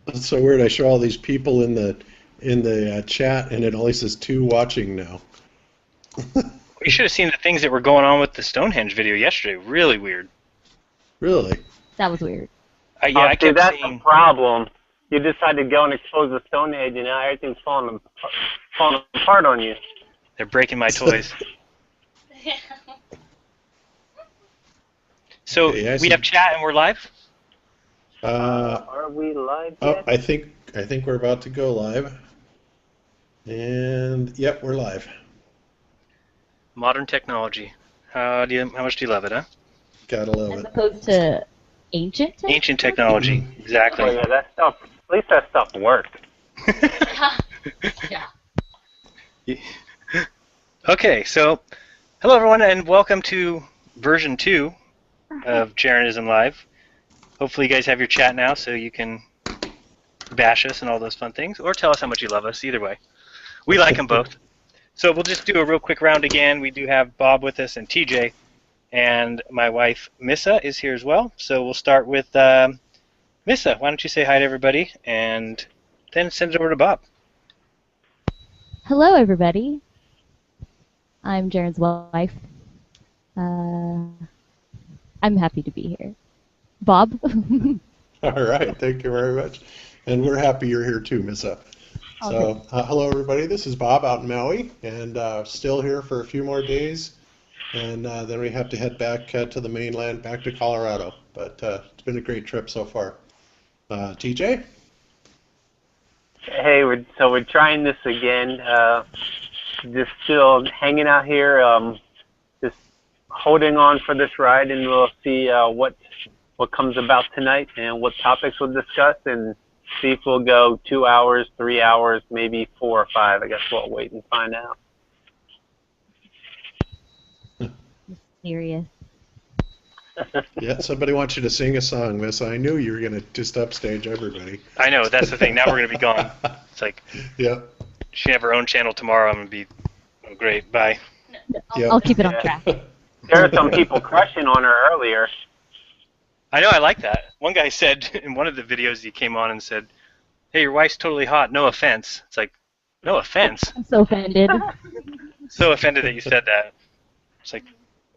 That's so weird. I show all these people in the chat, and it only says two watching now. You should have seen the things that were going on with the Stonehenge video yesterday. Really weird. Really? That was weird. Yeah, I See, kept that's seeing. the problem. You decided to go and expose the Stonehenge, and now everything's falling apart on you. They're breaking my toys. So Okay, we have chat and we're live. Are we live Oh, yet? I think we're about to go live. And yep, we're live. Modern technology. How much do you love it, huh? Gotta love As it. opposed to ancient technology? Ancient technology. Oh Exactly. yeah, that stuff. At least that stuff worked. Yeah. Okay, so hello everyone and welcome to version 2 of Jeranism Live. Hopefully you guys have your chat now so you can bash us and all those fun things, or tell us how much you love us, either way. We like them both. So we'll just do a real quick round again. We do have Bob with us and TJ, and my wife Missa is here as well. So we'll start with Missa. Why don't you say hi to everybody and then send it over to Bob. Hello, everybody. I'm Jeran's wife. I'm happy to be here. Bob? All right, thank you very much. And we're happy you're here too, Missa. So, hello everybody, this is Bob out in Maui, and still here for a few more days, and then we have to head back to the mainland, back to Colorado. But it's been a great trip so far. TJ? Hey, we're trying this again. Just still hanging out here, just holding on for this ride, and we'll see what comes about tonight and what topics we'll discuss, and see if we'll go 2 hours, 3 hours, maybe 4 or 5. I guess we'll wait and find out. Mysterious. Yeah, somebody wants you to sing a song, Missa. I knew you were going to just upstage everybody. I know, that's the thing. Now we're going to be gone. It's like, Yeah. she have her own channel tomorrow. I'm going to be, oh, great, bye. Yep. I'll keep it on track. There were some people crushing on her earlier. I know, I like that. One guy said in one of the videos he came on and said, hey, your wife's totally hot, no offense. It's like, no offense? I'm so offended. So offended that you said that. It's like,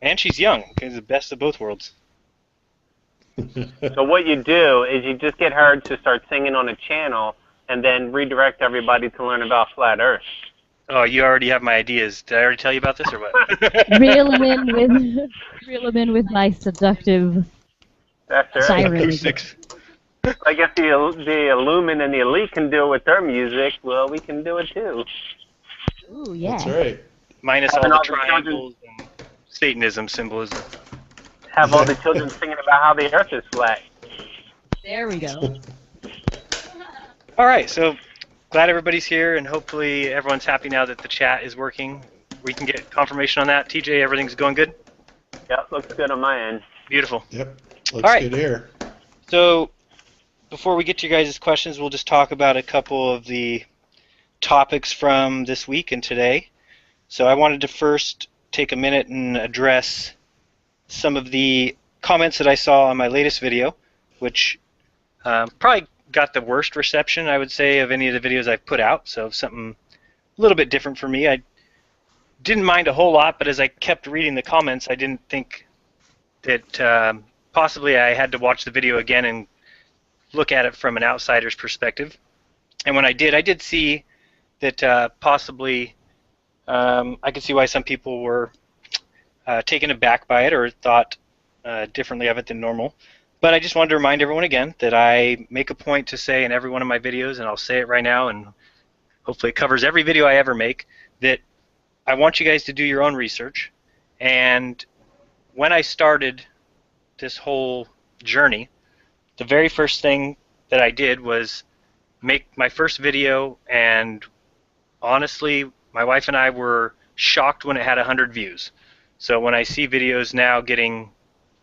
and she's young. Okay, the best of both worlds. So what you do is you just get her to start singing on a channel and then redirect everybody to learn about flat Earth. Oh, you already have my ideas. Did I already tell you about this or what? Reel him in with my seductive That's right. siren. Acoustics. I guess the Illumin and the Elite can do it with their music. Well, we can do it too. Ooh, yeah. That's right. Minus all And the all the children- triangles and Satanism symbolism. Have all the children singing about how the Earth is flat. There we go. All right, so glad everybody's here, and hopefully everyone's happy now that the chat is working. We can get confirmation on that. TJ, everything's going good? Yeah, looks good on my end. Beautiful. Yep. Looks All right. good here. So before we get to your guys' questions, we'll just talk about a couple of the topics from this week and today. So I wanted to first take a minute and address some of the comments that I saw on my latest video, which probably got the worst reception, I would say, of any of the videos I've put out. So something a little bit different for me. I didn't mind a whole lot, but as I kept reading the comments, I didn't think that possibly I had to watch the video again and look at it from an outsider's perspective. And when I did see that possibly I could see why some people were taken aback by it or thought differently of it than normal. But I just wanted to remind everyone again that I make a point to say in every one of my videos, and I'll say it right now, and hopefully it covers every video I ever make, that I want you guys to do your own research. And when I started this whole journey, the very first thing that I did was make my first video, and honestly, my wife and I were shocked when it had 100 views. So when I see videos now getting,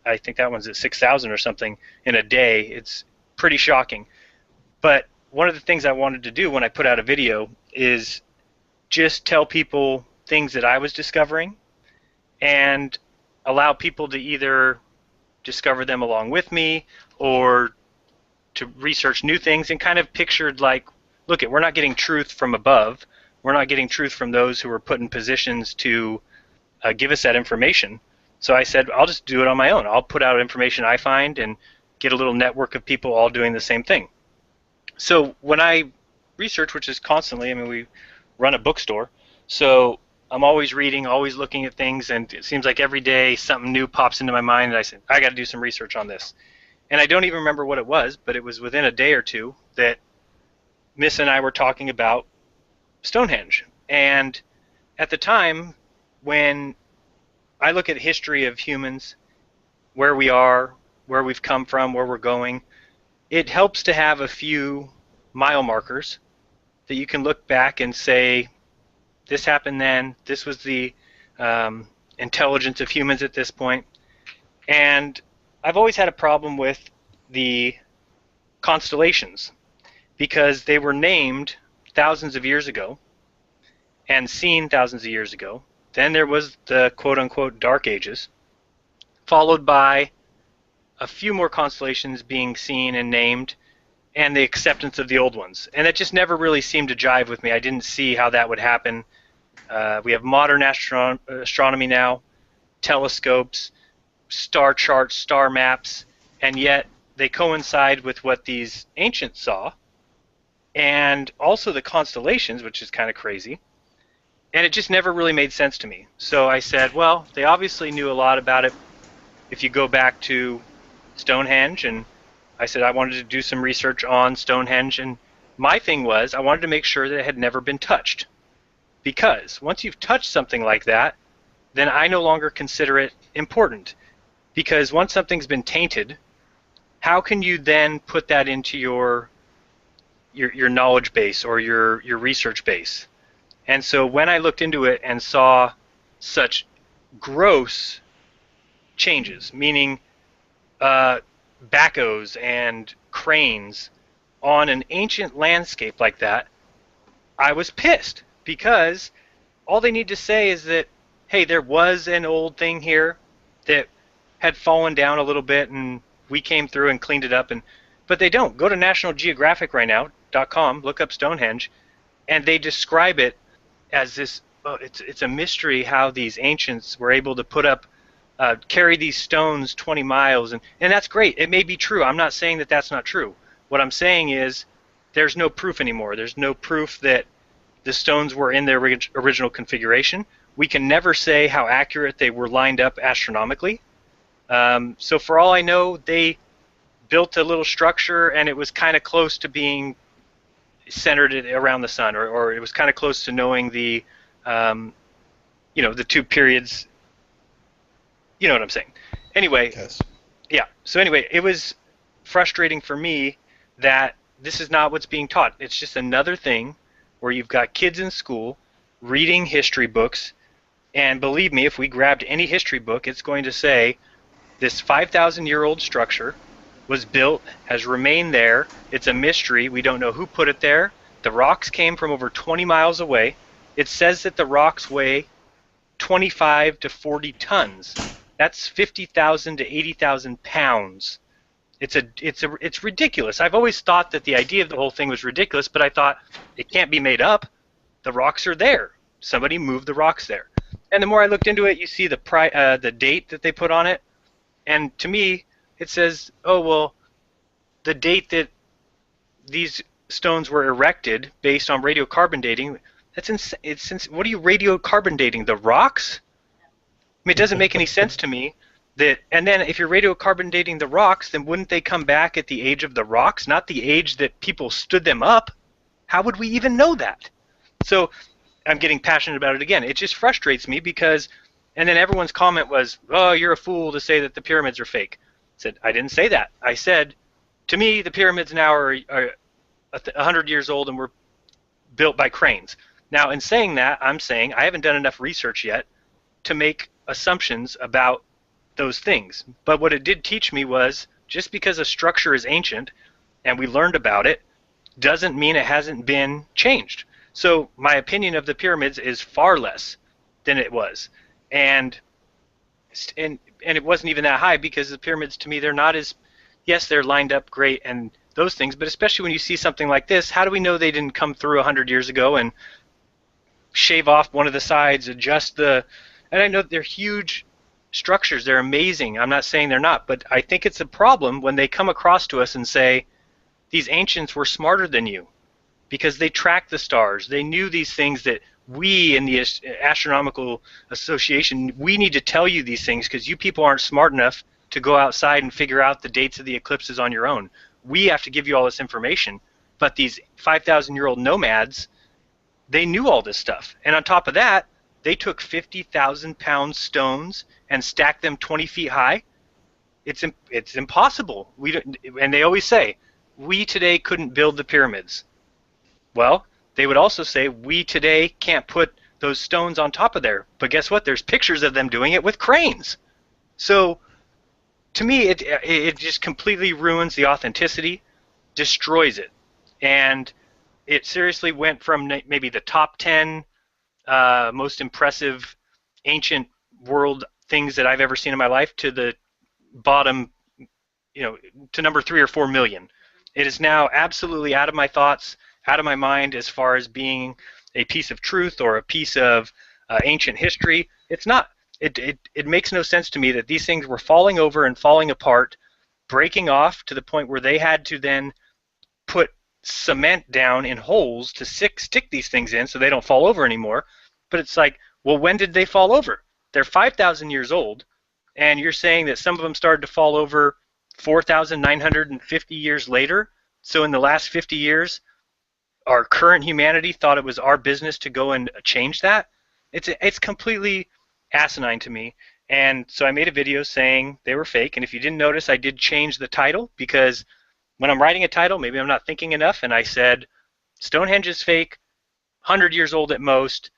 I think that one's at 6,000 or something in a day, it's pretty shocking. But one of the things I wanted to do when I put out a video is just tell people things that I was discovering and allow people to either discover them along with me or to research new things and kind of pictured like, look, we're not getting truth from above. We're not getting truth from those who are put in positions to give us that information. So I said, I'll just do it on my own. I'll put out information I find and get a little network of people all doing the same thing. So when I research, which is constantly, I mean, we run a bookstore, so I'm always reading, always looking at things, and it seems like every day something new pops into my mind, and I said, I got to do some research on this. And I don't even remember what it was, but it was within a day or two that Missa and I were talking about Stonehenge. And at the time, when I look at history of humans, where we are, where we've come from, where we're going, it helps to have a few mile markers that you can look back and say, this happened then, this was the intelligence of humans at this point. And I've always had a problem with the constellations because they were named thousands of years ago and seen thousands of years ago. Then there was the quote-unquote Dark Ages, followed by a few more constellations being seen and named, and the acceptance of the old ones. And it just never really seemed to jive with me. I didn't see how that would happen. We have modern astronomy now, telescopes, star charts, star maps, and yet they coincide with what these ancients saw, and also the constellations, which is kind of crazy. And it just never really made sense to me. So I said, well, they obviously knew a lot about it if you go back to Stonehenge, and I said I wanted to do some research on Stonehenge, and my thing was I wanted to make sure that it had never been touched. Because once you've touched something like that, then I no longer consider it important. Because once something's been tainted, how can you then put that into your knowledge base or your research base? And so when I looked into it and saw such gross changes, meaning backhoes and cranes on an ancient landscape like that, I was pissed, because all they need to say is that, hey, there was an old thing here that had fallen down a little bit and we came through and cleaned it up, but they don't. Go to National Geographic right now.com, look up Stonehenge, and they describe it as this, it's a mystery how these ancients were able to put up, carry these stones 20 miles, and that's great. It may be true. I'm not saying that that's not true. What I'm saying is there's no proof anymore. There's no proof that the stones were in their original configuration. We can never say how accurate they were lined up astronomically. So for all I know, they built a little structure and it was kind of close to being centered around the sun, or it was kind of close to knowing the, the two periods. You know what I'm saying. Anyway, Yes. Yeah. So anyway, it was frustrating for me that this is not what's being taught. It's just another thing where you've got kids in school reading history books, and believe me, if we grabbed any history book, it's going to say this 5,000-year-old structure was built, has remained there. It's a mystery. We don't know who put it there. The rocks came from over 20 miles away. It says that the rocks weigh 25 to 40 tons. That's 50,000 to 80,000 pounds. It's ridiculous. I've always thought that the idea of the whole thing was ridiculous, but I thought it can't be made up. The rocks are there. Somebody moved the rocks there. And the more I looked into it, you see the date that they put on it, and to me, it says, oh well, the date that these stones were erected based on radiocarbon dating. What are you radiocarbon dating? The rocks? I mean, it doesn't make any sense to me. And then if you're radiocarbon dating the rocks, then wouldn't they come back at the age of the rocks, not the age that people stood them up? How would we even know that? So I'm getting passionate about it again. It just frustrates me because, and then everyone's comment was, oh, you're a fool to say that the pyramids are fake. I said, I didn't say that. I said, to me, the pyramids now are 100 years old and were built by cranes. Now, in saying that, I'm saying I haven't done enough research yet to make assumptions about those things. But what it did teach me was just because a structure is ancient and we learned about it doesn't mean it hasn't been changed. So my opinion of the pyramids is far less than it was. And it wasn't even that high, because the pyramids, to me, they're not as, yes, they're lined up great and those things, but especially when you see something like this, how do we know they didn't come through 100 years ago and shave off one of the sides, adjust the, and I know they're huge structures, they're amazing, I'm not saying they're not, but I think it's a problem when they come across to us and say, these ancients were smarter than you because they tracked the stars, they knew these things that we in the Astronomical Association, we need to tell you these things because you people aren't smart enough to go outside and figure out the dates of the eclipses on your own. We have to give you all this information, but these 5,000-year-old nomads, they knew all this stuff. And on top of that, they took 50,000-pound stones and stacked them 20 feet high. It's impossible. We don't, and they always say, we today couldn't build the pyramids. Well, they would also say, we today can't put those stones on top of there. But guess what? There's pictures of them doing it with cranes. So to me, it just completely ruins the authenticity, destroys it. And it seriously went from maybe the top 10 most impressive ancient world things that I've ever seen in my life to the bottom, to number 3 or 4 million. It is now absolutely out of my thoughts, out of my mind as far as being a piece of truth or a piece of ancient history. It's not. It makes no sense to me that these things were falling over and falling apart, breaking off to the point where they had to then put cement down in holes to stick these things in so they don't fall over anymore. But it's like, well, when did they fall over? They're 5,000 years old, and you're saying that some of them started to fall over 4,950 years later. So in the last 50 years, our current humanity thought it was our business to go and change that. It's completely asinine to me. And so I made a video saying they were fake. And if you didn't notice, I did change the title because when I'm writing a title, maybe I'm not thinking enough, and I said Stonehenge is fake, 100 years old at most,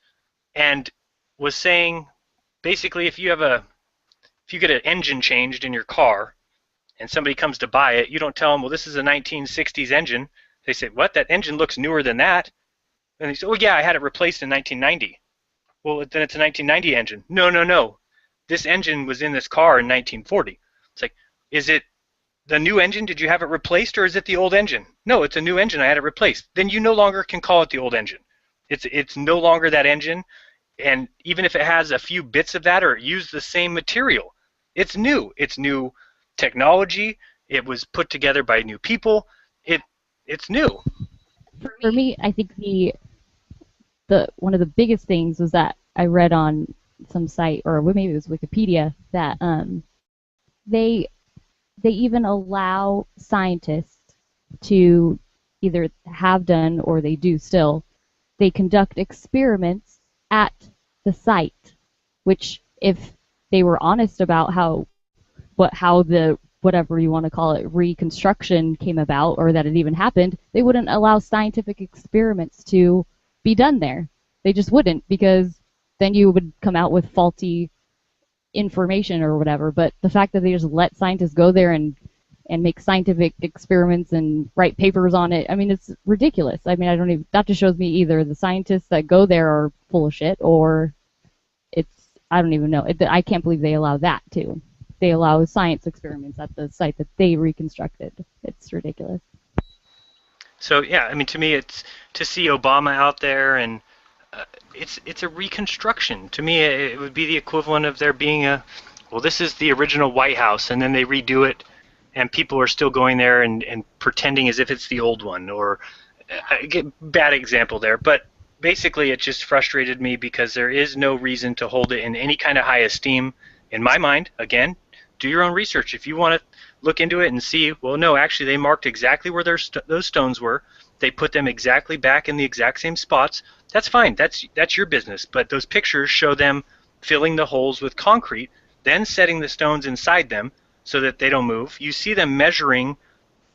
and was saying basically if you get an engine changed in your car and somebody comes to buy it, you don't tell them, well, this is a 1960s engine. They say, what? That engine looks newer than that. And they say, oh yeah, I had it replaced in 1990. Well, then it's a 1990 engine. No. This engine was in this car in 1940. It's like, is it the new engine? Did you have it replaced, or is it the old engine? No, it's a new engine. I had it replaced. Then you no longer can call it the old engine. It's no longer that engine. And even if it has a few bits of that or used the same material, it's new. It's new technology. It was put together by new people. It's new. For me, I think the one of the biggest things was that I read on some site, or maybe it was Wikipedia, that they even allow scientists to either have done or they do still. They conduct experiments at the site, which if they were honest about how the whatever you want to call it reconstruction came about, or that it even happened, they wouldn't allow scientific experiments to be done there. They just wouldn't, because then you would come out with faulty information or whatever. But the fact that they just let scientists go there and make scientific experiments and write papers on it, I mean, it's ridiculous. I mean, that just shows me either the scientists that go there are full of shit, or I don't even know. I can't believe they allow that too. They allow science experiments at the site that they reconstructed. It's ridiculous. So yeah, I mean, to me, it's to see Obama out there, and it's a reconstruction. To me, it would be the equivalent of there being this is the original White House, and then they redo it, and people are still going there and pretending as if it's the old one. Or bad example there, but basically it just frustrated me because there is no reason to hold it in any kind of high esteem. In my mind, again, do your own research. If you want to look into it and see, well, no, actually they marked exactly where those stones were. They put them exactly back in the exact same spots. That's fine. That's your business. But those pictures show them filling the holes with concrete, then setting the stones inside them so that they don't move. You see them measuring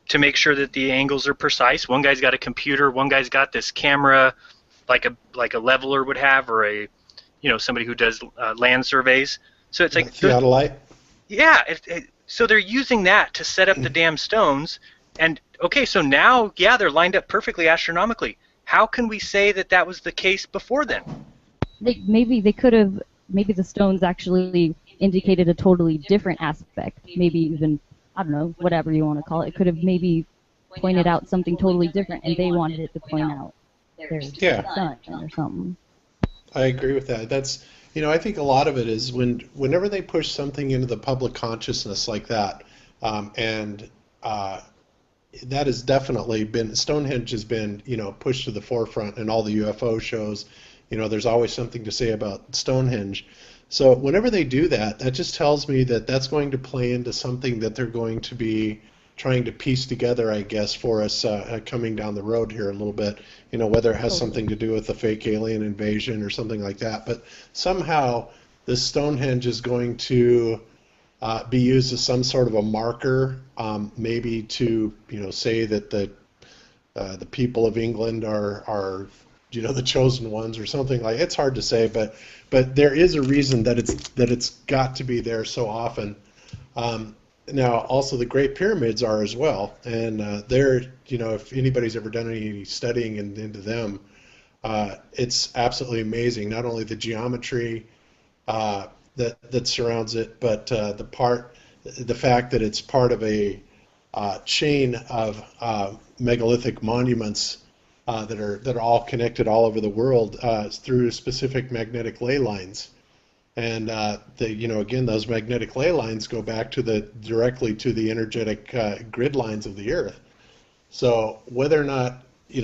to make sure that the angles are precise. One guy's got a computer. One guy's got this camera like a leveler would have, or somebody who does land surveys. So it's like theodolite. Yeah. So they're using that to set up the damn stones. And okay, so now, yeah, they're lined up perfectly astronomically. How can we say that was the case before then? Maybe the stones actually indicated a totally different aspect. Maybe even, I don't know, whatever you want to call it. It could have maybe pointed out something totally different, and they wanted it to point out their Yeah, son or something. I agree with that. That's, I think a lot of it is whenever they push something into the public consciousness like that, and that has definitely been, Stonehenge has been, pushed to the forefront in all the UFO shows. There's always something to say about Stonehenge. So whenever they do that, that just tells me that that's going to play into something that they're going to be trying to piece together, I guess, for us coming down the road here a little bit, whether it has something to do with the fake alien invasion or something like that. But somehow this Stonehenge is going to be used as some sort of a marker, maybe to, say that the people of England are the chosen ones or something like. It's hard to say, but there is a reason that it's got to be there so often. Now, also the Great Pyramids are as well, and they're, if anybody's ever done any studying into them, it's absolutely amazing. Not only the geometry that surrounds it, but the fact that it's part of a chain of megalithic monuments that are all connected all over the world through specific magnetic ley lines. And again, those magnetic ley lines go back directly to the energetic grid lines of the Earth. So whether or not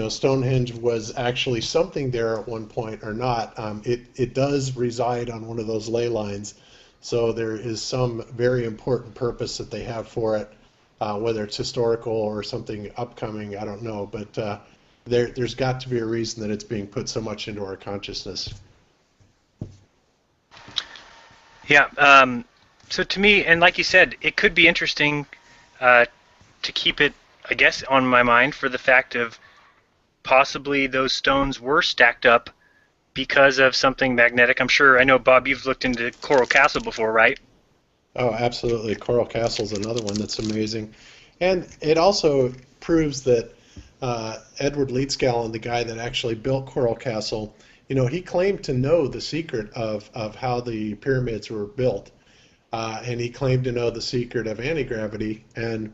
Stonehenge was actually something there at one point or not, it does reside on one of those ley lines. So there is some very important purpose that they have for it, whether it's historical or something upcoming, I don't know. But there's got to be a reason that it's being put so much into our consciousness. Yeah. So to me, and like you said, it could be interesting to keep it, I guess, on my mind for the fact of possibly those stones were stacked up because of something magnetic. I know, Bob, you've looked into Coral Castle before, right? Oh, absolutely. Coral Castle is another one that's amazing. And it also proves that Edward Leedskalnin, the guy that actually built Coral Castle, he claimed to know the secret of how the pyramids were built. And he claimed to know the secret of anti-gravity. And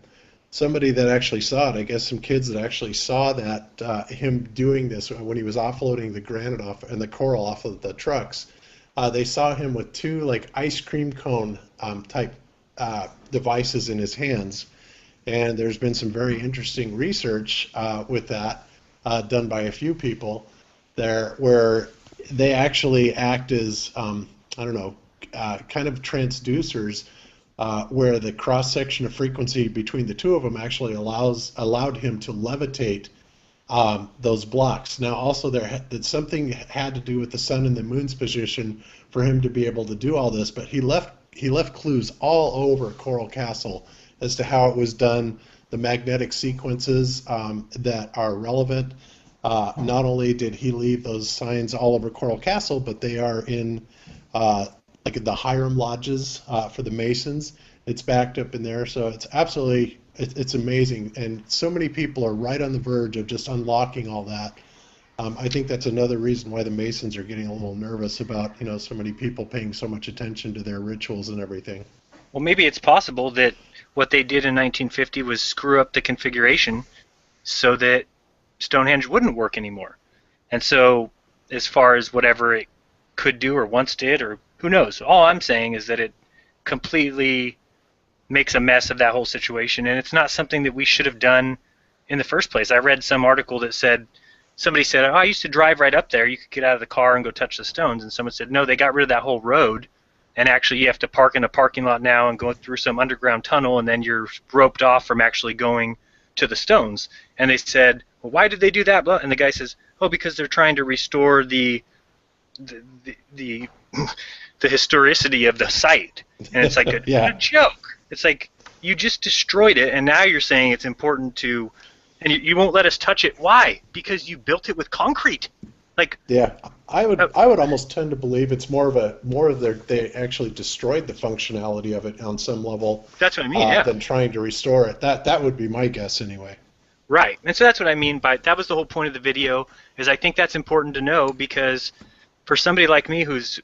somebody that actually saw it, I guess some kids that actually saw that, him doing this when he was offloading the granite off and the coral off of the trucks, they saw him with two like ice cream cone type devices in his hands. And there's been some very interesting research with that done by a few people there, where they actually act as, kind of transducers, where the cross-section of frequency between the two of them actually allowed him to levitate those blocks. Now, also that something had to do with the sun and the moon's position for him to be able to do all this, but he left clues all over Coral Castle as to how it was done, the magnetic sequences that are relevant. Not only did he leave those signs all over Coral Castle, but they are in like the Hiram lodges for the Masons. It's backed up in there, so it's absolutely it's amazing, and so many people are right on the verge of just unlocking all that. I think that's another reason why the Masons are getting a little nervous about so many people paying so much attention to their rituals and everything. Well, maybe it's possible that what they did in 1950 was screw up the configuration so that Stonehenge wouldn't work anymore. And so as far as whatever it could do or once did, or who knows, all I'm saying is that it completely makes a mess of that whole situation, and it's not something that we should have done in the first place. I read some article that said, somebody said, oh, I used to drive right up there. You could get out of the car and go touch the stones. And someone said, no, they got rid of that whole road, and actually you have to park in a parking lot now and go through some underground tunnel, and then you're roped off from actually going to the stones. And they said, well, why did they do that? And the guy says, oh, because they're trying to restore the historicity of the site. And it's like a, Yeah. a joke. It's like you just destroyed it, and now you're saying it's important to, and you won't let us touch it. Why? Because you built it with concrete. Like, yeah, I would almost tend to believe it's more of their, they actually destroyed the functionality of it on some level. That's what I mean. Yeah. Than trying to restore it. That would be my guess anywee. Right, and so that's what I mean by, that was the whole point of the video, is I think that's important to know, because for somebody like me who's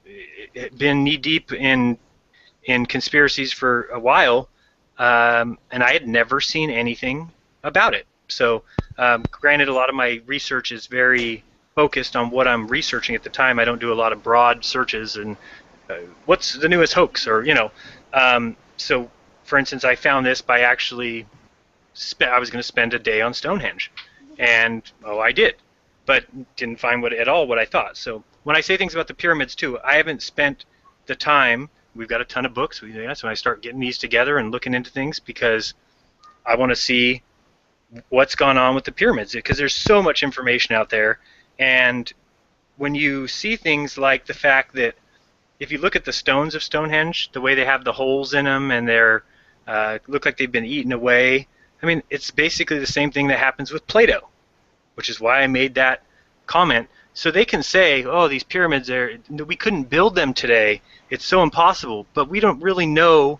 been knee-deep in conspiracies for a while, and I had never seen anything about it. So granted, a lot of my research is very focused on what I'm researching at the time. I don't do a lot of broad searches and what's the newest hoax, or so for instance, I found this by actually I was going to spend a day on Stonehenge, and I did, but didn't find at all what I thought. So when I say things about the pyramids too, I haven't spent the time. We've got a ton of books, so when I start getting these together and looking into things, because I want to see what's gone on with the pyramids, because there's so much information out there. And when you see things like the fact that if you look at the stones of Stonehenge, the way they have the holes in them and they're look like they've been eaten away, I mean, it's basically the same thing that happens with Plato, which is why I made that comment. So they can say, oh, these pyramids, we couldn't build them today. It's so impossible. But we don't really know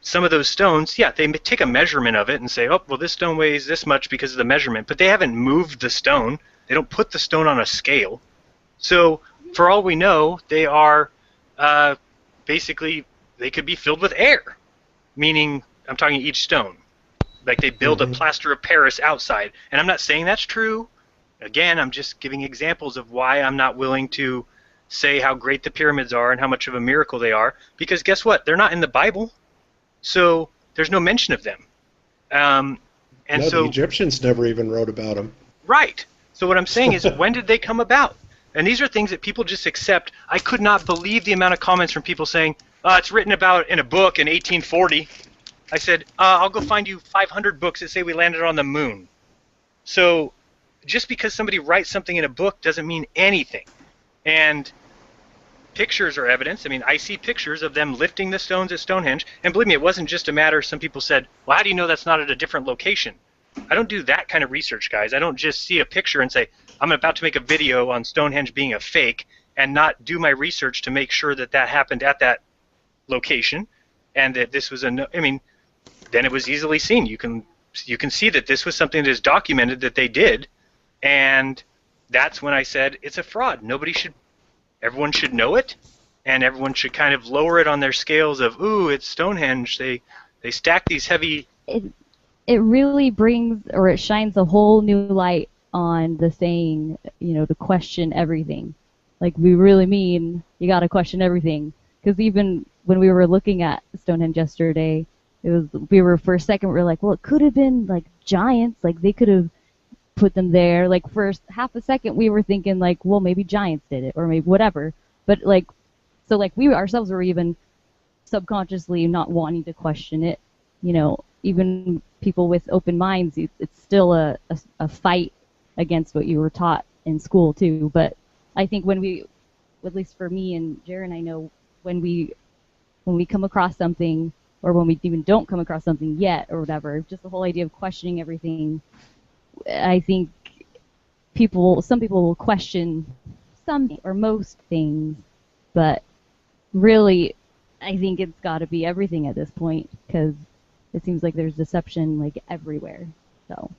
some of those stones. Yeah, they take a measurement of it and say, oh, well, this stone weighs this much because of the measurement. But they haven't moved the stone. They don't put the stone on a scale. So for all we know, they are basically, they could be filled with air, meaning I'm talking each stone. Like they build a plaster of Paris outside. And I'm not saying that's true. Again, I'm just giving examples of why I'm not willing to say how great the pyramids are and how much of a miracle they are. Because guess what? They're not in the Bible. So there's no mention of them. The Egyptians never even wrote about them. Right. So what I'm saying is, when did they come about? And these are things that people just accept. I could not believe the amount of comments from people saying, it's written about in a book in 1840. I said, I'll go find you 500 books that say we landed on the moon. So just because somebody writes something in a book doesn't mean anything. And pictures are evidence. I mean, I see pictures of them lifting the stones at Stonehenge. And believe me, it wasn't just a matter, some people said, well, how do you know that's not at a different location? I don't do that kind of research, guys. I don't just see a picture and say, I'm about to make a video on Stonehenge being a fake and not do my research to make sure that that happened at that location and that this was then it was easily seen. You can see that this was something that is documented that they did, and that's when I said it's a fraud. Everyone should know it, and everyone should kind of lower it on their scales of, ooh, it's Stonehenge. They stack these heavy. It really brings, or it shines a whole new light on the saying, to question everything. Like, we really mean you got to question everything. Because even when we were looking at Stonehenge yesterday, for a second, we were like, well, it could have been like giants. Like, they could have put them there. Like, for half a second, we were thinking, like, well, maybe giants did it, or maybe whatever. But, we ourselves were even subconsciously not wanting to question it. Even people with open minds, it's still a fight against what you were taught in school too. But I think when we, at least for me and Jeran, I know when we come across something, or when we even don't come across something yet or whatever, just the whole idea of questioning everything, I think some people will question some or most things, but really I think it's got to be everything at this point, because it seems like there's deception everywhere. So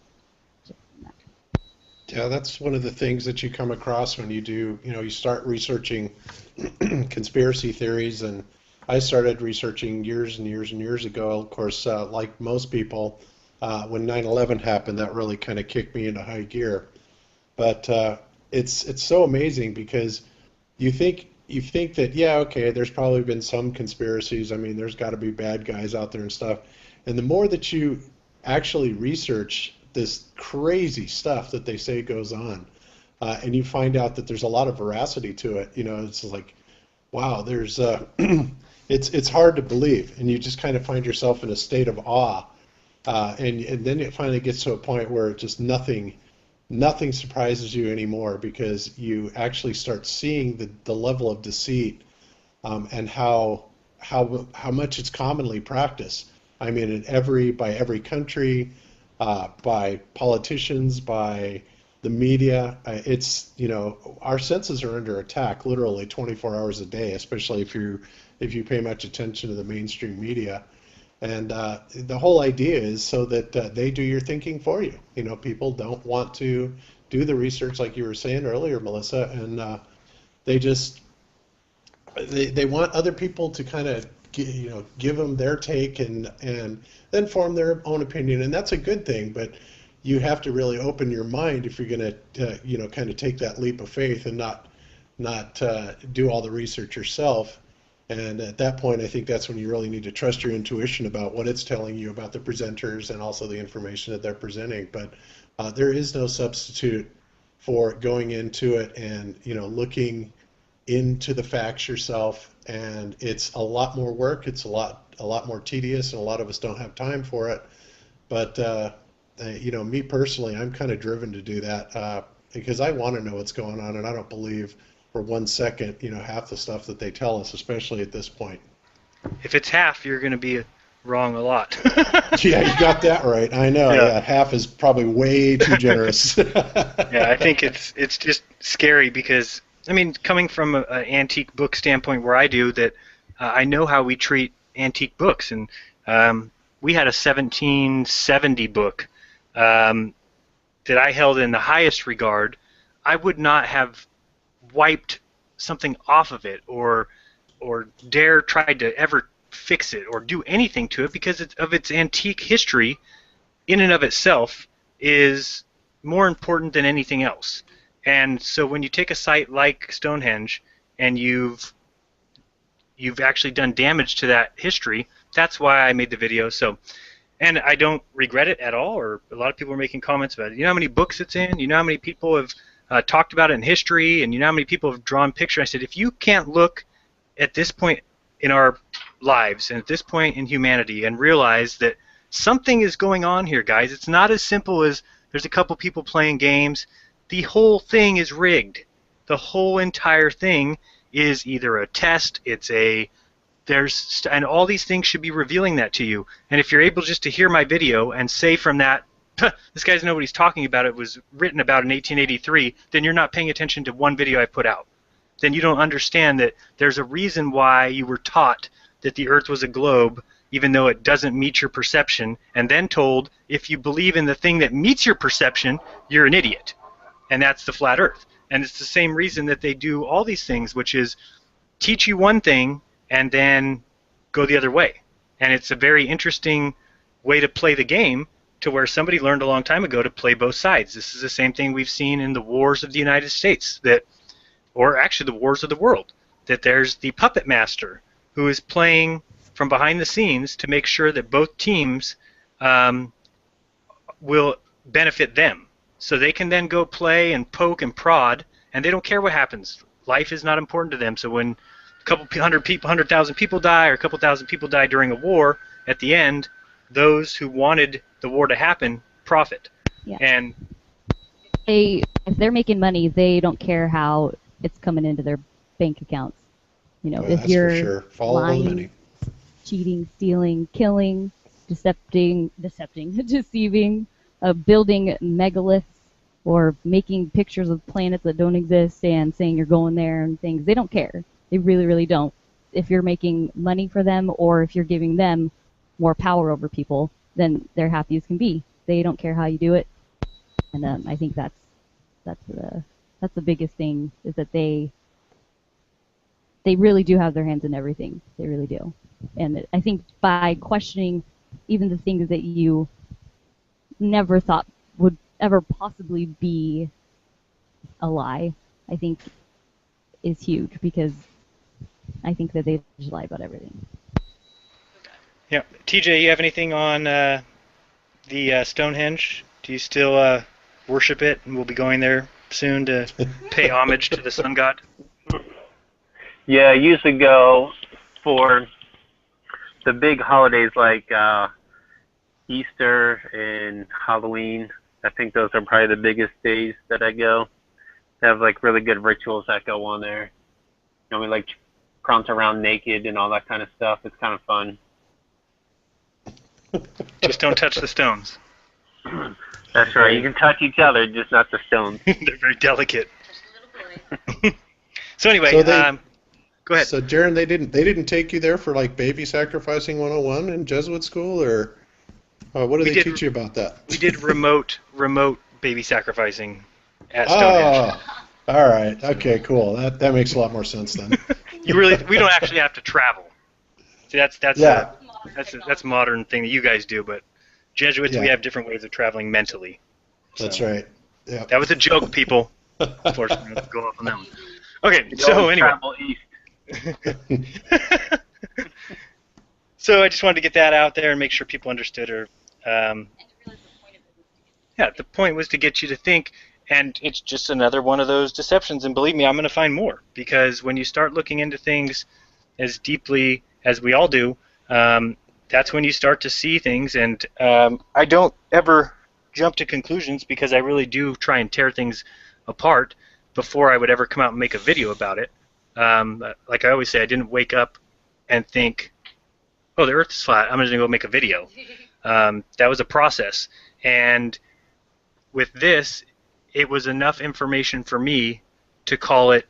yeah, that's one of the things that you come across when you do, you start researching conspiracy theories. And I started researching years and years and years ago. Of course, like most people, when 9/11 happened, that really kind of kicked me into high gear. But it's so amazing, because you think that, yeah, okay, there's probably been some conspiracies. I mean, there's got to be bad guys out there and stuff. And the more that you actually research this crazy stuff that they say goes on, and you find out that there's a lot of veracity to it, it's like, wow, there's it's hard to believe, and you just kind of find yourself in a state of awe, and then it finally gets to a point where just nothing surprises you anymore, because you actually start seeing the level of deceit, and how much it's commonly practiced. I mean, by every country, by politicians, by the media. It's, our senses are under attack literally 24 hours a day, especially if you pay much attention to the mainstream media. And the whole idea is so that they do your thinking for you. People don't want to do the research, like you were saying earlier, Melissa, and they want other people to kind of give them their take and then form their own opinion, and that's a good thing. But you have to really open your mind if you're going to, you know, kind of take that leap of faith and not do all the research yourself. And at that point, I think that's when you really need to trust your intuition about what it's telling you about the presenters and also the information that they're presenting. But there is no substitute for going into it and, you know, looking into the facts yourself. And it's a lot more work. It's a lot more tedious, and a lot of us don't have time for it. But you know, me personally, I'm kind of driven to do that because I want to know what's going on, and I don't believe for 1 second, you know, half the stuff that they tell us, especially at this point. If it's half, you're going to be wrong a lot. Yeah, you got that right. I know. Yeah, half is probably way too generous. Yeah, I think it's just scary because, I mean, coming from an antique book standpoint where I do, that I know how we treat antique books, and we had a 1770 book that I held in the highest regard. I would not have wiped something off of it or dare tried to ever fix it or do anything to it because of its antique history in and of itself is more important than anything else. And so when you take a site like Stonehenge and you've actually done damage to that history, that's why I made the video. So, and I don't regret it at all, or a lot of people are making comments about it. You know how many books it's in? You know how many people have talked about it in history, and you know how many people have drawn pictures? I said, if you can't look at this point in our lives and at this point in humanity and realize that something is going on here, guys, it's not as simple as there's a couple people playing games. The whole thing is rigged. The whole entire thing is either a test, and all these things should be revealing that to you. And if you're able just to hear my video and say from that, this guy doesn't know what he's talking about, it was written about in 1883, then you're not paying attention to one video I put out. Then you don't understand that there's a reason why you were taught that the Earth was a globe, even though it doesn't meet your perception, and then told if you believe in the thing that meets your perception, you're an idiot. And that's the flat Earth. And it's the same reason that they do all these things, which is teach you one thing and then go the other way. And it's a very interesting way to play the game, to where somebody learned a long time ago to play both sides. This is the same thing we've seen in the wars of the United States, or actually the wars of the world, that there's the puppet master who is playing from behind the scenes to make sure that both teams will benefit them. So they can then go play and poke and prod, and they don't care what happens. Life is not important to them. So when a couple 100,000 people die, or a couple thousand people die during a war, at the end, those who wanted the war to happen profit. Yeah. And if they're making money, they don't care how it's coming into their bank accounts. You know, if that's you're for sure. Follow the money. Cheating, stealing, killing, deceiving, building megaliths, or making pictures of planets that don't exist and saying you're going there and things, they don't care. They really, really don't. If you're making money for them, or if you're giving them more power over people, then they're happy as can be. They don't care how you do it. And I think that's the biggest thing, is that they really do have their hands in everything. They really do. And I think by questioning even the things that you never thought would ever possibly be a lie, I think is huge, because I think that they just lie about everything. yeah, TJ, you have anything on the Stonehenge? Do you still worship it? And we'll be going there soon to pay homage to the sun god. Yeah, I usually go for the big holidays like Easter and Halloween. I think those are probably the biggest days that I go. They have like really good rituals that go on there. You know, we like prance around naked and all that kind of stuff. It's kind of fun. Just don't touch the stones. That's right. You can touch each other, just not the stones. They're very delicate. So anyway, So go ahead. So, Jeran, they didn't take you there for like baby sacrificing 101 in Jesuit school, or what do they teach you about that? We did remote baby sacrificing at Stonehenge. Oh, all right. Okay, cool. That makes a lot more sense then. We don't actually have to travel. See, that's Yeah. that's a modern thing that you guys do, but Jesuits, Yeah. we have different ways of traveling mentally. That's right. Yeah. That was a joke, people. Unfortunately, let's go off on that one. Okay, You so always anyway. travel east. So I just wanted to get that out there and make sure people understood her. Yeah, the point was to get you to think, and it's just another one of those deceptions. And believe me, I'm going to find more, because when you start looking into things as deeply as we all do, that's when you start to see things. And I don't ever jump to conclusions, because I really do try and tear things apart before I would ever come out and make a video about it. Like I always say, I didn't wake up and think, oh, the Earth is flat, I'm just going to go make a video. That was a process. And with this, it was enough information for me to call it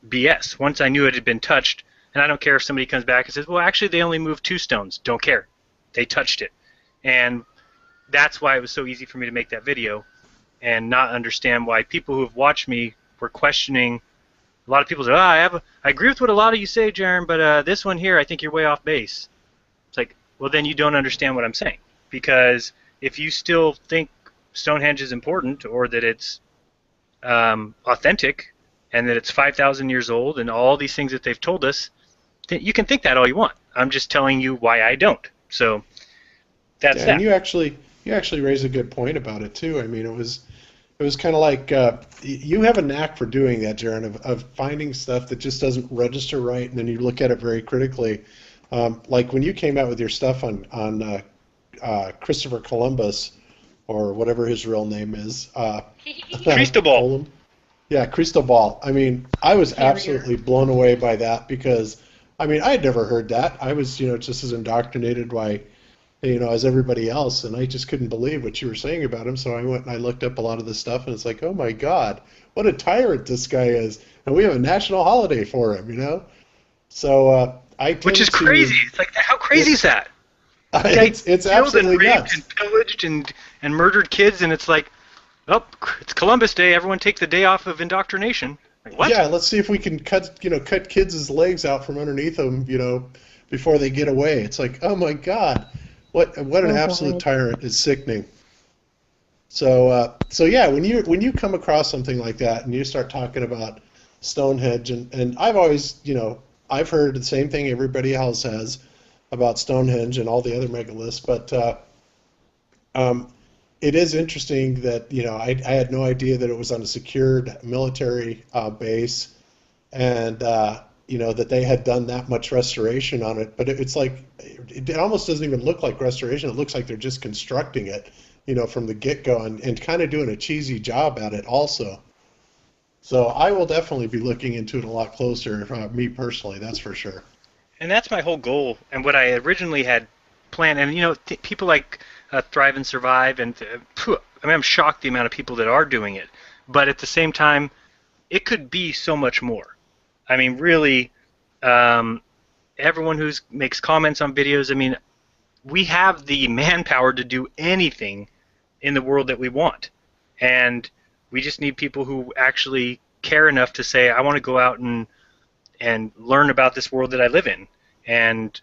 BS. Once I knew it had been touched, and I don't care if somebody comes back and says, well, actually, they only moved 2 stones. Don't care. They touched it. And that's why it was so easy for me to make that video and not understand why people who have watched me were questioning. A lot of people say, I agree with what a lot of you say, Jeran, but this one here, I think you're way off base. It's like, well, then you don't understand what I'm saying. Because if you still think Stonehenge is important, or that it's authentic, and that it's 5,000 years old, and all these things that they've told us, then you can think that all you want. I'm just telling you why I don't. So that's that. And you actually raised a good point about it too. I mean, it was kind of like you have a knack for doing that, Jeran, of finding stuff that just doesn't register right, and then you look at it very critically. Like when you came out with your stuff on Christopher Columbus, or whatever his real name is. Cristobal. Yeah, Cristobal. I mean, I was absolutely blown away by that, because, I mean, I had never heard that. I was, just as indoctrinated by, as everybody else, and I just couldn't believe what you were saying about him. So I went and I looked up a lot of this stuff, and it's like, oh my God, what a tyrant this guy is, and we have a national holiday for him, So which is crazy. It's like, how crazy is that? It's absolutely nuts. And pillaged and murdered kids, and it's like, oh, it's Columbus Day. Everyone take the day off of indoctrination. Like, what? Yeah, let's see if we can cut kids' legs out from underneath them, before they get away. It's like, oh my God, what an absolute tyrant. Is sickening. So yeah, when you come across something like that and you start talking about Stonehenge, and I've always, I've heard the same thing everybody else has about Stonehenge and all the other megaliths, but it is interesting that I had no idea that it was on a secured military base, and that they had done that much restoration on it. But it's like it almost doesn't even look like restoration. It looks like they're just constructing it, from the get-go, and kind of doing a cheesy job at it also. So I will definitely be looking into it a lot closer, me personally, that's for sure. And that's my whole goal, and what I originally had planned. And people like Thrive and Survive, and I'm shocked the amount of people that are doing it. But at the same time, it could be so much more. I mean, really, everyone who makes comments on videos. I mean, we have the manpower to do anything in the world that we want, and we just need people who actually care enough to say, I want to go out and learn about this world that I live in, and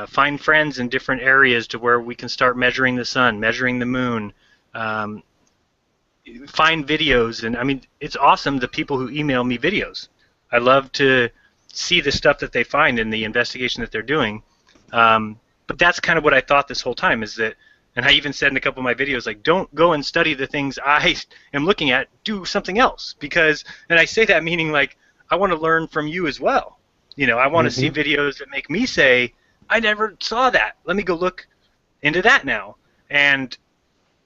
find friends in different areas to where we can start measuring the sun, measuring the moon, find videos. And I mean, it's awesome, the people who email me videos. I love to see the stuff that they find in the investigation that they're doing. But that's kind of what I thought this whole time, is that, and I even said in a couple of my videos, like, don't go and study the things I am looking at, do something else. Because, and I say that meaning like, I want to learn from you as well. I want to see videos that make me say, I never saw that. Let me go look into that now. And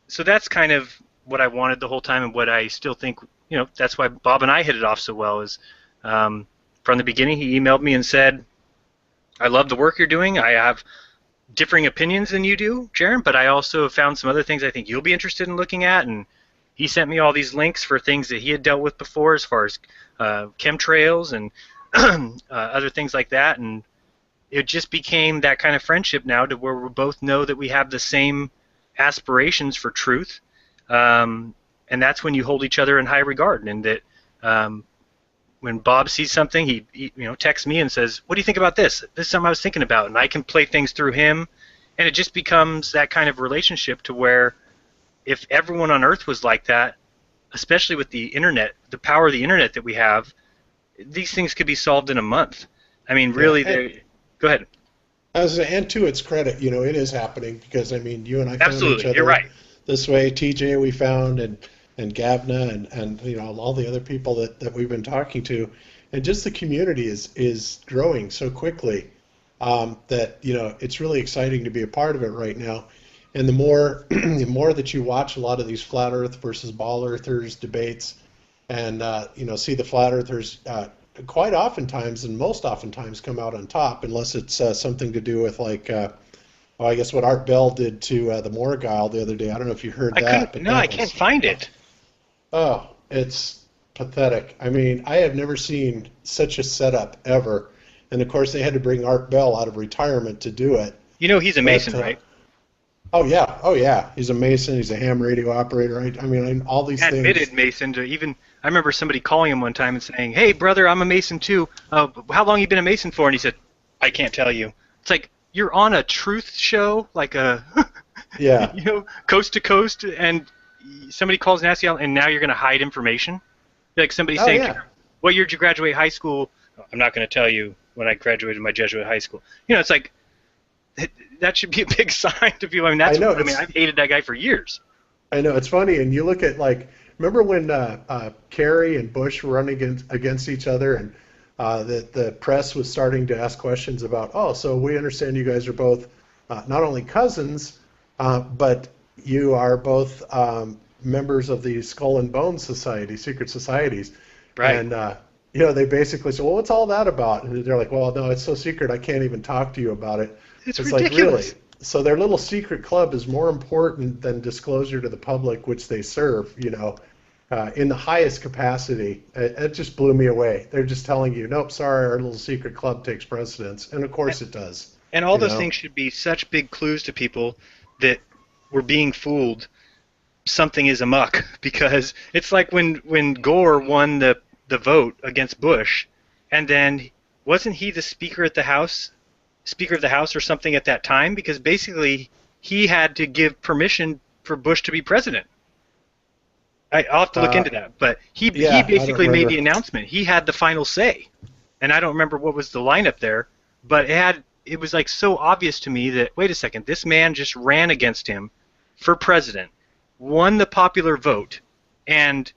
so that's kind of what I wanted the whole time, and what I still think, that's why Bob and I hit it off so well, is from the beginning he emailed me and said, I love the work you're doing. I have differing opinions than you do, Jeran, but I also found some other things I think you'll be interested in looking at. And he sent me all these links for things that he had dealt with before, as far as chemtrails and other things like that. And it just became that kind of friendship now, to where we both know that we have the same aspirations for truth, and that's when you hold each other in high regard. And that when Bob sees something, he texts me and says, what do you think about this? This is something I was thinking about, and I can play things through him, and it just becomes that kind of relationship, to where if everyone on Earth was like that, especially with the internet, the power of the internet that we have, these things could be solved in a month. I mean, really, go ahead. And to its credit, it is happening because, I mean, you and I found Absolutely, each other you're right. this way. TJ we found, and Gavna, and all the other people that we've been talking to. And just the community is growing so quickly that, it's really exciting to be a part of it right now. And the more that you watch a lot of these flat Earth versus ball Earthers debates, and see the flat Earthers quite oftentimes and most oftentimes come out on top, unless it's something to do with like, I guess what Art Bell did to the Morguile the other day. I don't know if you heard that. But I can't find it. Oh, it's pathetic. I mean, I have never seen such a setup ever. And of course, they had to bring Art Bell out of retirement to do it. He's a Mason, right? Oh yeah. He's a Mason. He's a ham radio operator. I mean, all these things. Admitted Mason to even. I remember somebody calling him one time and saying, "Hey, brother, I'm a Mason too. How long you been a Mason for?" And he said, "I can't tell you." It's like you're on a truth show, like a yeah, coast to coast, and somebody calls and asks you, and now you're going to hide information. Like somebody saying, yeah. "What year did you graduate high school?" I'm not going to tell you when I graduated my Jesuit high school. It's like that should be a big sign to people. I mean, I've hated that guy for years. I know, it's funny, and you look at, like, remember when Kerry and Bush were running against each other, and the press was starting to ask questions about, so we understand you guys are both not only cousins, but you are both members of the Skull and Bones Society, secret societies. Right. And, they basically said, well, what's all that about? And they're like, well, no, it's so secret, I can't even talk to you about it. It's ridiculous. Like, really? So their little secret club is more important than disclosure to the public, which they serve, in the highest capacity. It just blew me away. They're just telling you, nope, sorry, our little secret club takes precedence. And of course it does. And all those things should be such big clues to people that we're being fooled. Something is amok, because it's like when Gore won the vote against Bush, and then wasn't he the Speaker of the House or something at that time? Because basically he had to give permission for Bush to be president. I'll have to look into that, but he basically made the announcement. He had the final say, and I don't remember what was the lineup there, but it was like so obvious to me that, wait a second, this man just ran against him for president, won the popular vote, and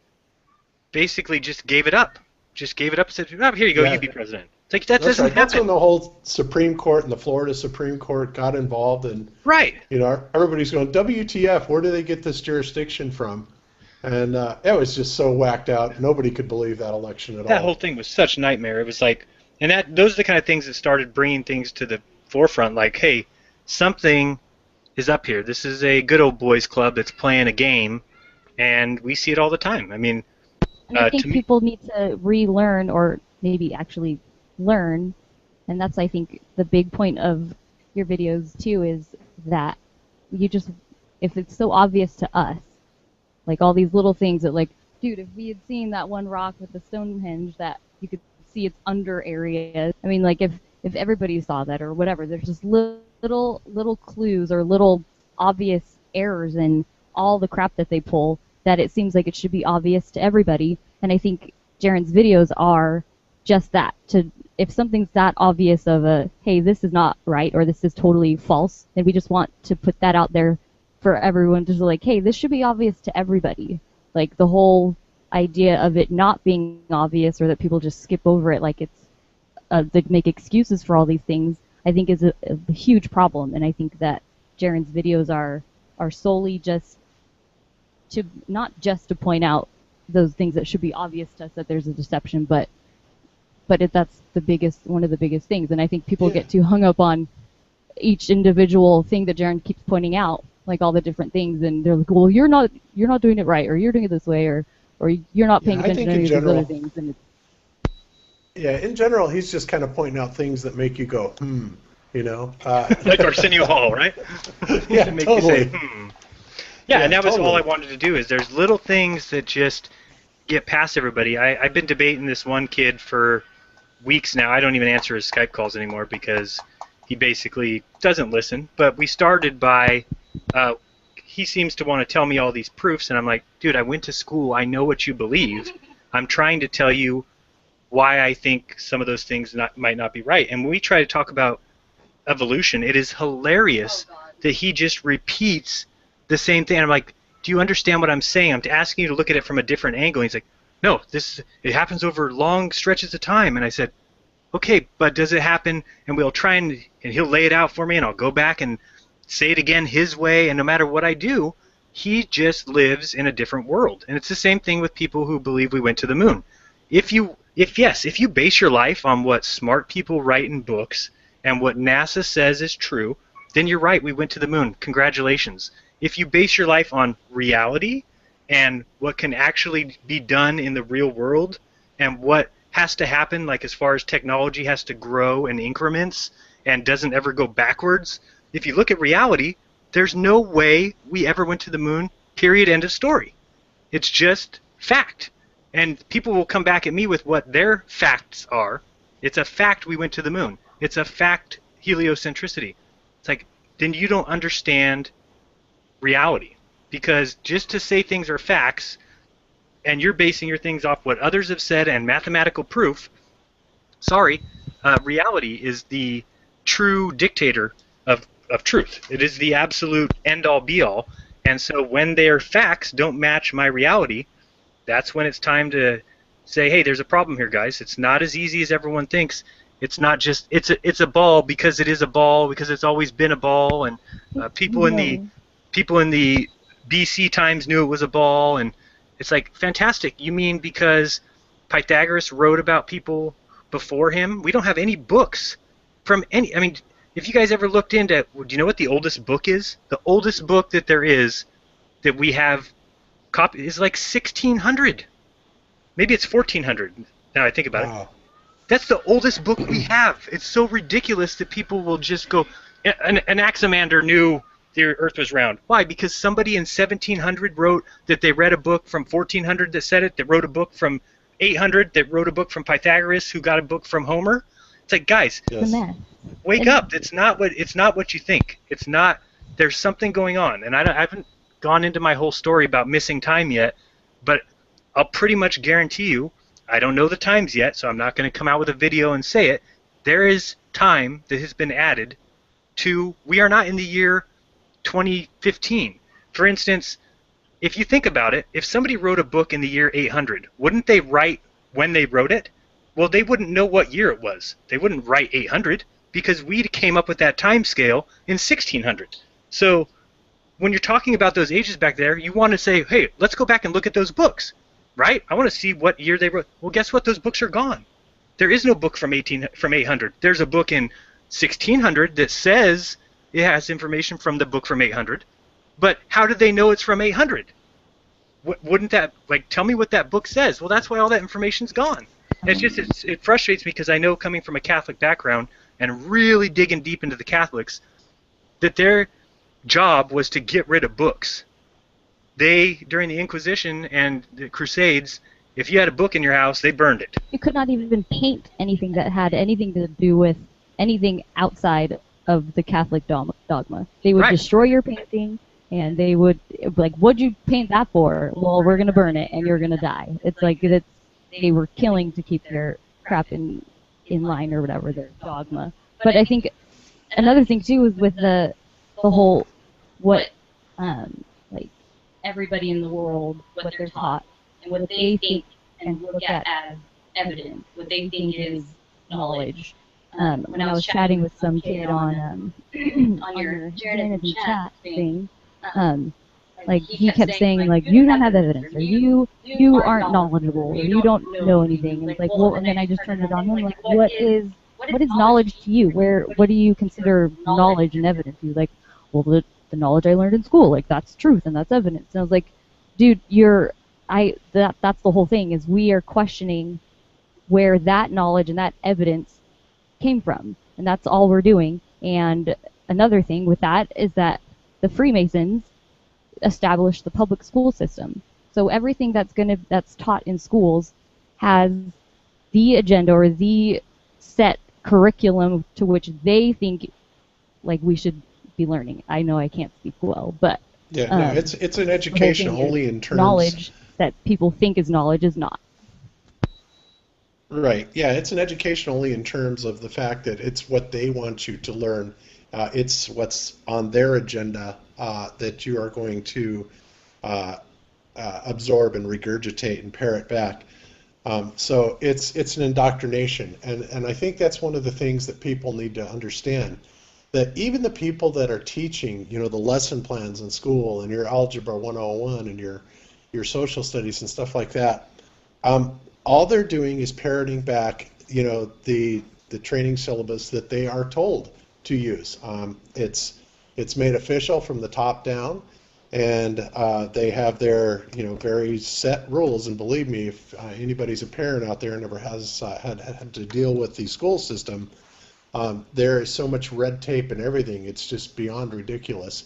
basically just gave it up. Just gave it up and said, here you go, you be president. It's like, that doesn't happen. That's when the whole Supreme Court and the Florida Supreme Court got involved, and right. Everybody's going, WTF, where do they get this jurisdiction from? And it was just so whacked out. Nobody could believe that election at all. That whole thing was such a nightmare. It was like, and those are the kind of things that started bringing things to the forefront, like, hey, something is up here. This is a good old boys club that's playing a game, and we see it all the time. I mean, and I think people need to relearn, or maybe actually learn, and that's, I think, the big point of your videos too, is that if it's so obvious to us, like all these little things that, like, dude, if we had seen that one rock with the Stonehenge that you could see its under area, I mean, like, if everybody saw that or whatever, there's just little clues or little obvious errors in all the crap that they pull, that it seems like it should be obvious to everybody. And I think Jeran's videos are just that. If something's that obvious of hey, this is not right, or this is totally false, then we just want to put that out there for everyone to, like, hey, this should be obvious to everybody. Like, the whole idea of it not being obvious, or that people just skip over it, like it's they make excuses for all these things, I think is a huge problem. And I think that Jeran's videos are solely just to, not just to point out those things that should be obvious to us, that there's a deception, but that's one of the biggest things. And I think people get too hung up on each individual thing that Jeran keeps pointing out, like all the different things, and they're like, well, you're not doing it right, or you're doing it this way, or you're not paying attention to any of these other things. And in general, he's just kind of pointing out things that make you go, like Arsenio Hall, right? Yeah, make totally. You say, Yeah, and that was all I wanted to do, is there's little things that just get past everybody. I've been debating this one kid for weeks now. I don't even answer his Skype calls anymore because he basically doesn't listen. But we started by, he seems to want to tell me all these proofs, and I'm like, dude, I went to school. I know what you believe. I'm trying to tell you why I think some of those things might not be right. And when we try to talk about evolution, it is hilarious that he just repeats the same thing. And I'm like, do you understand what I'm saying? I'm asking you to look at it from a different angle. And he's like, no, it happens over long stretches of time. And I said, okay, but does it happen? And we'll try and he'll lay it out for me, and I'll go back and say it again his way. And no matter what I do, he just lives in a different world. And it's the same thing with people who believe we went to the moon. If you base your life on what smart people write in books and what NASA says is true, then you're right, we went to the moon. Congratulations. If you base your life on reality and what can actually be done in the real world and what has to happen, like as far as technology has to grow in increments and doesn't ever go backwards, if you look at reality, there's no way we ever went to the moon, period, end of story. It's just fact. And people will come back at me with what their facts are. It's a fact we went to the moon. It's a fact heliocentricity. It's like, then you don't understand reality. Because just to say things are facts, and you're basing your things off what others have said and mathematical proof, sorry, reality is the true dictator of truth. It is the absolute end-all, be-all. And so when their facts don't match my reality, that's when it's time to say, hey, there's a problem here, guys. It's not as easy as everyone thinks. It's not just it's a ball because it is a ball, because it's always been a ball, and people in the BC times knew it was a ball, and it's like, fantastic. You mean because Pythagoras wrote about people before him? We don't have any books from any. I mean, if you guys ever looked into, do you know what the oldest book is? The oldest book that there is that we have copy is like 1600. Maybe it's 1400. Now I think about it. That's the oldest book we have. It's so ridiculous that people will just go. An Anaximander knew the Earth was round. Why? Because somebody in 1700 wrote that they read a book from 1400 that said it. That wrote a book from 800. That wrote a book from Pythagoras, who got a book from Homer. It's like, guys, wake up! It's not what you think. It's not. There's something going on, and I haven't gone into my whole story about missing time yet, but I'll pretty much guarantee you, I don't know the times yet, so I'm not going to come out with a video and say it. There is time that has been added to. We are not in the year 2015. For instance, if you think about it, if somebody wrote a book in the year 800, wouldn't they write when they wrote it? Well, they wouldn't know what year it was. They wouldn't write 800 because we came up with that time scale in 1600. So when you're talking about those ages back there, you want to say, hey, let's go back and look at those books, right? I want to see what year they wrote. Well, guess what? Those books are gone. There is no book from 800. There's a book in 1600 that says it has information from the book from 800, but how did they know it's from 800? Wouldn't that, like, tell me what that book says? Well, that's why all that information's gone. It's just, it frustrates me because I know, coming from a Catholic background and really digging deep into the Catholics, that their job was to get rid of books. They, during the Inquisition and the Crusades, if you had a book in your house, they burned it. You could not even paint anything that had anything to do with anything outside of the Catholic dogma. They would destroy your painting, and they would, like, what'd you paint that for? Well, we're going to burn it, and you're going to die. It's like they were killing to keep their crap in line, or whatever, their dogma. But I think another thing, too, is with the whole, what, like, everybody in the world, what they're taught, and what they think and look at as evidence, what they think is knowledge. When I was chatting with some kid on your jeranism chat thing, like, he kept saying, like, you don't have evidence, or you aren't knowledgeable, or you don't know anything. And it's like, well, and then I just turned it on him, like, what is knowledge to you? What do you consider knowledge and evidence? He was like, well, the knowledge I learned in school, like, that's truth and that's evidence. And I was like, dude, that's the whole thing, is we are questioning where that knowledge and that evidence came from, and that's all we're doing. And another thing with that is that the Freemasons established the public school system. So everything that's taught in schools has the agenda or the set curriculum to which they think, like, we should be learning. I know I can't speak well, but Yeah, no, it's an The whole education thing is only in terms. knowledge that people think is knowledge is not. Right. Yeah, it's an education only in terms of the fact that it's what they want you to learn. It's what's on their agenda that you are going to uh, absorb and regurgitate and parrot back. So it's an indoctrination, and I think that's one of the things that people need to understand. That even the people that are teaching, the lesson plans in school and your Algebra 101 and your social studies and stuff like that, all they're doing is parroting back, the training syllabus that they are told to use. It's made official from the top down, and they have their very set rules. And believe me, if anybody's a parent out there and never has had to deal with the school system, there is so much red tape and everything. It's just beyond ridiculous.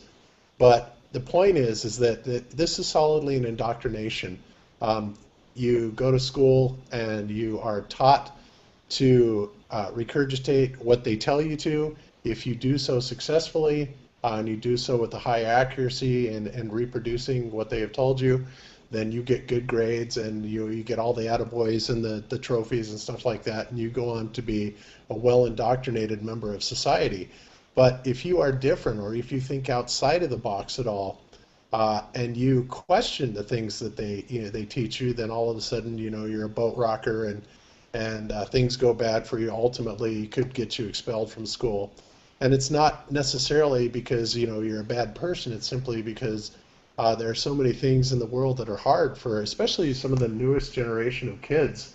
But the point is that this is solidly an indoctrination. You go to school and you are taught to regurgitate what they tell you to. If you do so successfully, and you do so with a high accuracy and reproducing what they have told you, then you get good grades and you get all the attaboys and the trophies and stuff like that, and you go on to be a well-indoctrinated member of society. But if you are different, or if you think outside of the box at all, and you question the things that they teach you, then all of a sudden you're a boat rocker, and things go bad for you. Ultimately, could get you expelled from school. And it's not necessarily because you're a bad person. It's simply because there are so many things in the world that are hard for, especially some of the newest generation of kids,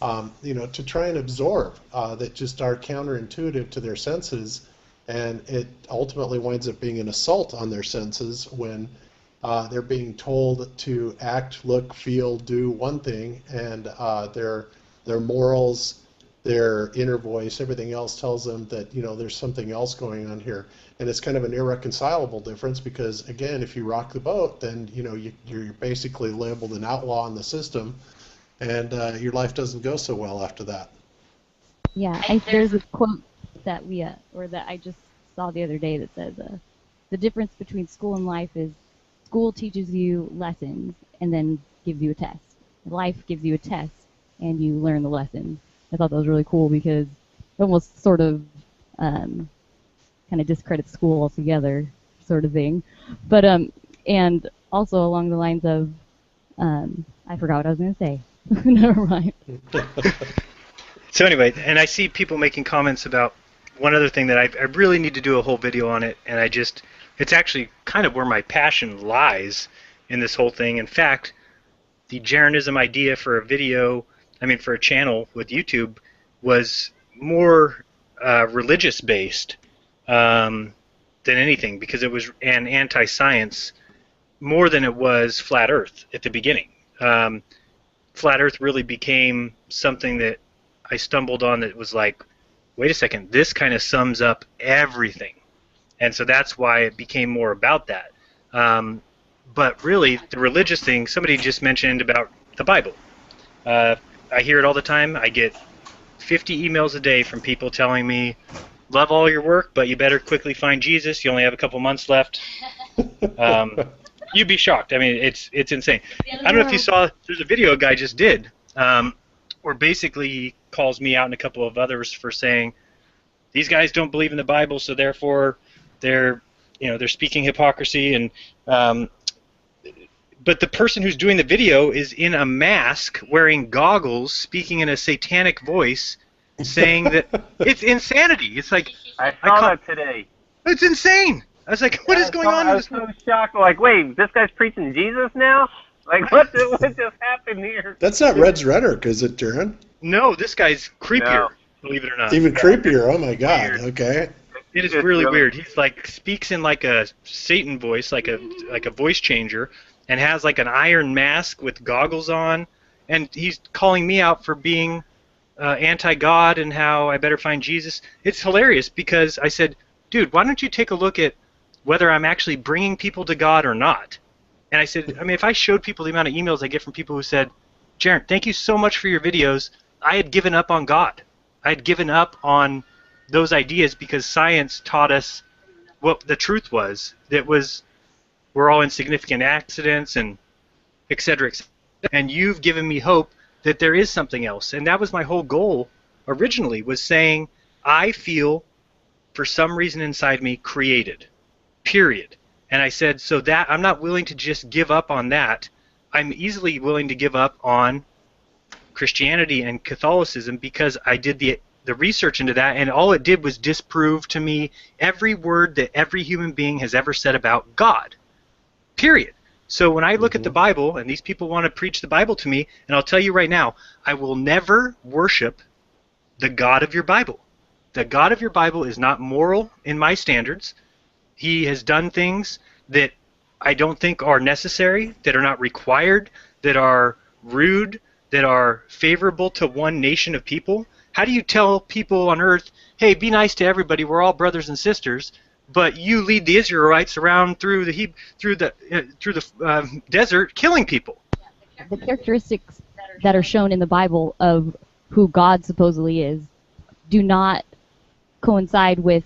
to try and absorb, that just are counterintuitive to their senses, and it ultimately winds up being an assault on their senses when they're being told to act, look, feel, do one thing, and their morals, their inner voice, everything else tells them that there's something else going on here. And it's kind of an irreconcilable difference because, again, if you rock the boat, then you're basically labeled an outlaw in the system, and your life doesn't go so well after that. Yeah, there's a quote that that I just saw the other day that says, the difference between school and life is school teaches you lessons and then gives you a test. Life gives you a test and you learn the lessons. I thought that was really cool because it almost sort of kind of discredits school altogether, sort of thing. But and also along the lines of, I forgot what I was going to say. Never mind. So anyway, and I see people making comments about one other thing that I really need to do a whole video on it, and it's actually kind of where my passion lies in this whole thing. In fact, the Jeranism idea for for a channel with YouTube was more religious based than anything, because it was an anti-science more than it was flat Earth at the beginning. Flat Earth really became something that I stumbled on that was like, wait a second, this kind of sums up everything. And so that's why it became more about that. But really, the religious thing, somebody just mentioned about the Bible. I hear it all the time. I get 50 emails a day from people telling me, love all your work, but you better quickly find Jesus. You only have a couple months left. You'd be shocked. I mean, it's insane. I don't know if you saw, there's a video a guy just did, where basically he calls me out and a couple of others for saying, these guys don't believe in the Bible, so therefore they're speaking hypocrisy. And but the person who's doing the video is in a mask, wearing goggles, speaking in a satanic voice, saying that it's insanity. It's like, I saw that today. It's insane. I was like, what is going on? I was so shocked. Like, wait, this guy's preaching Jesus now? Like, what just happened here? That's not Red's rhetoric, is it, Jeran? No, this guy's creepier, No. believe it or not. Even creepier. Oh my God. Weird. Okay. It is really weird. He's like speaks in like a Satan voice, like a voice changer, and has like an iron mask with goggles on, and he's calling me out for being anti-God and how I better find Jesus. It's hilarious because I said, dude, why don't you take a look at whether I'm actually bringing people to God or not? And I said, I mean, if I showed people the amount of emails I get from people who said, Jeran, thank you so much for your videos, I had given up on God. I had given up on those ideas because science taught us what the truth was. That was, we're all in significant accidents and et cetera, et cetera. And you've given me hope that there is something else. And that was my whole goal originally, was saying I feel for some reason inside me created, period. And I said, so that I'm not willing to just give up on that. I'm easily willing to give up on Christianity and Catholicism because I did the research into that, and all it did was disprove to me every word that every human being has ever said about God, period. So when I look at the Bible, and these people want to preach the Bible to me, and I'll tell you right now, I will never worship the God of your Bible. The God of your Bible is not moral in my standards. He has done things that I don't think are necessary, that are not required, that are rude, that are favorable to one nation of people. How do you tell people on earth, hey, be nice to everybody, we're all brothers and sisters, but you lead the Israelites around through the desert killing people? The characteristics that are shown in the Bible of who God supposedly is do not coincide with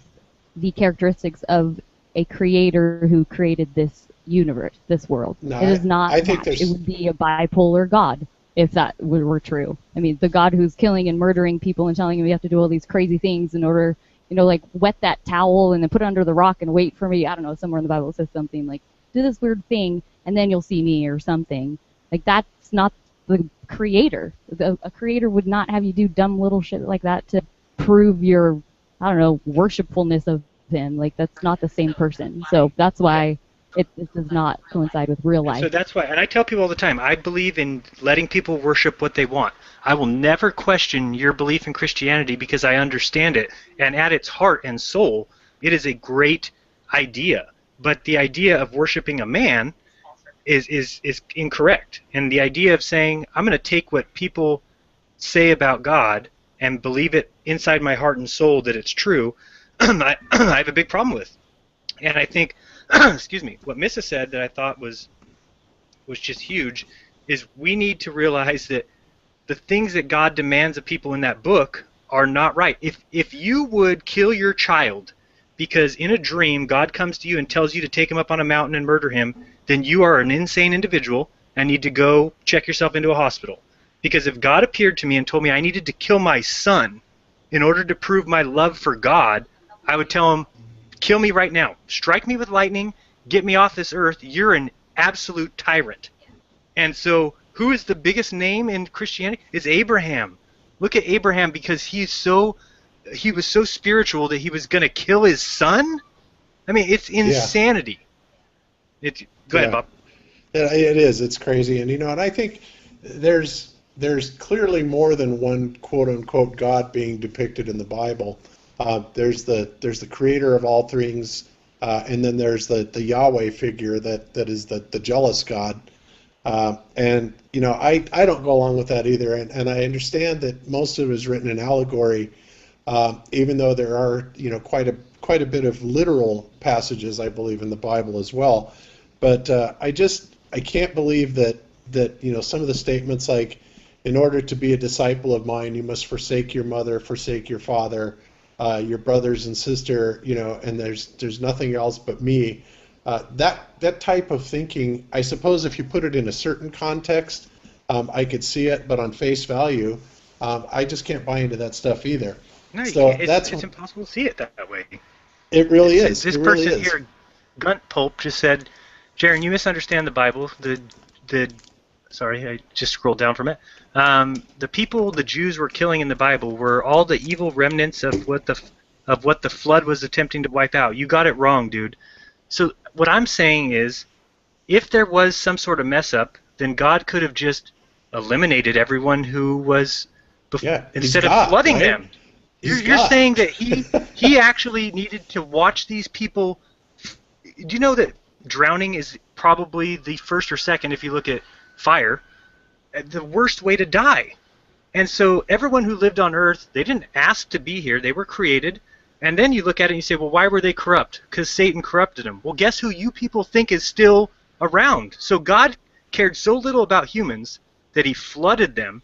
the characteristics of a creator who created this universe, this world. No, it is not. I think it would be a bipolar God if that were true. I mean, the God who's killing and murdering people and telling him you have to do all these crazy things in order, like wet that towel and then put it under the rock and wait for me. I don't know, somewhere in the Bible it says something like, do this weird thing and then you'll see me or something. Like, that's not the creator. A creator would not have you do dumb little shit like that to prove your, I don't know, worshipfulness of him. Like, that's not the same person. So that's why it does not coincide with real life. So that's why, and I tell people all the time, I believe in letting people worship what they want. I will never question your belief in Christianity because I understand it, and at its heart and soul, it is a great idea. But the idea of worshiping a man is incorrect. And the idea of saying, I'm going to take what people say about God and believe it inside my heart and soul that it's true, I have a big problem with. And I think, excuse me, what Missa said that I thought was just huge is we need to realize that the things that God demands of people in that book are not right. If you would kill your child because in a dream God comes to you and tells you to take him up on a mountain and murder him, then you are an insane individual and need to go check yourself into a hospital. Because if God appeared to me and told me I needed to kill my son in order to prove my love for God, I would tell him, kill me right now. Strike me with lightning. Get me off this earth. You're an absolute tyrant. And so who is the biggest name in Christianity? It's Abraham. Look at Abraham, because he was so spiritual that he was going to kill his son? I mean, it's insanity. Go ahead, Bob. Yeah, it is. It's crazy. And, and I think there's clearly more than one quote-unquote God being depicted in the Bible. There's the creator of all things, and then there's the Yahweh figure that is the jealous God. And I don't go along with that either, and I understand that most of it is written in allegory, even though there are quite a bit of literal passages, I believe, in the Bible as well. But I can't believe that some of the statements like, in order to be a disciple of mine, you must forsake your mother, forsake your father, your brothers and sister, and there's nothing else but me. That type of thinking, I suppose if you put it in a certain context, I could see it, but on face value, I just can't buy into that stuff either. No, so it's impossible to see it that way. It really is. This really person is. here, Gunt Pope, just said, Jeran, you misunderstand the Bible. Sorry, I just scrolled down from it. The people the Jews were killing in the Bible were all the evil remnants of what the flood was attempting to wipe out. You got it wrong, dude. So what I'm saying is, if there was some sort of mess up, then God could have just eliminated everyone who was instead of flooding them. You're saying that he actually needed to watch these people. Do you know that drowning is probably the first or second, if you look at fire, the worst way to die? And so everyone who lived on earth, they didn't ask to be here. They were created. And then you look at it and you say, well, why were they corrupt? Because Satan corrupted them. Well, guess who you people think is still around? So God cared so little about humans that he flooded them.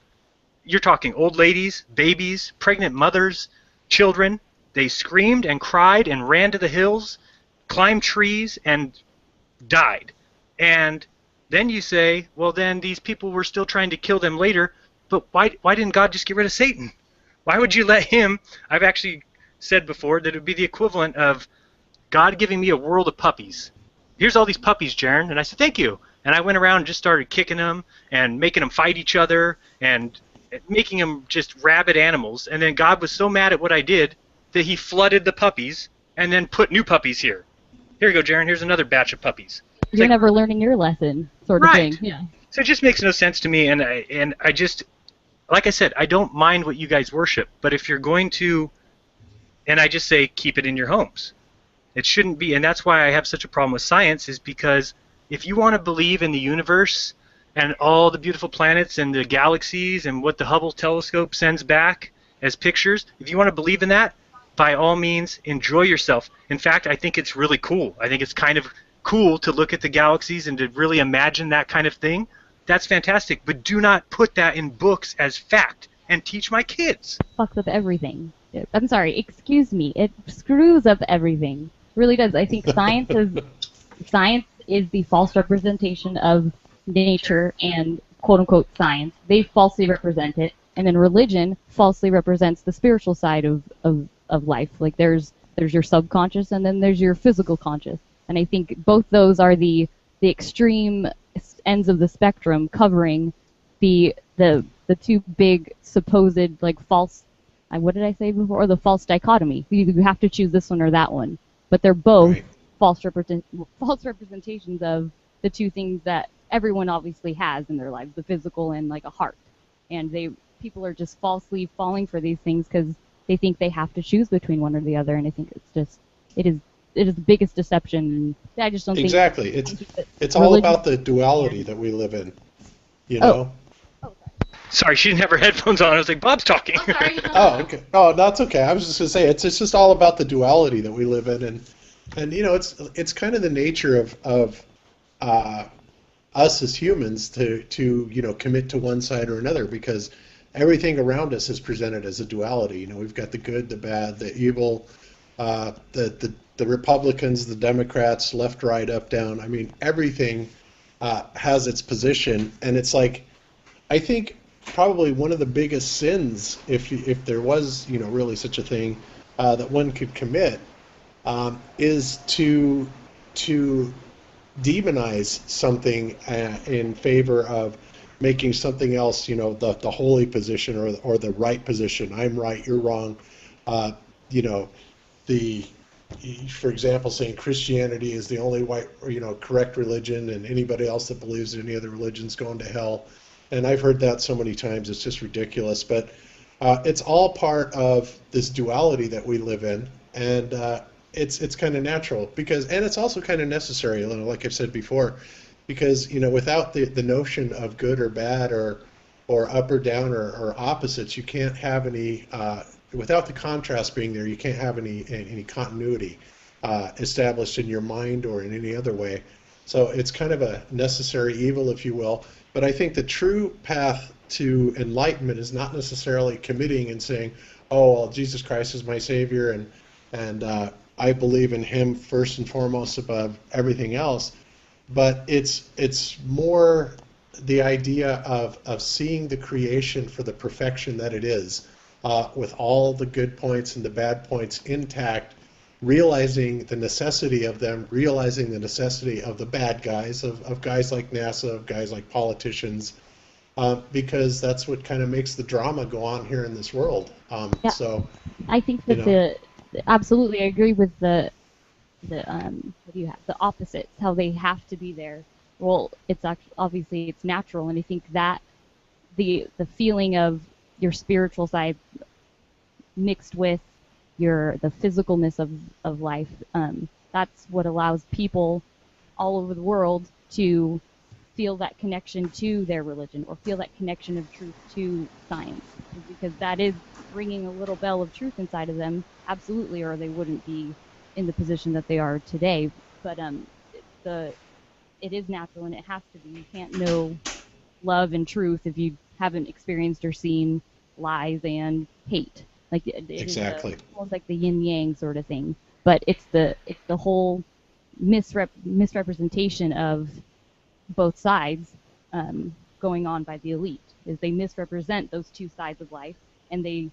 You're talking old ladies, babies, pregnant mothers, children. They screamed and cried and ran to the hills, climbed trees, and died. And then you say, well, then these people were still trying to kill them later, but why didn't God just get rid of Satan? Why would you let him? I've actually said before that it would be the equivalent of God giving me a world of puppies. Here's all these puppies, Jeran. And I said, thank you. And I went around and just started kicking them and making them fight each other and making them just rabid animals. And then God was so mad at what I did that he flooded the puppies and then put new puppies here. Here you go, Jeran. Here's another batch of puppies. You're like, never learning your lesson, sort of right. thing. Yeah. So it just makes no sense to me. And I just, like I said, I don't mind what you guys worship. But if you're going to, and I just say keep it in your homes. It shouldn't be, and that's why I have such a problem with science, is because if you want to believe in the universe and all the beautiful planets and the galaxies and what the Hubble telescope sends back as pictures, if you want to believe in that, by all means, enjoy yourself. In fact, I think it's really cool. I think it's kind of cool to look at the galaxies and to really imagine that kind of thing. That's fantastic, but do not put that in books as fact and teach my kids. Fucks up everything. I'm sorry, excuse me. It screws up everything. Really does. I think science is the false representation of nature and quote unquote science. They falsely represent it, and then religion falsely represents the spiritual side of life. Like there's your subconscious and then there's your physical conscious. And I think both those are the extreme ends of the spectrum, covering the two big supposed like false. What did I say before? The false dichotomy. You have to choose this one or that one. But they're both Right. false representations of the two things that everyone obviously has in their lives, the physical and like a heart. And people are just falsely falling for these things because they think they have to choose between one or the other. And I think it is the biggest deception. I just don't think Exactly. It's all about the duality that we live in. You know? Sorry, she didn't have her headphones on. I was like, Bob's talking. Oh, sorry. Oh, okay. Oh, that's okay. I was just gonna say it's just all about the duality that we live in, and you know it's kind of the nature of us as humans to you know commit to one side or another, because everything around us is presented as a duality. You know, we've got the good, the bad, the evil, the Republicans, the Democrats, left, right, up, down. I mean, everything has its position, and it's like I think probably one of the biggest sins, if there was you know really such a thing that one could commit, is to demonize something in favor of making something else you know the holy position or the right position. I'm right, you're wrong. You know, for example, saying Christianity is the only correct religion, and anybody else that believes in any other religion's going to hell. And I've heard that so many times, it's just ridiculous. But it's all part of this duality that we live in, and it's kind of natural and it's also kind of necessary, like I've said before, because you know without the notion of good or bad or up or down or opposites, you can't have any. Without the contrast being there, you can't have any continuity established in your mind or in any other way. So it's kind of a necessary evil, if you will. But I think the true path to enlightenment is not necessarily committing and saying, "Oh, well, Jesus Christ is my Savior, and I believe in Him first and foremost above everything else." But it's more the idea of seeing the creation for the perfection that it is, with all the good points and the bad points intact, realizing the necessity of them, realizing the necessity of the bad guys, of guys like NASA, of guys like politicians, because that's what kind of makes the drama go on here in this world. Yeah. So I think that absolutely I agree with what do you have? The opposites, how they have to be there. Well, it's obviously it's natural, and I think that the feeling of your spiritual side mixed with the physicalness of life, that's what allows people all over the world to feel that connection to their religion or feel that connection of truth to science, because that is ringing a little bell of truth inside of them, absolutely, or they wouldn't be in the position that they are today. But it is natural, and it has to be. You can't know love and truth if you haven't experienced or seen lies and hate. Like exactly. It's almost like the yin yang sort of thing. But it's the whole misrepresentation of both sides going on by the elite. Is they misrepresent those two sides of life, and they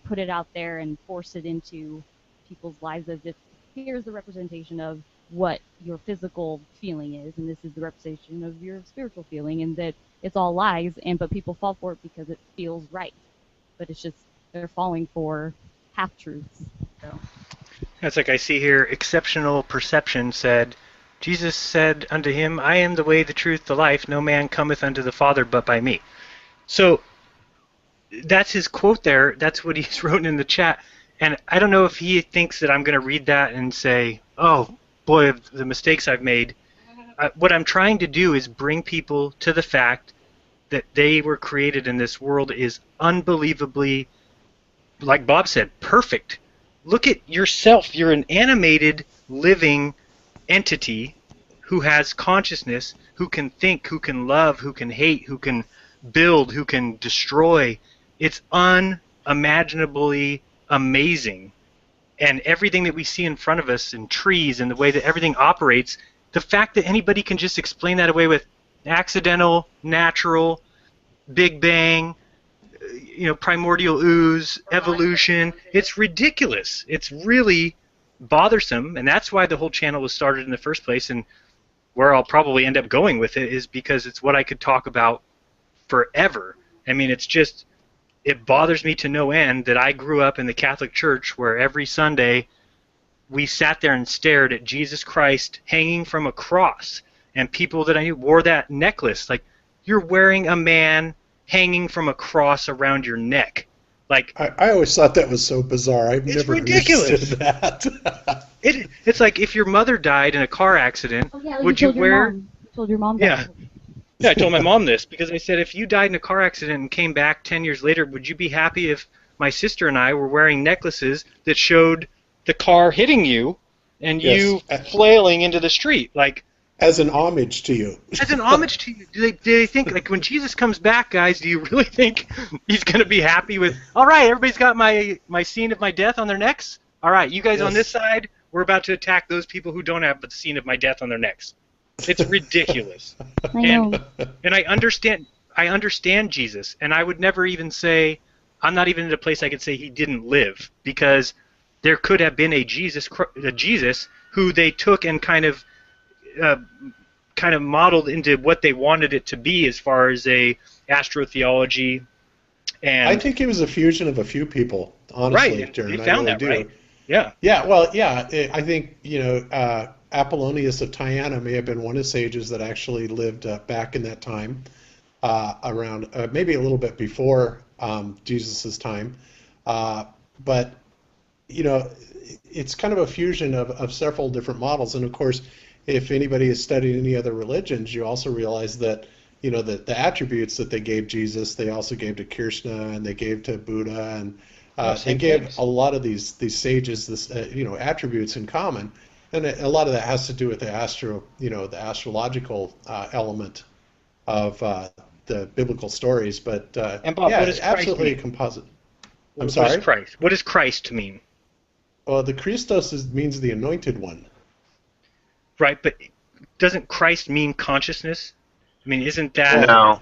put it out there and force it into people's lives as if here's the representation of what your physical feeling is, and this is the representation of your spiritual feeling, and that it's all lies, but people fall for it because it feels right. But it's just they're falling for half-truths. So. That's like I see here, exceptional perception said, Jesus said unto him, I am the way, the truth, the life. No man cometh unto the Father but by me. So that's his quote there. That's what he's written in the chat. And I don't know if he thinks that I'm going to read that and say, oh, boy, of the mistakes I've made. What I'm trying to do is bring people to the fact that they were created in this world is unbelievably, like Bob said, perfect. Look at yourself. You're an animated, living entity who has consciousness, who can think, who can love, who can hate, who can build, who can destroy. It's unimaginably amazing. And everything that we see in front of us, in trees, and the way that everything operates, the fact that anybody can just explain that away with accidental, natural, Big Bang, primordial ooze, evolution, it's ridiculous. It's really bothersome, and that's why the whole channel was started in the first place, and where I'll probably end up going with it is because it's what I could talk about forever. I mean, it's just, it bothers me to no end that I grew up in the Catholic Church where every Sunday we sat there and stared at Jesus Christ hanging from a cross, and people that I knew wore that necklace. Like, you're wearing a man hanging from a cross around your neck. Like, I always thought that was so bizarre. I've it's never ridiculous. understood that. It's like if your mother died in a car accident, would you wear... You told your mom Yeah. that. Yeah, I told my mom this because I said, if you died in a car accident and came back 10 years later, would you be happy if my sister and I were wearing necklaces that showed the car hitting you and you flailing into the street? Like, as an homage to you. As an homage to you. Do they think, like, when Jesus comes back, guys, do you really think he's going to be happy with, all right, everybody's got my scene of my death on their necks? All right, you guys on this side, we're about to attack those people who don't have the scene of my death on their necks. It's ridiculous. I know. And I understand Jesus, and I would never even say, I'm not even in a place I could say he didn't live, because there could have been a Jesus who they took and kind of modeled into what they wanted it to be as far as a astrotheology. And I think it was a fusion of a few people, honestly, right, Jeran. you found that, right? Yeah. Yeah, well, yeah, I think, Apollonius of Tyana may have been one of the sages that actually lived back in that time, around maybe a little bit before Jesus' time. But, it's kind of a fusion of several different models. And, of course, if anybody has studied any other religions, you also realize that, the attributes that they gave Jesus, they also gave to Krishna, and they gave to Buddha, and they gave a lot of these sages this, attributes in common. And a lot of that has to do with the the astrological element of the biblical stories. But and Bob, what does absolutely Christ a composite. I'm sorry. What does Christ mean? Well, the Christos means the anointed one. Right, but doesn't Christ mean consciousness? I mean, isn't that... No,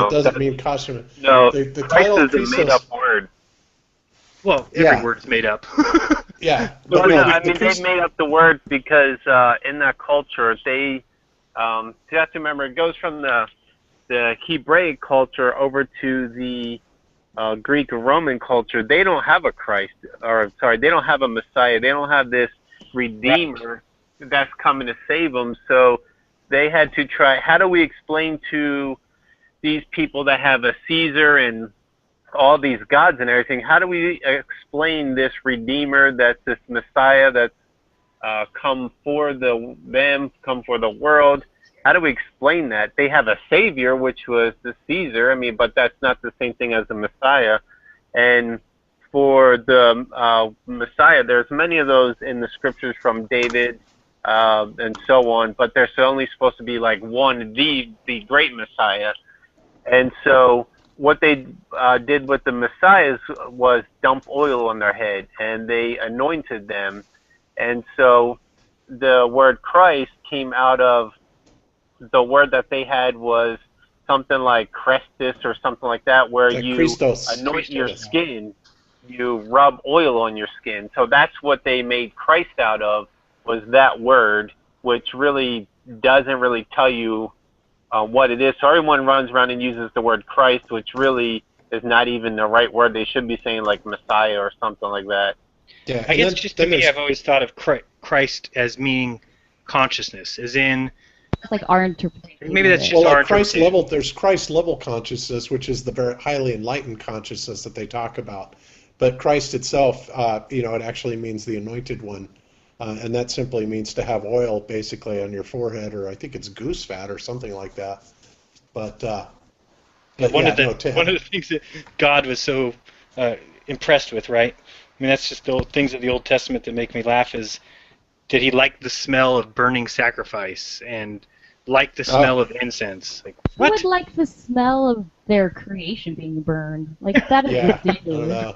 it doesn't mean consciousness. No, the Christ title is a made-up word. Well, every word's made up. Yeah. But they made up the words because in that culture, you have to remember, it goes from the Hebraic culture over to the Greek and Roman culture. They don't have a Christ, they don't have a Messiah. They don't have this Redeemer that's coming to save them. So they had to try, how do we explain to these people that have a Caesar and all these gods and everything, how do we explain this Redeemer, that's this Messiah that's come for the world? How do we explain that? They have a Savior, which was the Caesar, but that's not the same thing as a Messiah. And for the Messiah, there's many of those in the scriptures from David and so on, but there's only supposed to be like one, the great Messiah. And so what they did with the Messiahs was dump oil on their head, and they anointed them. And so the word Christ came out of the word that they had was something like Crestus or something like that, where Yeah, you Christos. anoint your Yes. skin, you rub oil on your skin. So that's what they made Christ out of, was that word, which really doesn't really tell you what it is. So everyone runs around and uses the word Christ, which really is not even the right word. They should be saying like Messiah or something like that. Yeah, I and guess just to then me, there's I've always thought of Christ as meaning consciousness, as in It's like our interpretation maybe of that's it. just well, our like Christ interpretation. level. There's Christ level consciousness, which is the very highly enlightened consciousness that they talk about. But Christ itself, it actually means the anointed one, and that simply means to have oil basically on your forehead, or I think it's goose fat or something like that. But Yeah, but yeah, no, to one have of the things that God was so impressed with, right? I mean, that's just the old things of the Old Testament that make me laugh. Is did he like the smell of burning sacrifice and like the smell oh of incense? Like Who would what? like the smell of their creation being burned? Like, that is yeah, I don't ridiculous. know.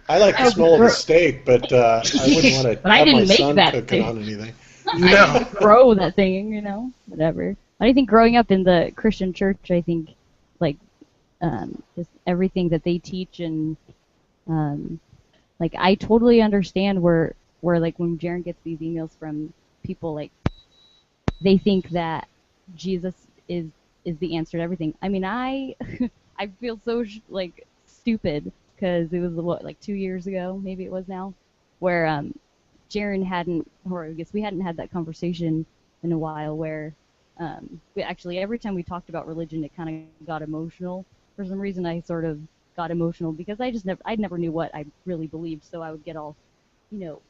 I like the That would be smell of a gross. steak, but I wouldn't want to But I have my didn't make son that cook it steak. on anything. I No. didn't grow that thing, whatever. I think growing up in the Christian church, I think, like, just everything that they teach and, um, like, I totally understand where like, when Jeran gets these emails from people, like, they think that Jesus is the answer to everything. I mean, I I feel so like stupid because it was what, like 2 years ago, maybe it was now, where Jeran hadn't, or I guess we hadn't had that conversation in a while, where we actually, every time we talked about religion, it kind of got emotional. For some reason, I sort of got emotional because I never knew what I really believed, so I would get all, you know,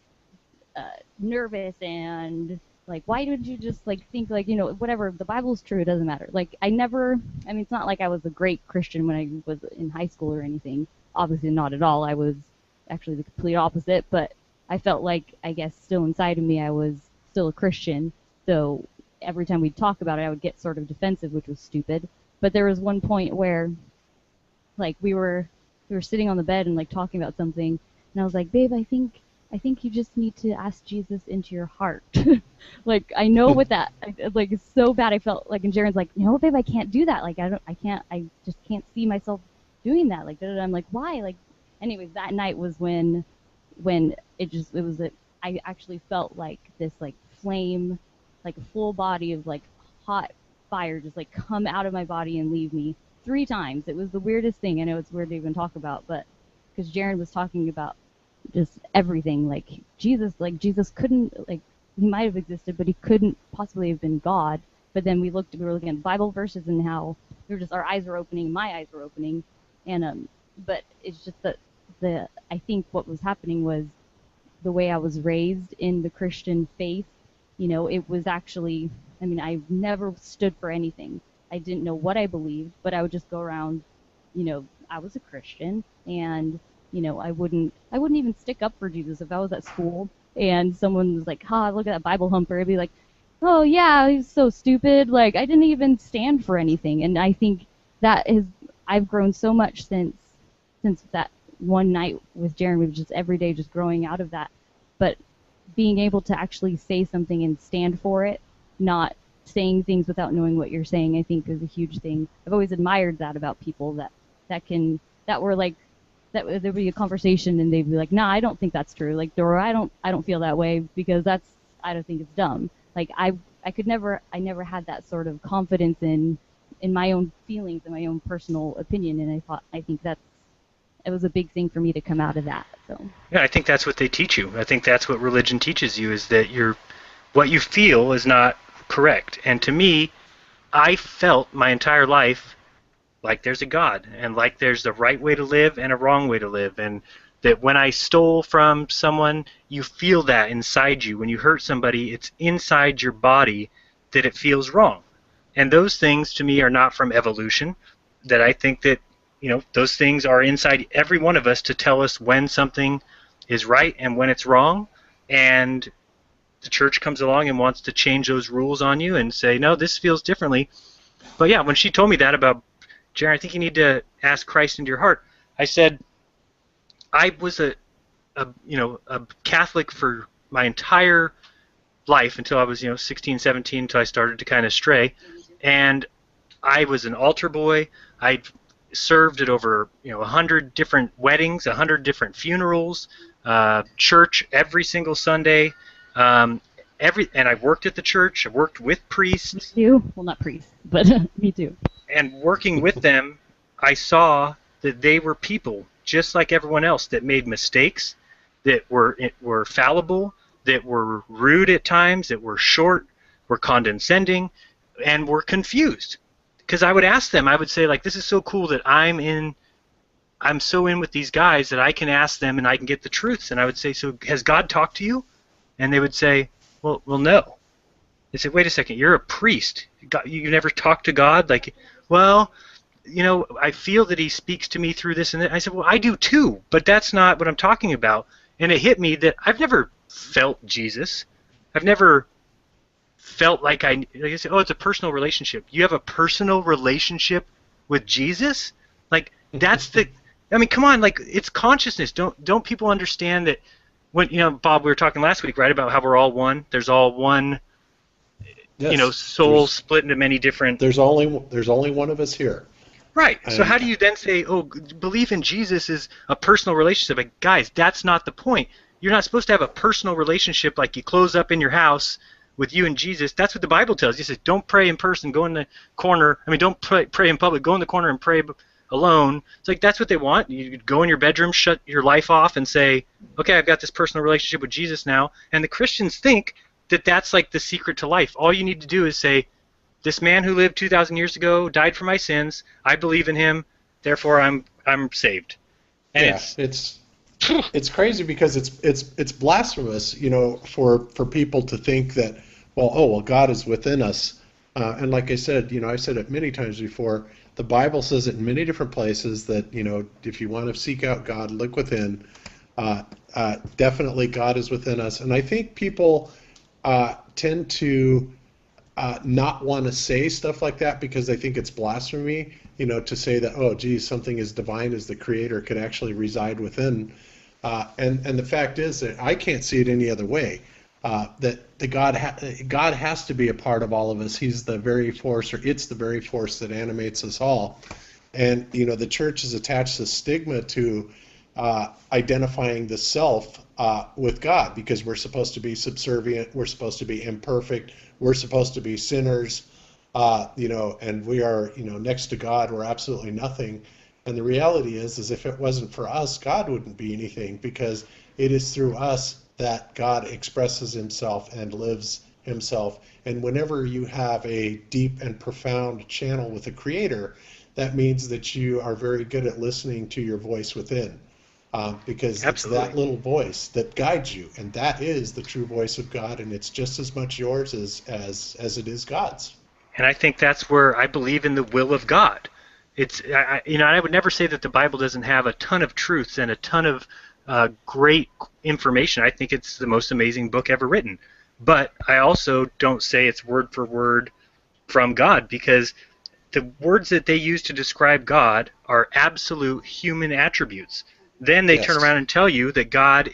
nervous and like, why did you just like think, like, whatever, the Bible's true, it doesn't matter. Like, I never, I mean, it's not like I was a great Christian when I was in high school or anything. Obviously not at all. I was actually the complete opposite, but I felt like, I guess, still inside of me, I was still a Christian. So every time we'd talk about it, I would get sort of defensive, which was stupid. But there was one point where, like, we were sitting on the bed and like talking about something, and I was like, babe, I think you just need to ask Jesus into your heart. Like, I know what that, like, it's so bad. I felt like, and Jaren's like, no, babe, I can't do that. Like, I just can't see myself doing that. Like, I'm like, why? Like, anyways, that night was when I actually felt like this, like, flame, like a full body of like hot fire just like come out of my body and leave me 3 times. It was the weirdest thing. I know it's weird to even talk about, but because Jeran was talking about just everything, like Jesus couldn't, like, he might have existed, but he couldn't possibly have been God. But then we were looking at Bible verses and how our eyes were opening, my eyes were opening, and but it's just that I think what was happening was the way I was raised in the Christian faith. It was actually, I mean, I never stood for anything. I didn't know what I believed, but I would just go around, I was a Christian, and I wouldn't even stick up for Jesus if I was at school and someone was like, "Ha, look at that Bible humper." I'd be like, "Oh yeah, he's so stupid." Like, I didn't even stand for anything, and I think that is, I've grown so much since that one night with Jeran. We were just every day just growing out of that, but being able to actually say something and stand for it, not saying things without knowing what you're saying, I think is a huge thing. I've always admired that about people that were like, that there'd be a conversation and they'd be like, "Nah, I don't think that's true." Like, Dora, I don't feel that way because I don't think it's dumb. Like, I never had that sort of confidence in my own feelings and my own personal opinion, and I think it was a big thing for me to come out of that. So Yeah, I think that's what they teach you. I think that's what religion teaches you, is that what you feel is not correct. And to me, I felt my entire life like there's a God, and like there's the right way to live and a wrong way to live, and that when I stole from someone, you feel that inside you. When you hurt somebody, it's inside your body that it feels wrong. And those things to me are not from evolution, that I think that, those things are inside every one of us to tell us when something is right and when it's wrong. And the church comes along and wants to change those rules on you and say, no, this feels differently. But yeah, when she told me that about, Jeran, I think you need to ask Christ into your heart, I said, I was a Catholic for my entire life until I was 16, 17, until I started to kind of stray. And I was an altar boy. I served at over 100 different weddings, 100 different funerals, church every single Sunday. And I worked at the church. I worked with priests. Me too. Well, not priests, but me too. And working with them, I saw that they were people just like everyone else that made mistakes, that were fallible, that were rude at times, that were short, were condescending, and were confused. Because I would ask them, I would say, like, this is so cool that I'm so in with these guys that I can ask them and I can get the truths. And I would say, so has God talked to you? And they would say, well, no. They said, wait a second, you're a priest. You never talked to God? Like, well, I feel that he speaks to me through this and that. I said, well, I do too, but that's not what I'm talking about. And it hit me that I've never felt Jesus. I've never felt like I said, oh, it's a personal relationship. You have a personal relationship with Jesus? Like, that's come on, like, it's consciousness. Don't people understand that when, Bob, we were talking last week, right, about how we're all one? There's all one, Yes, soul split into many different... There's only one of us here. Right. So how do you then say, oh, belief in Jesus is a personal relationship? Like, guys, that's not the point. You're not supposed to have a personal relationship like you close up in your house with you and Jesus. That's what the Bible tells you. It says, don't pray in person, go in the corner. I mean, don't pray in public, go in the corner and pray alone. It's like, that's what they want. You go in your bedroom, shut your life off, and say, okay, I've got this personal relationship with Jesus now. And the Christians think that that's like the secret to life. All you need to do is say, this man who lived 2,000 years ago died for my sins. I believe in him. Therefore, I'm saved. And yeah, it's crazy because it's blasphemous, for people to think that, well, God is within us. And like I said, I've said it many times before. The Bible says it in many different places that, if you want to seek out God, look within. Definitely, God is within us. And I think people tend to not want to say stuff like that because they think it's blasphemy, to say that, oh, geez, something as divine as the Creator could actually reside within. And the fact is that I can't see it any other way. That God has to be a part of all of us. He's the very force, or it's the very force that animates us all. And the church has attached a stigma to identifying the self with God, because we're supposed to be subservient, we're supposed to be imperfect, we're supposed to be sinners, and we are, next to God, we're absolutely nothing. And the reality is if it wasn't for us, God wouldn't be anything, because it is through us that God expresses himself and lives himself. And whenever you have a deep and profound channel with the Creator, that means that you are very good at listening to your voice within. Because Absolutely. It's that little voice that guides you, and that is the true voice of God, and it's just as much yours as it is God's. And I think that's where I believe in the will of God. I would never say that the Bible doesn't have a ton of truths and a ton of great information. I think it's the most amazing book ever written. But I also don't say it's word for word from God, because the words that they use to describe God are absolute human attributes. Then they turn around and tell you that God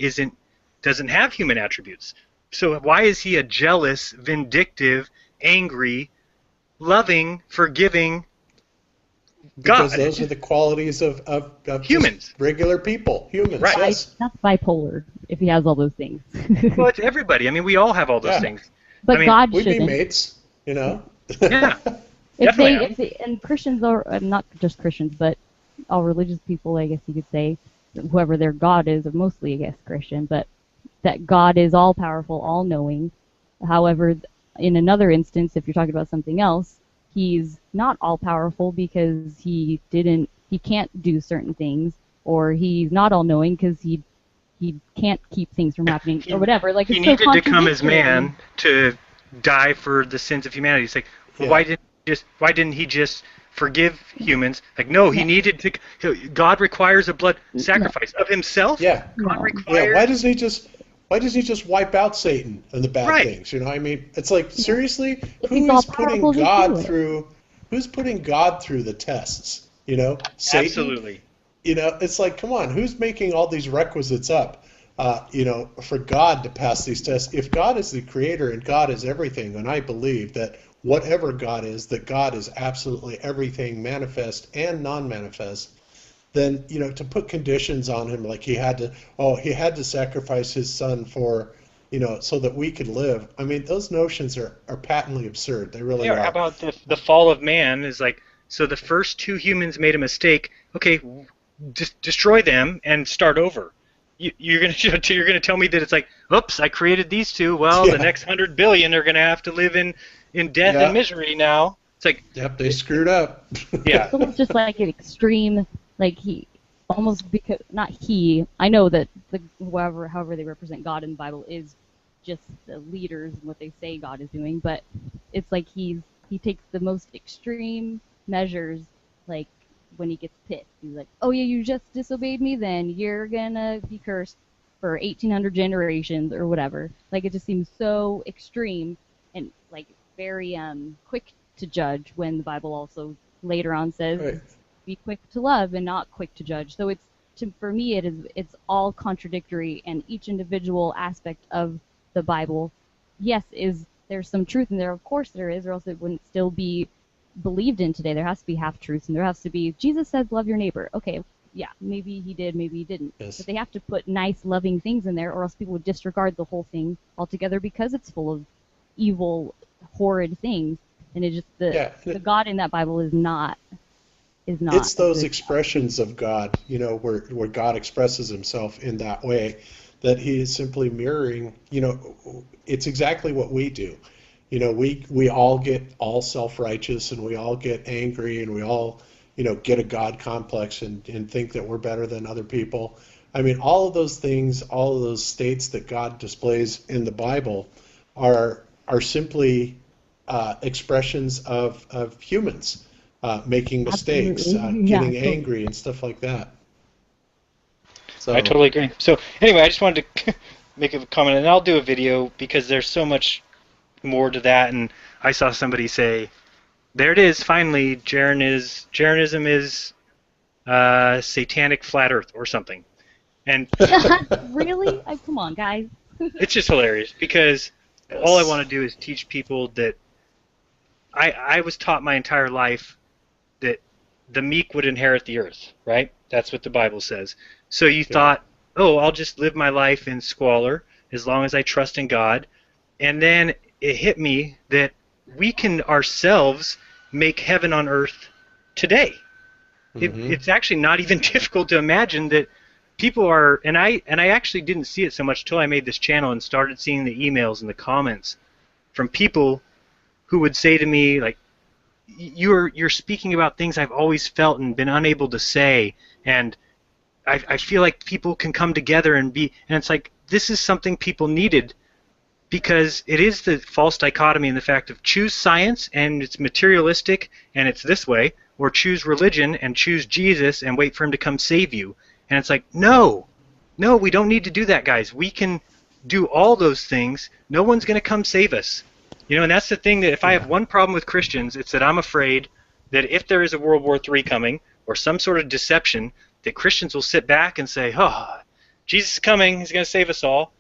doesn't have human attributes. So why is he a jealous, vindictive, angry, loving, forgiving God? Because those are the qualities of humans, regular people, humans. Right. Yes. Not bipolar if he has all those things. Well, it's everybody. I mean, we all have all those things. But God We'd shouldn't. be mates, Yeah. And Christians are not just Christians, but all religious people, I guess you could say, whoever their God is, or mostly, I guess, Christian, but that God is all-powerful, all-knowing. However, in another instance, if you're talking about something else, he's not all-powerful because he can't do certain things, or he's not all-knowing because he can't keep things from happening, or whatever. Like, he needed to come as man to die for the sins of humanity. It's like, well, why didn't he just forgive humans? Like, no, he needed to. God requires a blood sacrifice of himself. Yeah. God requires. Yeah. Why doesn't he just wipe out Satan and the bad things? I mean, it's like, seriously, who's putting God through the tests? Satan? Absolutely. It's like, come on, who's making all these requisites up? For God to pass these tests? If God is the Creator and God is everything, and I believe that whatever God is, that God is absolutely everything manifest and non-manifest, then, to put conditions on him, like he had to sacrifice his son for, so that we could live. I mean, those notions are patently absurd. They really Yeah, how are. about the fall of man is like, so the first two humans made a mistake. Okay, destroy them and start over. You're gonna you're gonna tell me that it's like, oops, I created these two. Well, the Yeah. next 100 billion are gonna have to live in death and Yeah. misery now. It's like, Yep, they screwed up. yeah, It's almost just like an extreme, like he, almost because, not he, I know that however they represent God in the Bible is just the leaders and what they say God is doing, but it's like he takes the most extreme measures, like when he gets pissed. He's like, oh yeah, you just disobeyed me, then you're gonna be cursed for 1800 generations or whatever. Like, it just seems so extreme and like very quick to judge, when the Bible also later on says, Right. be quick to love and not quick to judge. So for me it's all contradictory, and each individual aspect of the Bible, yes, there's some truth in there, of course there is, or else it wouldn't still be believed in today. There has to be half truths, and there has to be, Jesus says love your neighbor. Okay, yeah, maybe he did, maybe he didn't. Yes. But they have to put nice, loving things in there, or else people would disregard the whole thing altogether because it's full of evil, horrid things. And it just the God in that Bible is not. It's those expressions of God, where God expresses himself in that way, that he is simply mirroring. It's exactly what we do. We all get all self-righteous, and we all get angry, and we all, get a God complex and think that we're better than other people. I mean, all of those things, all of those states that God displays in the Bible are simply expressions of humans making mistakes, getting angry, and stuff like that. So I totally agree. So anyway, I just wanted to make a comment, and I'll do a video because there's so much more to that. And I saw somebody say, there it is, finally, Jeranism is satanic flat earth or something. And Really? Come on, guys. it's just hilarious because all I want to do is teach people that I was taught my entire life that the meek would inherit the earth, right? That's what the Bible says. So you thought, oh, I'll just live my life in squalor as long as I trust in God. And then it hit me that we can ourselves make heaven on earth today. It's actually not even difficult to imagine that people are, and I actually didn't see it so much till I made this channel and started seeing the emails and the comments from people who would say to me, like, you're speaking about things I've always felt and been unable to say, and I feel like people can come together and it's like, this is something people needed, because it is the false dichotomy in the fact of choose science and it's materialistic and it's this way, or choose religion and choose Jesus and wait for him to come save you. And it's like, no, we don't need to do that, guys. We can do all those things. No one's going to come save us. And that's the thing, that if I have one problem with Christians, it's that I'm afraid that if there is a World War III coming or some sort of deception, that Christians will sit back and say, oh, Jesus is coming. He's going to save us all.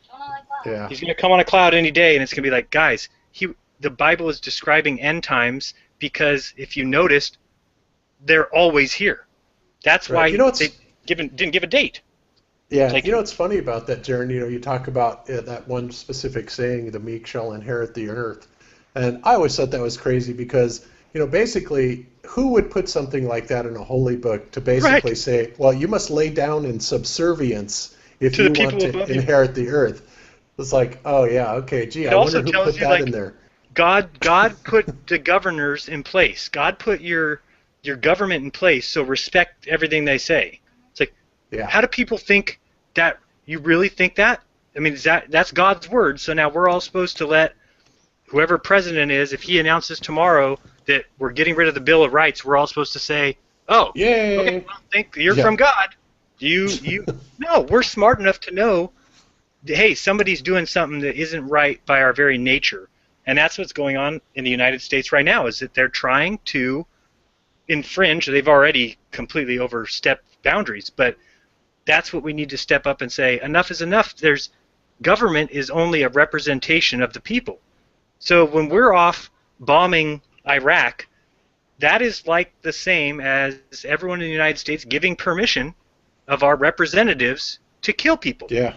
Yeah. He's going to come on a cloud any day, and it's going to be like, guys, the Bible is describing end times because if you noticed, they're always here. That's why they didn't give a date. Yeah, what's funny about that, Jeran, you talk about that one specific saying, the meek shall inherit the earth. And I always thought that was crazy because, basically, who would put something like that in a holy book to basically say, well, you must lay down in subservience if you want to inherit the earth? It's like, oh, yeah, okay, gee, I wonder who put that in there. God put the governors in place. God put your government in place, so respect everything they say. It's like, how do people think that? You really think that? I mean, that's God's word, so now we're all supposed to let whoever president is, if he announces tomorrow that we're getting rid of the Bill of Rights, we're all supposed to say, oh, yay. Okay, well, think you're from God. No, we're smart enough to know, hey, somebody's doing something that isn't right by our very nature. And that's what's going on in the United States right now, is that they're trying to infringe. They've already completely overstepped boundaries, but that's what we need to step up and say, enough is enough. Government is only a representation of the people. So when we're off bombing Iraq, that is like the same as everyone in the United States giving permission of our representatives to kill people. Yeah.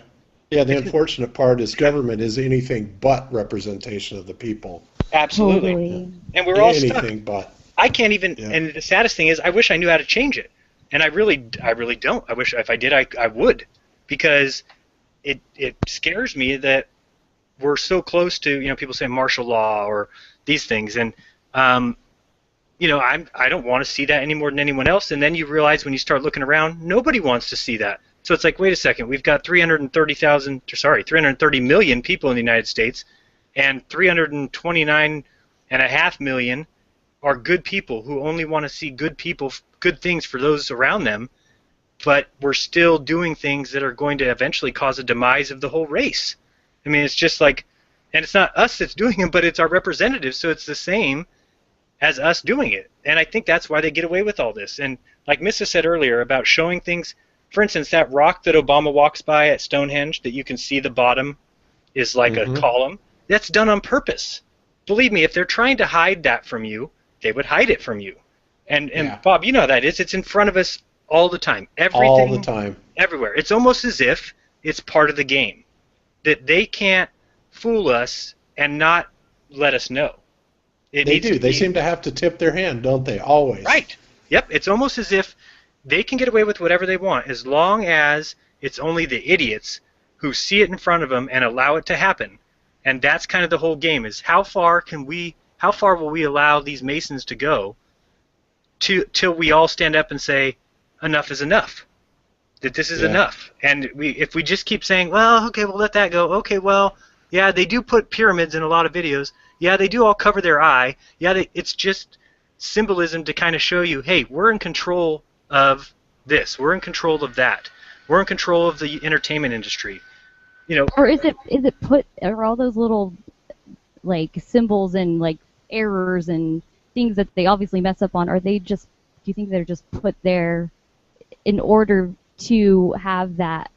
Yeah, the unfortunate part is government is anything but representation of the people. Absolutely. Totally. And we're all stuck. Anything but. I can't even, Yeah. and the saddest thing is I wish I knew how to change it. And I really don't. I wish if I did, I would. Because it scares me that we're so close to, people say martial law or these things. And, I don't want to see that any more than anyone else. And then you realize when you start looking around, nobody wants to see that. So it's like, wait a second, we've got 330 million people in the United States, and 329.5 million are good people who only want to see good things for those around them, but we're still doing things that are going to eventually cause a demise of the whole race. I mean, it's just like, and it's not us that's doing it, but it's our representatives, so it's the same as us doing it. And I think that's why they get away with all this. And like Missa said earlier about showing things, for instance, that rock that Obama walks by at Stonehenge that you can see the bottom is like a column, that's done on purpose. Believe me, if they're trying to hide that from you, they would hide it from you. And Yeah. Bob, you know how that is. It's in front of us all the time. Everything, All the time. everywhere. It's almost as if it's part of the game, that they can't fool us and not let us know. They do. They seem to have to tip their hand, don't they? Always. Right. Yep. It's almost as if they can get away with whatever they want as long as it's only the idiots who see it in front of them and allow it to happen. And that's kind of the whole game, is how far will we allow these Masons to go till we all stand up and say enough is enough, that this is enough. And if we just keep saying, well, okay, we'll let that go. Okay, well, yeah, they do put pyramids in a lot of videos. Yeah, they do all cover their eye. Yeah, it's just symbolism to kind of show you, hey, we're in control of this. We're in control of that. We're in control of the entertainment industry. Or is it are all those little like symbols and like errors and things that they obviously mess up on, do you think they're just put there in order to have that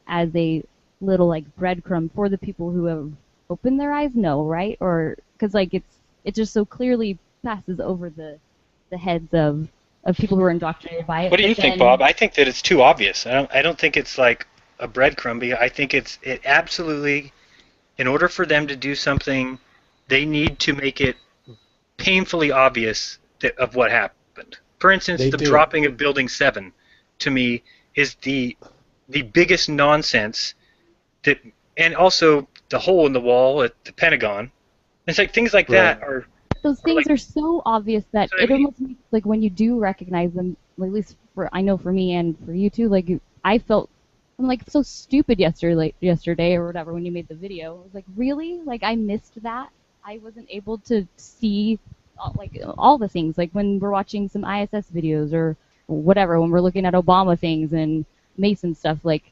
as a little like breadcrumb for the people who have opened their eyes? No, right? Or because like it just so clearly passes over the heads of people who are indoctrinated by it. What do you think, Bob? I think that it's too obvious. I don't think it's like a breadcrumb. I think it absolutely, in order for them to do something, they need to make it painfully obvious of what happened. For instance, dropping of Building 7, to me, is the biggest nonsense. And also the hole in the wall at the Pentagon. It's like things like that are. Those things are so obvious that it almost makes, like, when you do recognize them, like, at least I know for me and for you too, like, I'm like so stupid yesterday or whatever when you made the video. I was like, really? Like, I missed that? I wasn't able to see like all the things, like when we're watching some ISS videos or whatever, when we're looking at Obama things and Mason stuff, like,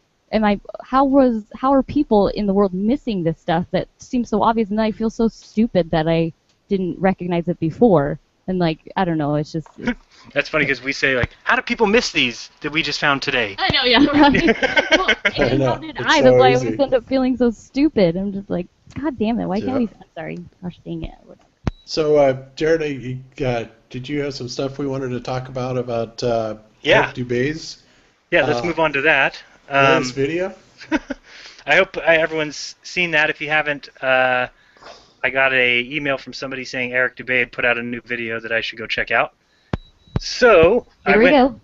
how are people in the world missing this stuff that seems so obvious, and then I feel so stupid that I didn't recognize it before. And like, I don't know, it's just that's funny because we say, like, how do people miss these that we just found today? I know, yeah, right. Well, I know. That's why I always end up feeling so stupid. I'm just like, God damn it, why can't we? I'm sorry, gosh dang it, whatever. So, Jeran, did you have some stuff we wanted to talk about Yeah. Dubé's? Yeah, let's move on to that. This video? I hope everyone's seen that. If you haven't, I got an email from somebody saying Eric Dubé had put out a new video that I should go check out. So Here we go.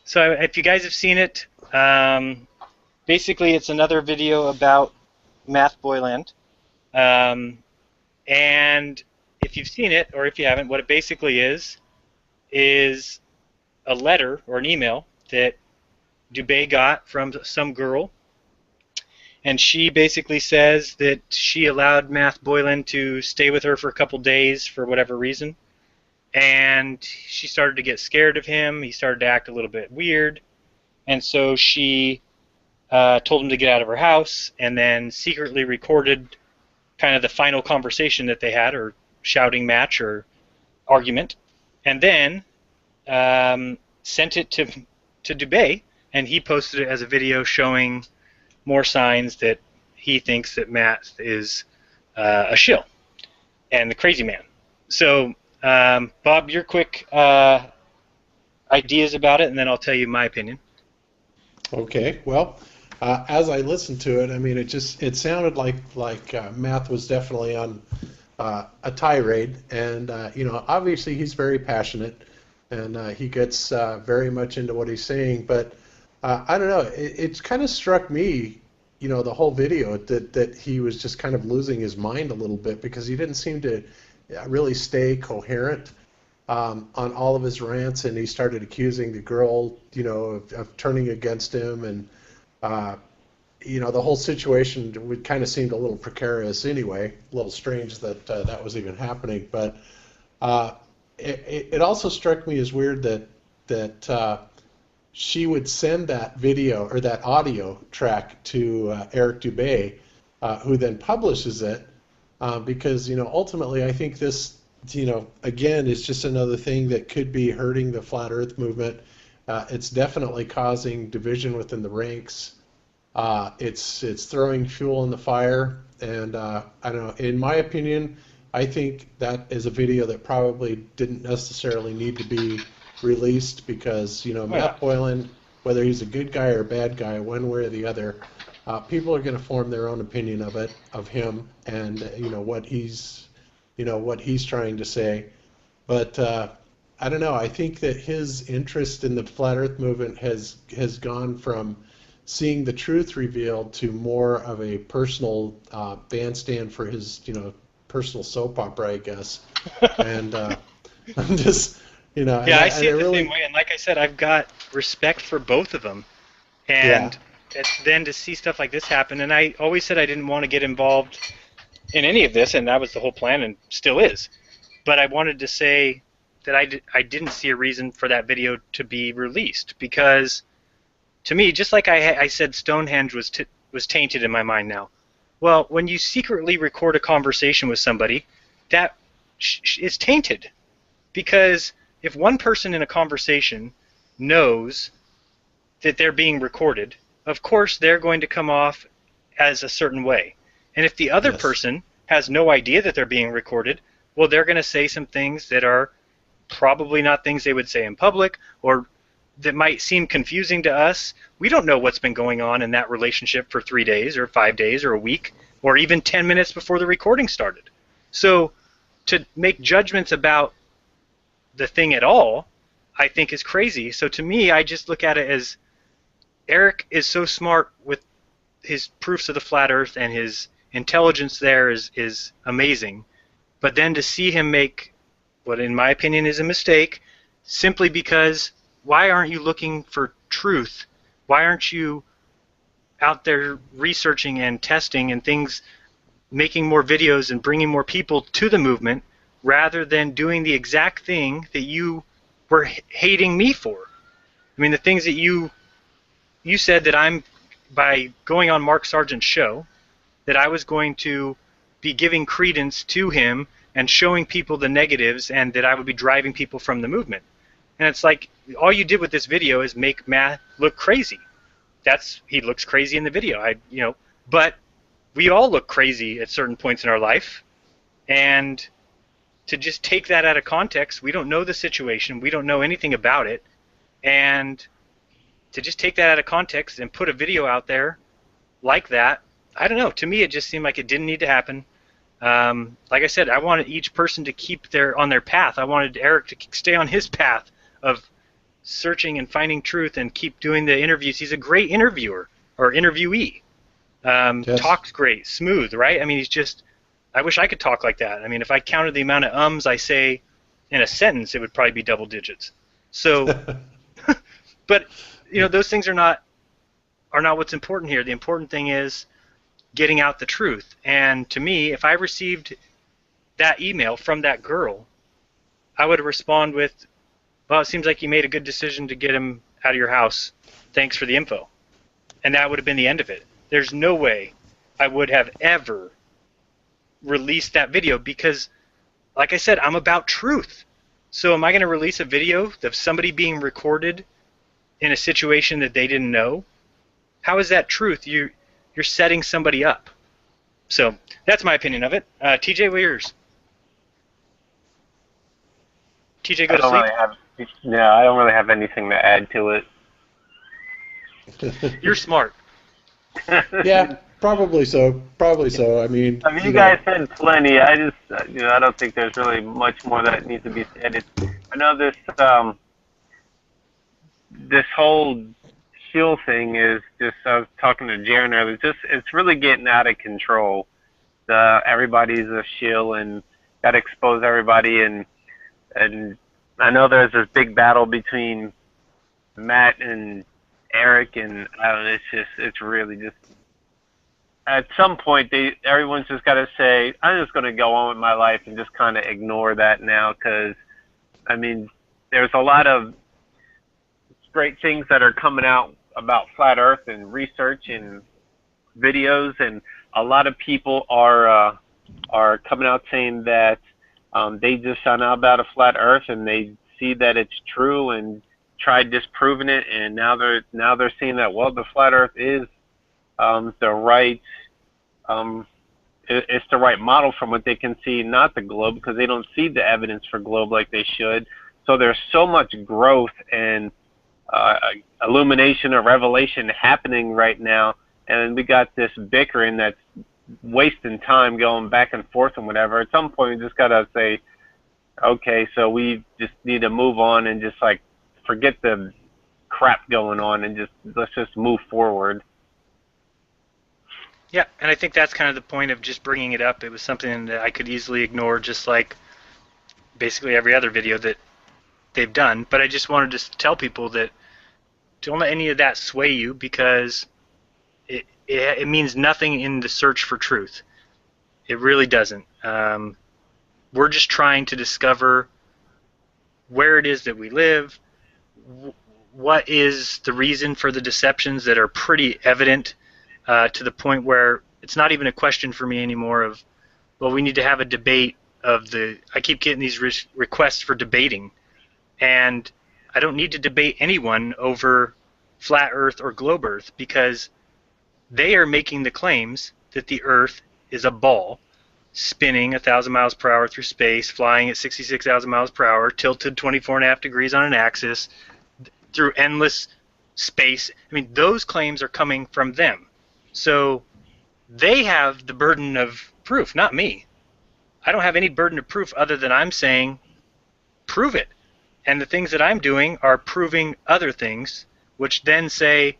So if you guys have seen it, basically it's another video about Math Boyland. And if you've seen it, or if you haven't, what it basically is a letter or an email that Dubé got from some girl, and she basically says that she allowed Math Boyland to stay with her for a couple days for whatever reason, and she started to get scared of him. He started to act a little bit weird, and so she told him to get out of her house, and then secretly recorded kind of the final conversation that they had, or shouting match or argument, and then sent it to Dubé, and he posted it as a video showing more signs that he thinks that Matt is a shill. and the crazy man. So, Bob, your quick ideas about it, and then I'll tell you my opinion. Okay, well, as I listened to it, I mean, it sounded like Matt was definitely on a tirade, and obviously he's very passionate, and he gets very much into what he's saying. But I don't know, it kind of struck me, the whole video that he was just kind of losing his mind a little bit because he didn't seem to really stay coherent on all of his rants, and he started accusing the girl, of turning against him, and the whole situation would kind of seemed a little precarious anyway, a little strange that that was even happening. But it also struck me as weird that she would send that video or that audio track to Eric Dubay, who then publishes it, because ultimately I think this again is just another thing that could be hurting the flat Earth movement. It's definitely causing division within the ranks. It's throwing fuel in the fire, and I don't know. In my opinion, I think that is a video that probably didn't necessarily need to be released because Matt Boylan, whether he's a good guy or a bad guy, one way or the other, people are going to form their own opinion of him, and what he's trying to say. But I don't know. I think that his interest in the flat Earth movement has gone from seeing the truth revealed to more of a personal bandstand for his personal soap opera, I guess. And I'm just Yeah, I see it the same way. And like I said, I've got respect for both of them. And then to see stuff like this happen, and I always said I didn't want to get involved in any of this, and that was the whole plan and still is. But I wanted to say that I didn't see a reason for that video to be released because, to me, just like I said Stonehenge was tainted in my mind now. Well, when you secretly record a conversation with somebody, that is tainted. Because if one person in a conversation knows that they're being recorded, of course they're going to come off as a certain way. And if the other person has no idea that they're being recorded, well, they're going to say some things that are probably not things they would say in public, or that might seem confusing to us. We don't know what's been going on in that relationship for 3 days or 5 days or a week or even 10 minutes before the recording started. So to make judgments about the thing at all, I think is crazy. So to me, I just look at it as Eric is so smart with his proofs of the flat Earth, and his intelligence there is amazing. But then to see him make what in my opinion is a mistake, simply because why aren't you looking for truth? Why aren't you out there researching and testing and things, making more videos and bringing more people to the movement rather than doing the exact thing that you were hating me for? I mean, the things that you said that I'm, by going on Mark Sargent's show, that I was going to be giving credence to him and showing people the negatives, and that I would be driving people from the movement. And it's like, all you did with this video is make Matt look crazy. He looks crazy in the video. But we all look crazy at certain points in our life, and to just take that out of context, we don't know the situation, we don't know anything about it, and to just take that out of context and put a video out there like that, I don't know. To me, it just seemed like it didn't need to happen. Like I said, I wanted each person to keep on their path. I wanted Eric to stay on his path of searching and finding truth and keep doing the interviews. He's a great interviewer or interviewee. Yes. Talks great, smooth, right? I mean, I wish I could talk like that. I mean, if I counted the amount of ums I say in a sentence, it would probably be double digits. So, but those things are not what's important here. The important thing is getting out the truth. And to me, if I received that email from that girl, I would respond with, well, it seems like you made a good decision to get him out of your house. Thanks for the info. And that would have been the end of it. There's no way I would have ever released that video because, like I said, I'm about truth. So am I going to release a video of somebody being recorded in a situation that they didn't know? How is that truth? You're setting somebody up. So that's my opinion of it. TJ, what are yours? TJ I go to don't sleep? really have. No, I don't really have anything to add to it. You're smart. Yeah, probably so. Probably so. I mean, I mean, you guys said plenty. I just, I don't think there's really much more that needs to be said. I know this whole shield thing is just. I was talking to Jeran earlier. It's really getting out of control. Everybody's a shill and got to expose everybody, and I know there's this big battle between Matt and Eric, and I don't know, it's really just at some point everyone's just got to say, I'm just going to go on with my life and just kind of ignore that now, because I mean there's a lot of great things that are coming out about flat Earth and research and videos, and a lot of people are coming out saying that they just found out about a flat Earth and they see that it's true and tried disproving it, and now they're seeing that, well, the flat Earth is the right it's the right model from what they can see, not the globe, because they don't see the evidence for globe like they should. So there's so much growth and illumination or revelation happening right now, and we got this bickering that's wasting time going back and forth and whatever. At some point, we just gotta say, okay, so we just need to move on and just like forget the crap going on and let's just move forward. Yeah, and I think that's kind of the point of just bringing it up. It was something that I could easily ignore, just like basically every other video that they've done. But I just wanted to tell people that don't let any of that sway you, because it means nothing in the search for truth. It really doesn't. We're just trying to discover where it is that we live, what is the reason for the deceptions that are pretty evident, to the point where it's not even a question for me anymore of, well, we need to have a debate of I keep getting these requests for debating, and I don't need to debate anyone over flat Earth or globe Earth, because they are making the claims that the Earth is a ball spinning 1,000 miles per hour through space, flying at 66,000 miles per hour, tilted 24.5 degrees on an axis through endless space. I mean, those claims are coming from them. So they have the burden of proof, not me. I don't have any burden of proof other than I'm saying, prove it. And the things that I'm doing are proving other things, which then say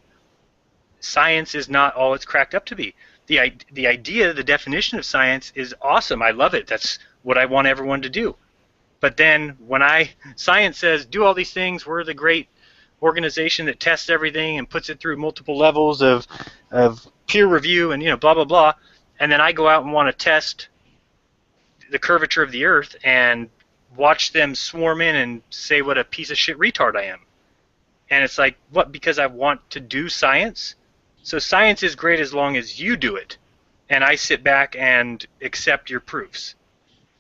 science is not all it's cracked up to be. The idea, the definition of science is awesome. I love it. That's what I want everyone to do. But then when science says do all these things, we're the great organization that tests everything and puts it through multiple levels of peer review and blah blah blah, and then I go out and want to test the curvature of the Earth and watch them swarm in and say what a piece of shit retard I am. And it's like, what, because I want to do science? So science is great as long as you do it, and I sit back and accept your proofs.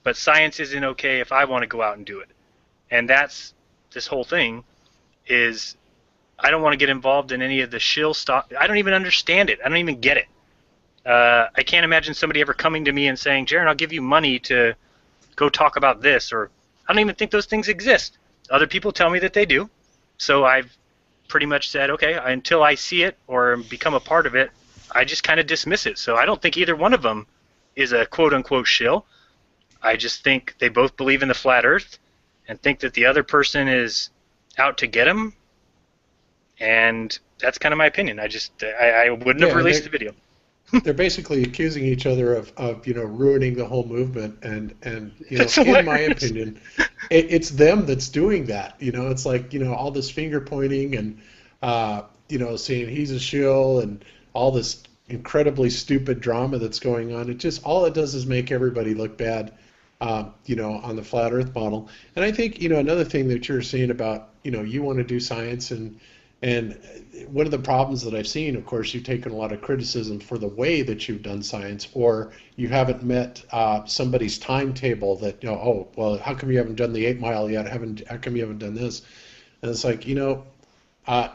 But science isn't okay if I want to go out and do it. And that's this whole thing is, I don't want to get involved in any of the shill stuff. I don't even understand it. I don't even get it. I can't imagine somebody ever coming to me and saying, Jeran, I'll give you money to go talk about this, or I don't even think those things exist. Other people tell me that they do. So I've pretty much said, okay, until I see it or become a part of it, I just kind of dismiss it. So I don't think either one of them is a quote-unquote shill. I just think they both believe in the flat Earth and think that the other person is out to get them. And that's kind of my opinion. I wouldn't have released the video. They're basically accusing each other of ruining the whole movement, and That's in my opinion, it's them that's doing that. It's like all this finger pointing and saying he's a shill and all this incredibly stupid drama that's going on. It just, all it does is make everybody look bad, on the flat Earth model. And I think another thing that you're saying about you want to do science, and one of the problems that I've seen, of course, you've taken a lot of criticism for the way that you've done science, or you haven't met somebody's timetable that, oh, well, how come you haven't done the 8 Mile yet? How come you haven't done this? And it's like,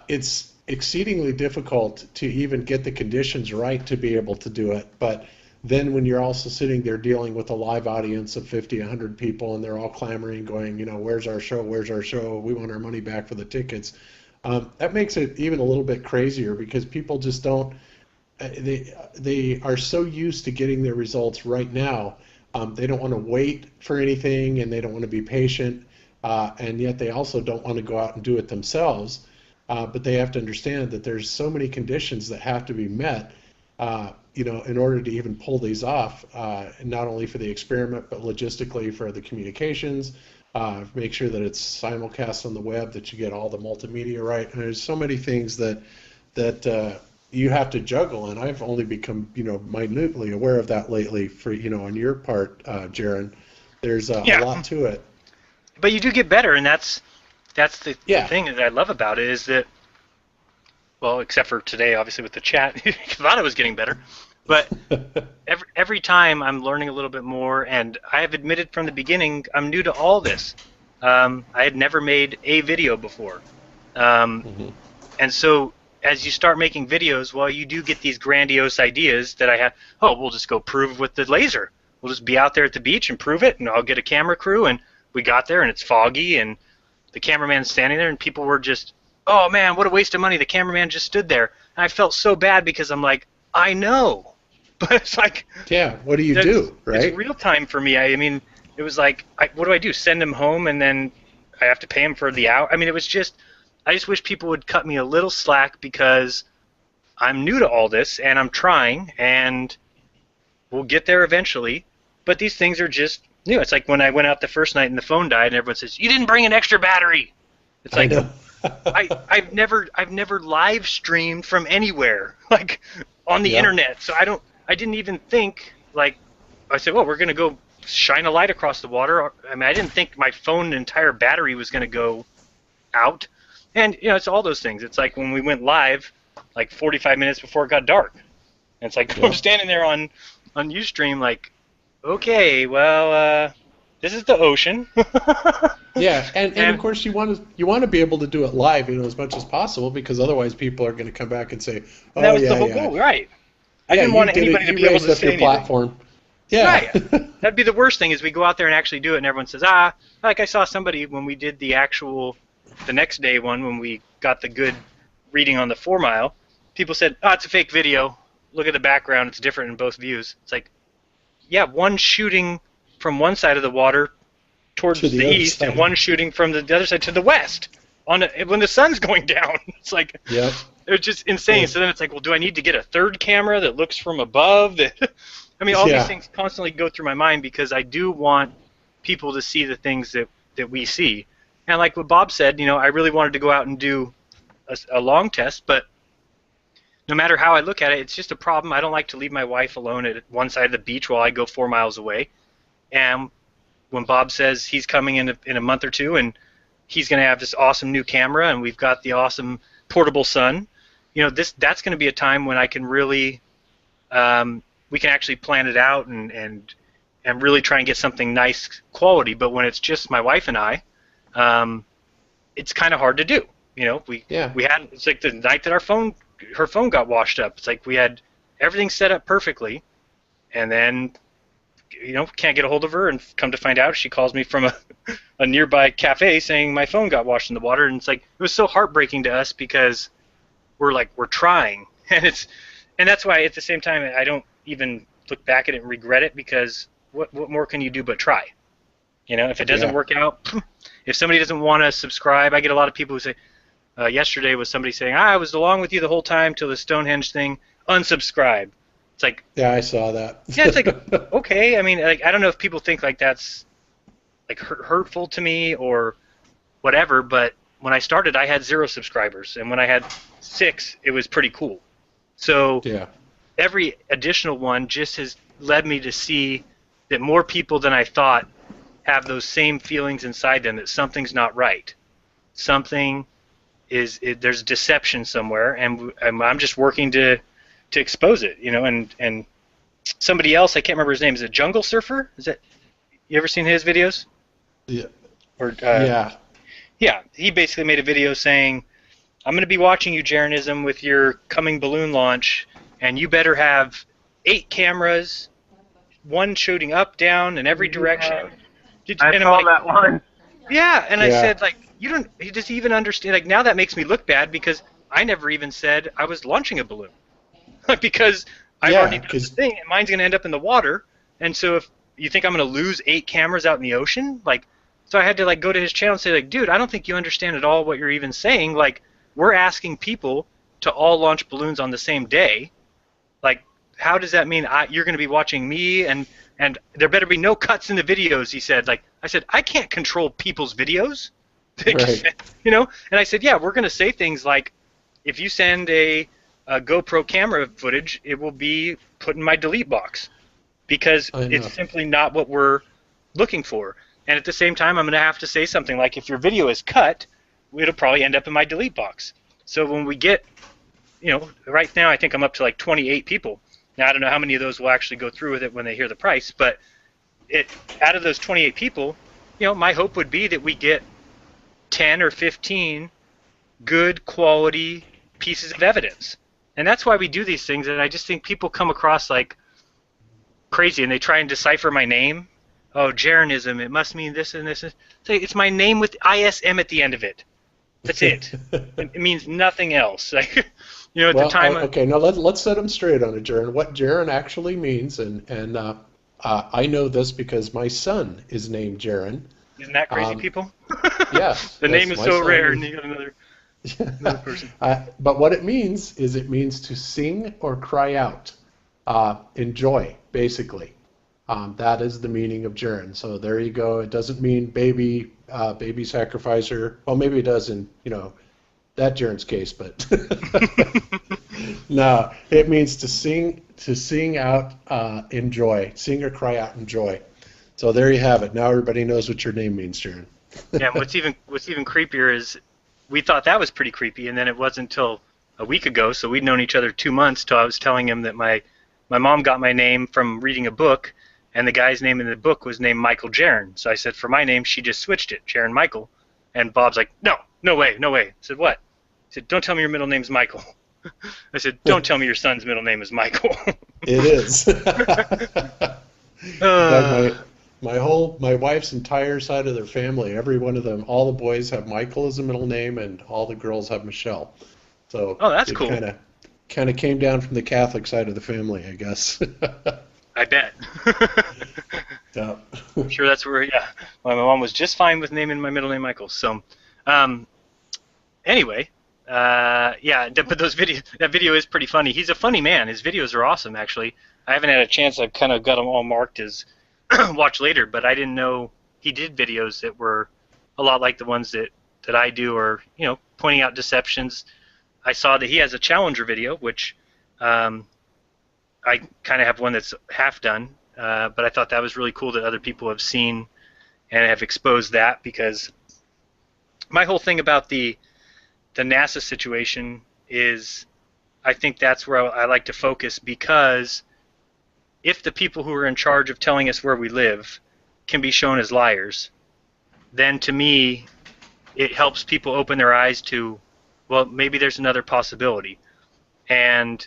it's exceedingly difficult to even get the conditions right to be able to do it. But then when you're also sitting there dealing with a live audience of 50, 100 people, and they're all clamoring, going, where's our show? Where's our show? We want our money back for the tickets. That makes it even a little bit crazier because people just don't. They are so used to getting their results right now. They don't want to wait for anything, and they don't want to be patient, and yet they also don't want to go out and do it themselves. But they have to understand that there's so many conditions that have to be met, in order to even pull these off, not only for the experiment, but logistically for the communications, make sure that it's simulcast on the web, that you get all the multimedia right. And there's so many things that you have to juggle, and I've only become, minutely aware of that lately for, on your part, Jeran. There's a lot to it. But you do get better, and that's the thing that I love about it is that, well, except for today, obviously, with the chat, I thought I was getting better. But every time I'm learning a little bit more, and I have admitted from the beginning I'm new to all this. I had never made a video before. And so as you start making videos, well, you do get these grandiose ideas that I have. Oh, we'll just go prove with the laser. We'll just be out there at the beach and prove it, and I'll get a camera crew, and we got there, and it's foggy, and the cameraman's standing there, and people were just, oh, man, what a waste of money. The cameraman just stood there. And I felt so bad because I'm like, I know. But it's like... Yeah, what do you do, right? It's real time for me. I mean, it was like, what do I do? Send him home, and then I have to pay him for the hour? I mean, it was just... I just wish people would cut me a little slack because I'm new to all this, and I'm trying, and we'll get there eventually. But these things are just new. It's like when I went out the first night and the phone died, and everyone says, you didn't bring an extra battery. It's like... I've never live streamed from anywhere, like on the internet. So I didn't even think, like, I said, well, we're gonna go shine a light across the water. I mean, I didn't think my phone entire battery was gonna go out. And it's all those things. It's like when we went live, like 45 minutes before it got dark. And it's like I'm standing there on Ustream, like, okay, well, this is the ocean. Yeah, and of course you want to be able to do it live, as much as possible, because otherwise people are going to come back and say, "Oh, that was the whole goal, right?" I didn't want anybody to be able to say anything. Platform. Yeah, right. That'd be the worst thing is we go out there and actually do it, and everyone says, like I saw somebody when we did the next day one when we got the good reading on the 4 mile. People said, it's a fake video. Look at the background; it's different in both views. It's like, yeah, one shooting from one side of the water towards the east, and one shooting from the other side to the west when the sun's going down. It's like, it's just insane. So then it's like, well, do I need to get a third camera that looks from above? I mean, all these things constantly go through my mind because I do want people to see the things that we see. And like what Bob said, I really wanted to go out and do a long test, but no matter how I look at it, it's just a problem. I don't like to leave my wife alone at one side of the beach while I go 4 miles away. And when Bob says he's coming in a month or two and he's going to have this awesome new camera and we've got the awesome portable sun, that's going to be a time when I can really, we can actually plan it out and really try and get something nice quality. But when it's just my wife and I, it's kind of hard to do. It's like the night that her phone got washed up. It's like we had everything set up perfectly, and then can't get a hold of her, and come to find out she calls me from a nearby cafe saying my phone got washed in the water, and it's like it was so heartbreaking to us because we're trying, and that's why at the same time I don't even look back at it and regret it because what more can you do but try? If it doesn't work out, if somebody doesn't want to subscribe, I get a lot of people who say, yesterday was somebody saying, I was along with you the whole time till the Stonehenge thing, unsubscribe. It's like, yeah, I saw that. Yeah, it's like, okay. I mean, like, I don't know if people think like that's like hurtful to me or whatever, but when I started, I had 0 subscribers, and when I had 6, it was pretty cool. So every additional one just has led me to see that more people than I thought have those same feelings inside them that something's not right. There's deception somewhere, and I'm just working to expose it, and somebody else, I can't remember his name, is it Jungle Surfer? Is that, you ever seen his videos? Yeah. Or yeah, he basically made a video saying, I'm going to be watching you, Jeranism, with your coming balloon launch, and you better have 8 cameras, one shooting up, down, in every direction. I And I'm saw like, that one. yeah, and I Yeah. said, like, he doesn't even understand. Like, now that makes me look bad because I never even said I was launching a balloon. Because I've Yeah, already done the because thing, and mine's going to end up in the water. And so if you think I'm going to lose 8 cameras out in the ocean, like, so I had to, like, go to his channel and say, like, dude, I don't think you understand at all what you're even saying. Like, we're asking people to all launch balloons on the same day. Like, how does that mean you're going to be watching me and there better be no cuts in the videos, he said. Like, I said, I can't control people's videos. right. You know? And I said, yeah, we're going to say things like, if you send a GoPro camera footage, it will be put in my delete box because I know. it's simply not what we're looking for. And at the same time, I'm going to have to say something like, if your video is cut, it'll probably end up in my delete box. So when we get, right now I think I'm up to like 28 people. Now I don't know how many of those will actually go through with it when they hear the price, but out of those 28 people, my hope would be that we get 10 or 15 good quality pieces of evidence. And that's why we do these things, and I just think people come across like crazy, and they try and decipher my name. Oh, jeranism, it must mean this and this. It's my name with ISM at the end of it. That's it. It means nothing else. At the time. Okay, now let's set them straight on it, Jeran. What Jeran actually means, and I know this because my son is named Jeran. Isn't that crazy, people? Yes. The name is my so son rare, is- and you got another person. But what it means is it means to sing or cry out, enjoy, basically. That is the meaning of Jeran. So there you go. It doesn't mean baby sacrificer. Well, maybe it does in that Jeran's case, but no, it means to sing out, enjoy, sing or cry out, enjoy. So there you have it. Now everybody knows what your name means, Jeran. Yeah, what's even creepier is we thought that was pretty creepy, and then it wasn't until a week ago, so we'd known each other 2 months, till I was telling him that my mom got my name from reading a book, and the guy's name in the book was named Michael Jeran. So I said, for my name, she just switched it, Jeran Michael. And Bob's like, no way. I said, what? He said, don't tell me your middle name's Michael. I said, don't tell me your son's middle name is Michael. It is. My wife's entire side of their family, every one of them, all the boys have Michael as a middle name, and all the girls have Michelle. So that's it cool. Kind of came down from the Catholic side of the family, I guess. I bet. Yeah. I'm sure that's where, yeah. My mom was just fine with naming my middle name Michael. So, anyway, but that video is pretty funny. He's a funny man. His videos are awesome, actually. I haven't had a chance. I've kind of got them all marked as watch later, but I didn't know he did videos that were a lot like the ones that I do, or pointing out deceptions. I saw that he has a challenger video, which I kind of have one that's half done, but I thought that was really cool that other people have seen and have exposed that, because my whole thing about the NASA situation is I think that's where I like to focus, because if the people who are in charge of telling us where we live can be shown as liars, then to me it helps people open their eyes to, well, maybe there's another possibility. And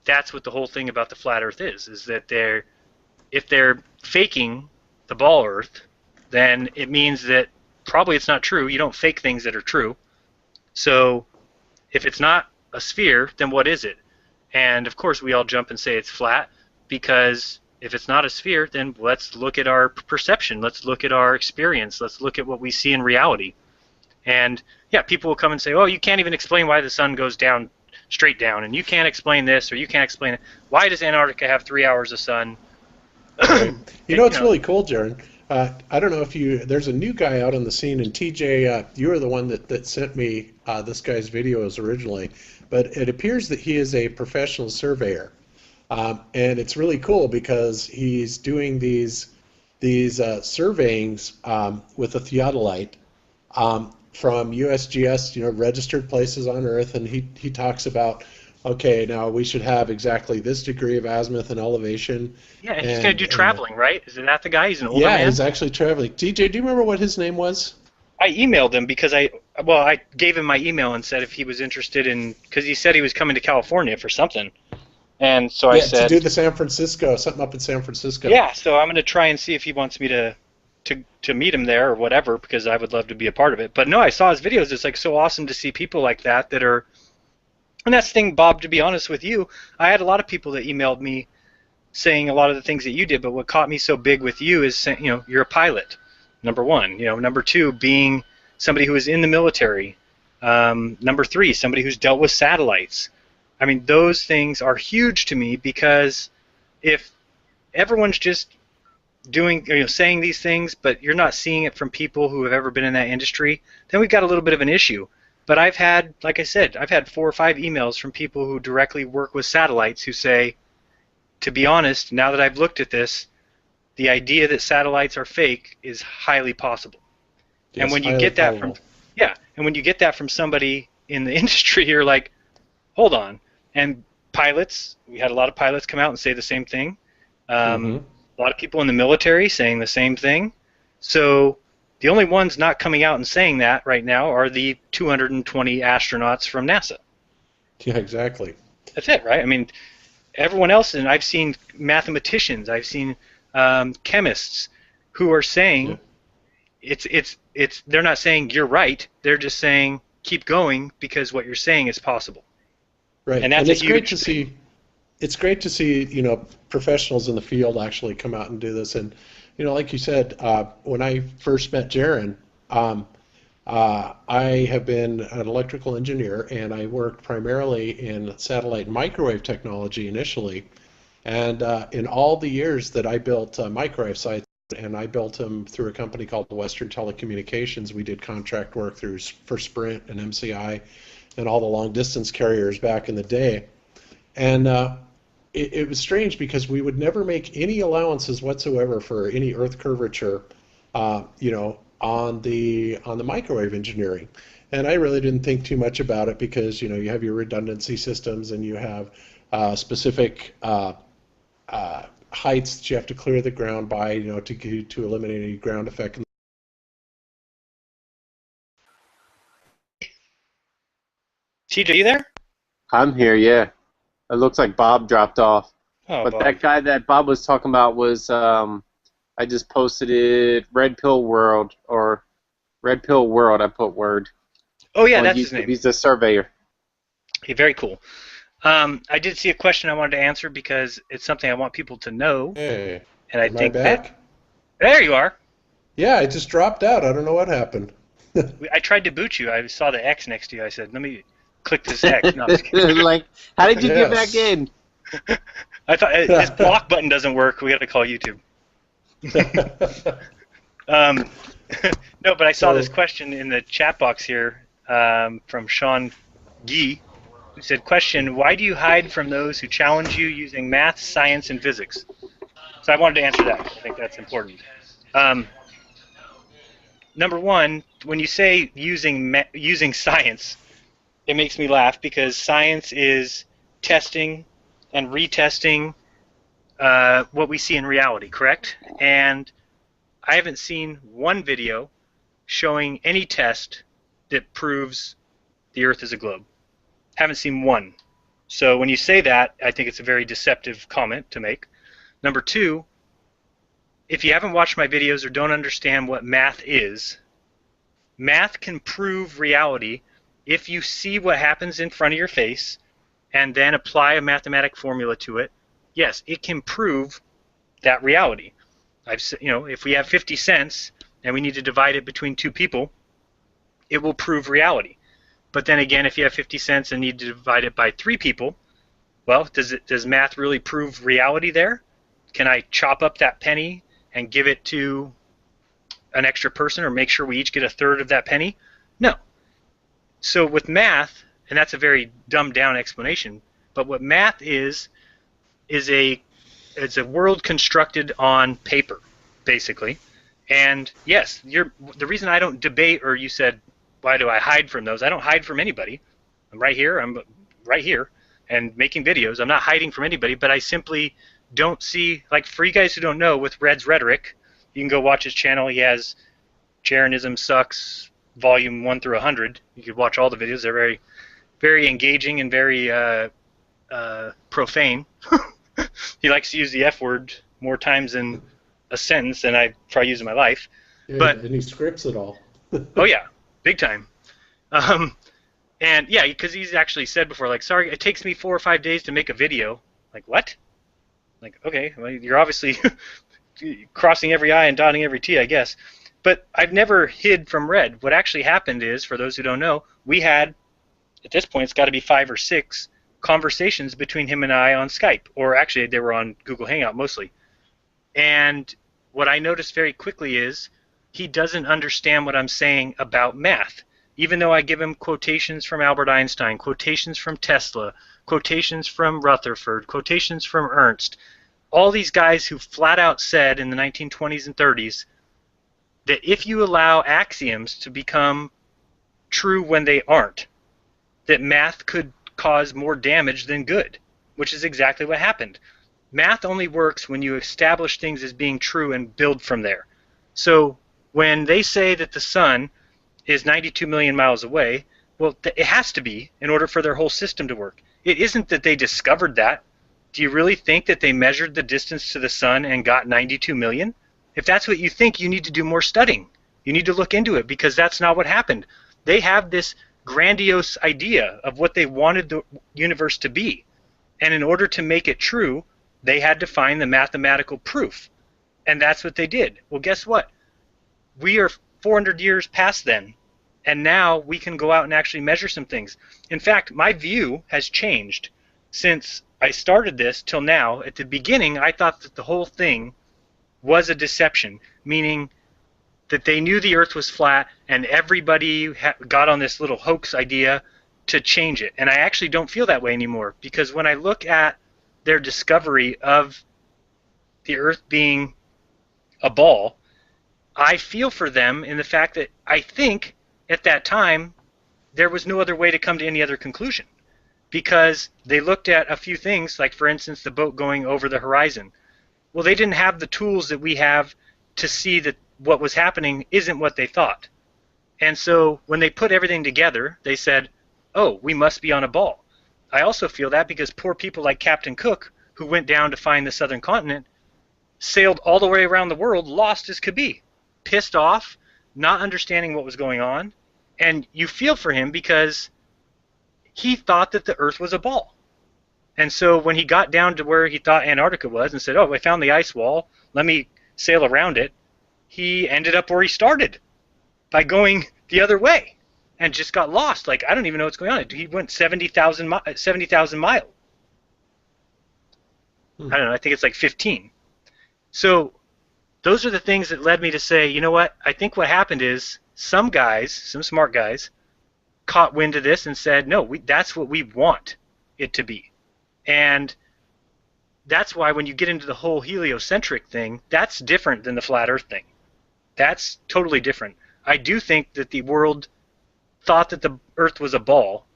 that's what the whole thing about the flat earth is that if they're faking the ball earth, then it means that probably it's not true. You don't fake things that are true. So if it's not a sphere, then what is it? And of course we all jump and say it's flat, because if it's not a sphere, then let's look at our perception, let's look at our experience, let's look at what we see in reality. And yeah, people will come and say, oh, you can't even explain why the sun goes down straight down, and you can't explain this, or you can't explain it. Why does Antarctica have 3 hours of sun? Right. It's really cool, Jeran. I don't know if there's a new guy out on the scene, and TJ, you were the one that sent me this guy's videos originally, but it appears that he is a professional surveyor. And it's really cool because he's doing these surveyings with a theodolite from USGS, registered places on Earth, and he talks about, okay, now we should have exactly this degree of azimuth and elevation. Yeah, and he's going to do traveling, right? Isn't that the guy? He's an older man? Yeah, he's actually traveling. DJ, do you remember what his name was? I emailed him because I gave him my email and said if he was interested in, because he said he was coming to California for something. And so I Yeah, to said, do the San Francisco, something up in San Francisco. yeah, so I'm going to try and see if he wants me to meet him there or whatever, because I would love to be a part of it. But no, I saw his videos. It's like so awesome to see people like that are, and that's the thing, Bob, to be honest with you, I had a lot of people that emailed me saying a lot of the things that you did, but what caught me so big with you is saying, you're a pilot, number one. Number two, being somebody who is in the military. Number three, somebody who's dealt with satellites. I mean, those things are huge to me, because if everyone's just doing, saying these things, but you're not seeing it from people who have ever been in that industry, then we've got a little bit of an issue. But I've had, like I said, I've had 4 or 5 emails from people who directly work with satellites who say, to be honest, now that I've looked at this, the idea that satellites are fake is highly possible. Yes, and when you highly get that probable. from, yeah, and when you get that from somebody in the industry, you're like, hold on. And pilots, we had a lot of pilots come out and say the same thing. Mm-hmm. A lot of people in the military saying the same thing. So the only ones not coming out and saying that right now are the 220 astronauts from NASA. Yeah, exactly. That's it, right? I mean, everyone else, and I've seen mathematicians, I've seen chemists who are saying they're not saying you're right, they're just saying keep going because what you're saying is possible. Right. And that's it's a huge great to see. It's great to see, professionals in the field actually come out and do this. And, like you said, when I first met Jeran, I have been an electrical engineer, and I worked primarily in satellite and microwave technology initially. And in all the years that I built microwave sites, and I built them through a company called Western Telecommunications, we did contract work for Sprint and MCI and all the long distance carriers back in the day. And it was strange because we would never make any allowances whatsoever for any earth curvature, on the microwave engineering. And I really didn't think too much about it because you have your redundancy systems, and you have specific heights that you have to clear the ground by, to eliminate any ground effect. TJ, you there? I'm here, yeah. It looks like Bob dropped off. Oh, But Bob. that guy that Bob was talking about was, I just posted it, Red Pill World, or Red Pill World, I put word. Oh, yeah, On that's YouTube. his name. He's a surveyor. Okay, very cool. I did see a question I wanted to answer because it's something I want people to know. Hey, And I am I think back? there you are. Yeah, I just dropped out. I don't know what happened. I tried to boot you. I saw the X next to you. I said, let me click this X. No, I'm just kidding. Like, how did you get Yes. back in? I thought this block button doesn't work. We got to call YouTube. No, but I saw this question in the chat box here from Sean Gee, who said, question, why do you hide from those who challenge you using math, science, and physics? So I wanted to answer that. I think that's important. Number one, when you say using science, it makes me laugh because science is testing and retesting what we see in reality, correct? And I haven't seen one video showing any test that proves the Earth is a globe. Haven't seen one. So when you say that, I think it's a very deceptive comment to make. Number two, if you haven't watched my videos or don't understand what math can prove reality if you see what happens in front of your face and then apply a mathematic formula to it. Yes, it can prove that reality. If we have 50 cents and we need to divide it between 2 people, it will prove reality. But then again, if you have 50 cents and need to divide it by 3 people, well, does math really prove reality there? Can I chop up that penny and give it to an extra person or make sure we each get a third of that penny? No. So with math, and that's a very dumbed down explanation, but what math is it's a world constructed on paper, basically. And yes, the reason I don't debate, or you said, why do I hide from those? I don't hide from anybody. I'm right here and making videos. I'm not hiding from anybody, but I simply don't see, like for you guys who don't know, with Red's Rhetoric, you can go watch his channel. He has Jeranism Sucks Volume 1 through 100. You could watch all the videos. They're very, very engaging and very profane. He likes to use the F word more times in a sentence than I probably use in my life. Yeah, But and he scripts it all. oh yeah, big time. And yeah, because he's actually said before, like, sorry, it takes me 4 or 5 days to make a video. Like, what? Like, okay, well, you're obviously crossing every I and dotting every T, I guess. But I've never hid from Red. What actually happened is, for those who don't know, we had, at this point, it's got to be 5 or 6 conversations between him and I on Skype. Or actually, they were on Google Hangout mostly. And what I noticed very quickly is he doesn't understand what I'm saying about math. Even though I give him quotations from Albert Einstein, quotations from Tesla, quotations from Rutherford, quotations from Ernst, all these guys who flat out said in the 1920s and 30s that if you allow axioms to become true when they aren't, that math could cause more damage than good, which is exactly what happened. Math only works when you establish things as being true and build from there. So when they say that the sun is 92 million miles away, well, it has to be in order for their whole system to work. It isn't that they discovered that. Do you really think that they measured the distance to the sun and got 92 million? If that's what you think, you need to do more studying. You need to look into it, because that's not what happened. They have this grandiose idea of what they wanted the universe to be. And in order to make it true, they had to find the mathematical proof. And that's what they did. Well, guess what? We are 400 years past then, and now we can go out and actually measure some things. In fact, my view has changed since I started this till now. At the beginning, I thought that the whole thing was a deception, meaning that they knew the Earth was flat, and everybody got on this little hoax idea to change it. And I actually don't feel that way anymore, because when I look at their discovery of the Earth being a ball, I feel for them in the fact that I think at that time there was no other way to come to any other conclusion, because they looked at a few things, like for instance the boat going over the horizon. Well, they didn't have the tools that we have to see that what was happening isn't what they thought. And so when they put everything together, they said, oh, we must be on a ball. I also feel that because poor people like Captain Cook, who went down to find the southern continent, sailed all the way around the world, lost as could be, pissed off, not understanding what was going on. And you feel for him because he thought that the Earth was a ball. And so when he got down to where he thought Antarctica was and said, oh, I found the ice wall, let me sail around it, he ended up where he started by going the other way and just got lost. Like, I don't even know what's going on. He went 70,000 miles. I don't know, I think it's like 15. So those are the things that led me to say, you know what, I think what happened is some guys, some smart guys, caught wind of this and said, no, that's what we want it to be. And that's why when you get into the whole heliocentric thing, that's different than the flat Earth thing. That's totally different. I do think that the world thought that the Earth was a ball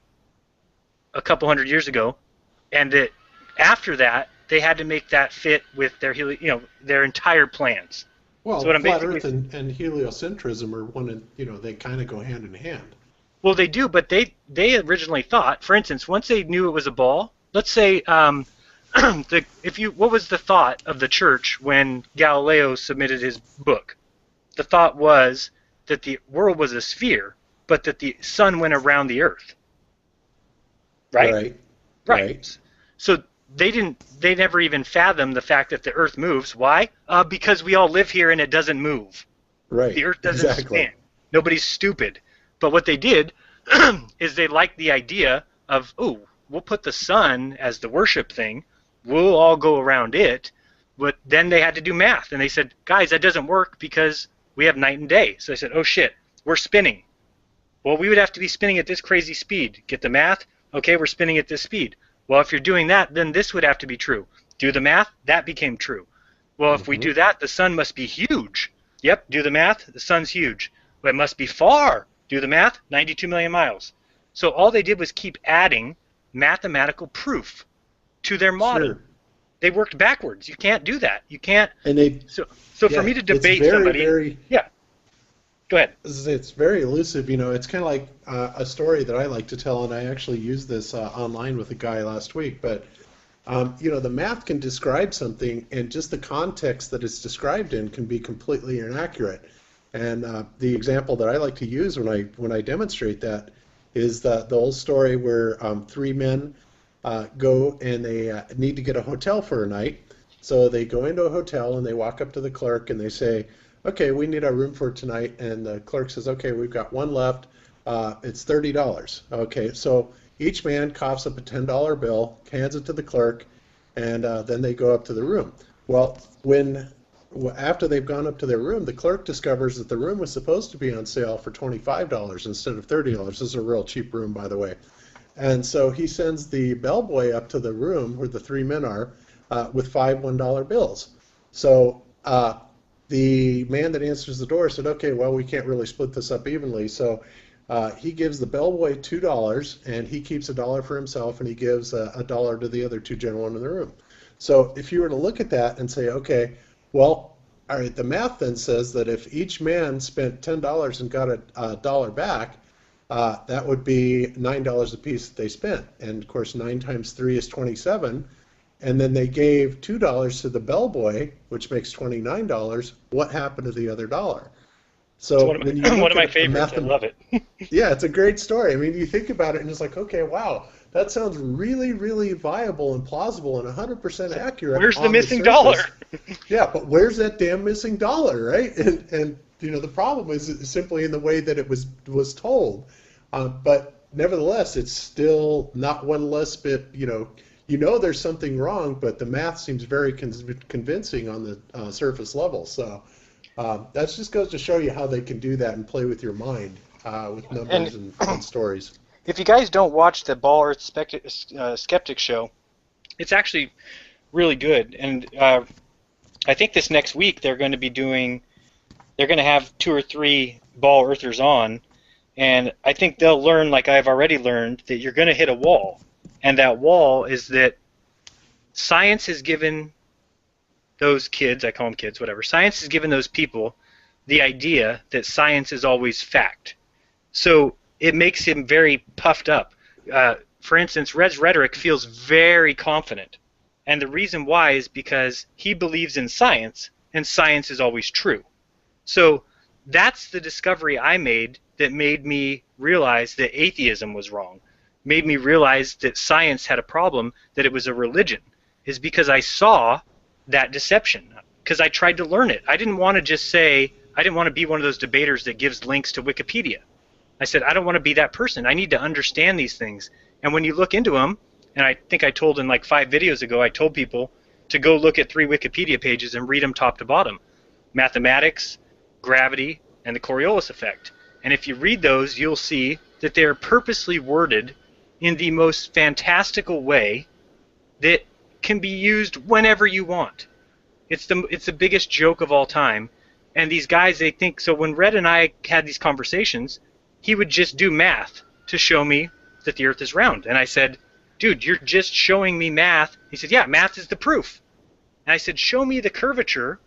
a couple hundred years ago, and that after that they had to make that fit with their their entire plans. Well, so flat Earth and heliocentrism are they kind of go hand in hand. Well, they do, but they originally thought, for instance, once they knew it was a ball, let's say, what was the thought of the church when Galileo submitted his book? The thought was that the world was a sphere, but that the sun went around the Earth. Right. So they never even fathomed the fact that the Earth moves. Why? Because we all live here and it doesn't move. Right. The Earth doesn't spin. Nobody's stupid. But what they did is they liked the idea of, oh, we'll put the sun as the worship thing. We'll all go around it. But then they had to do math. And they said, guys, that doesn't work because we have night and day. So they said, oh, shit, we're spinning. Well, we would have to be spinning at this crazy speed. Get the math? Okay, we're spinning at this speed. Well, if you're doing that, then this would have to be true. Do the math? That became true. Well, if we do that, the sun must be huge. Yep, do the math? The sun's huge. Well, it must be far. Do the math? 92 million miles. So all they did was keep adding mathematical proof to their model. Sure. They worked backwards. You can't do that. You can't. And they. So for me to debate somebody. Go ahead. It's very elusive. It's kind of like a story that I like to tell, and I actually used this online with a guy last week. But the math can describe something, and just the context that it's described in can be completely inaccurate. And the example that I like to use when I demonstrate that is the old story where three men go and they need to get a hotel for a night. So they go into a hotel and they walk up to the clerk and they say, "Okay, we need our room for tonight." And the clerk says, "Okay, we've got one left. It's $30. Okay, so each man coughs up a $10 bill, hands it to the clerk, and then they go up to the room. Well, after they've gone up to their room, the clerk discovers that the room was supposed to be on sale for $25 instead of $30. This is a real cheap room, by the way. And so he sends the bellboy up to the room where the three men are with five $1 bills. So the man that answers the door said, "Okay, well, we can't really split this up evenly." So he gives the bellboy $2, and he keeps $1 for himself, and he gives $1 to the other two gentlemen in the room. So if you were to look at that and say, okay, well, all right, the math then says that if each man spent $10 and got a dollar back, that would be $9 a piece that they spent. And of course, 9 times 3 is 27. And then they gave $2 to the bellboy, which makes $29. What happened to the other $1? So one of my favorites. I love it. Yeah, it's a great story. I mean, you think about it and it's like, okay, wow, that sounds really, really viable and plausible and 100% accurate. Where's the missing dollar? Yeah, but where's that damn missing dollar, right? And the problem is simply in the way that it was told. But nevertheless, it's still not one less bit, there's something wrong, but the math seems very convincing on the surface level. So that just goes to show you how they can do that and play with your mind with numbers and stories. If you guys don't watch the Ball Earth Skeptic show, it's actually really good. And I think this next week they're going to have 2 or 3 Ball Earthers on, and I think they'll learn, like I've already learned, that you're going to hit a wall. And that wall is that science has given those kids, I call them kids, whatever, science has given those people the idea that science is always fact. So it makes him very puffed up. For instance, Red's rhetoric feels very confident. And the reason why is because he believes in science, and science is always true. So that's the discovery I made that made me realize that atheism was wrong, made me realize that science had a problem, that it was a religion, is because I saw that deception, because I tried to learn it. I didn't want to just say, I didn't want to be one of those debaters that gives links to Wikipedia. I said, I don't want to be that person. I need to understand these things. And when you look into them, and I think I told in like 5 videos ago, I told people to go look at 3 Wikipedia pages and read them top to bottom. Mathematics, gravity, and the Coriolis effect. And if you read those, you'll see that they're purposely worded in the most fantastical way that can be used whenever you want. It's the biggest joke of all time. And these guys, they think, so when Red and I had these conversations, he would just do math to show me that the Earth is round. And I said, dude, you're just showing me math. He said, yeah, math is the proof. And I said, show me the curvature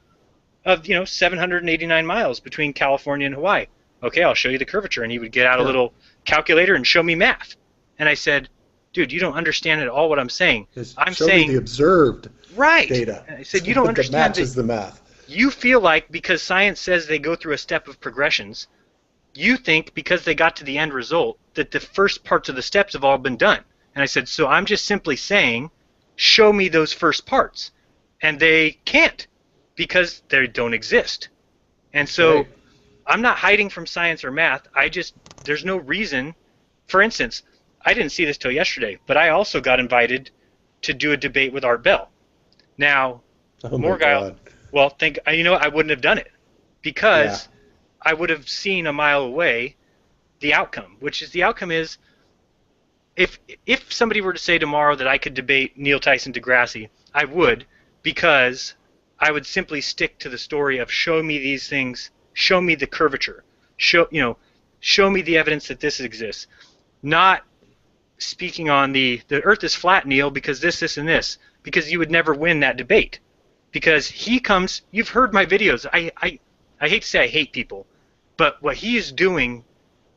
of 789 miles between California and Hawaii. Okay, I'll show you the curvature. And he would get out a little calculator and show me math. And I said, dude, you don't understand at all what I'm saying. I'm saying the observed data. And I said, you don't understand that matches the math. You feel like because science says they go through a step of progressions, you think because they got to the end result that the first parts of the steps have all been done. And I said, so I'm just simply saying, show me those first parts. And they can't because they don't exist. And so I'm not hiding from science or math. There's no reason. For instance, I didn't see this till yesterday, but I also got invited to do a debate with Art Bell. Now, Morgile, well, I wouldn't have done it because I would have seen a mile away the outcome, which is the outcome is if somebody were to say tomorrow that I could debate Neil Tyson deGrasse, I would, because I would simply stick to the story of show me these things, show me the curvature, show me the evidence that this exists, not speaking on the Earth is flat, Neil, because this, and this, because you would never win that debate. Because he comes, you've heard my videos, I hate to say I hate people, But what he is doing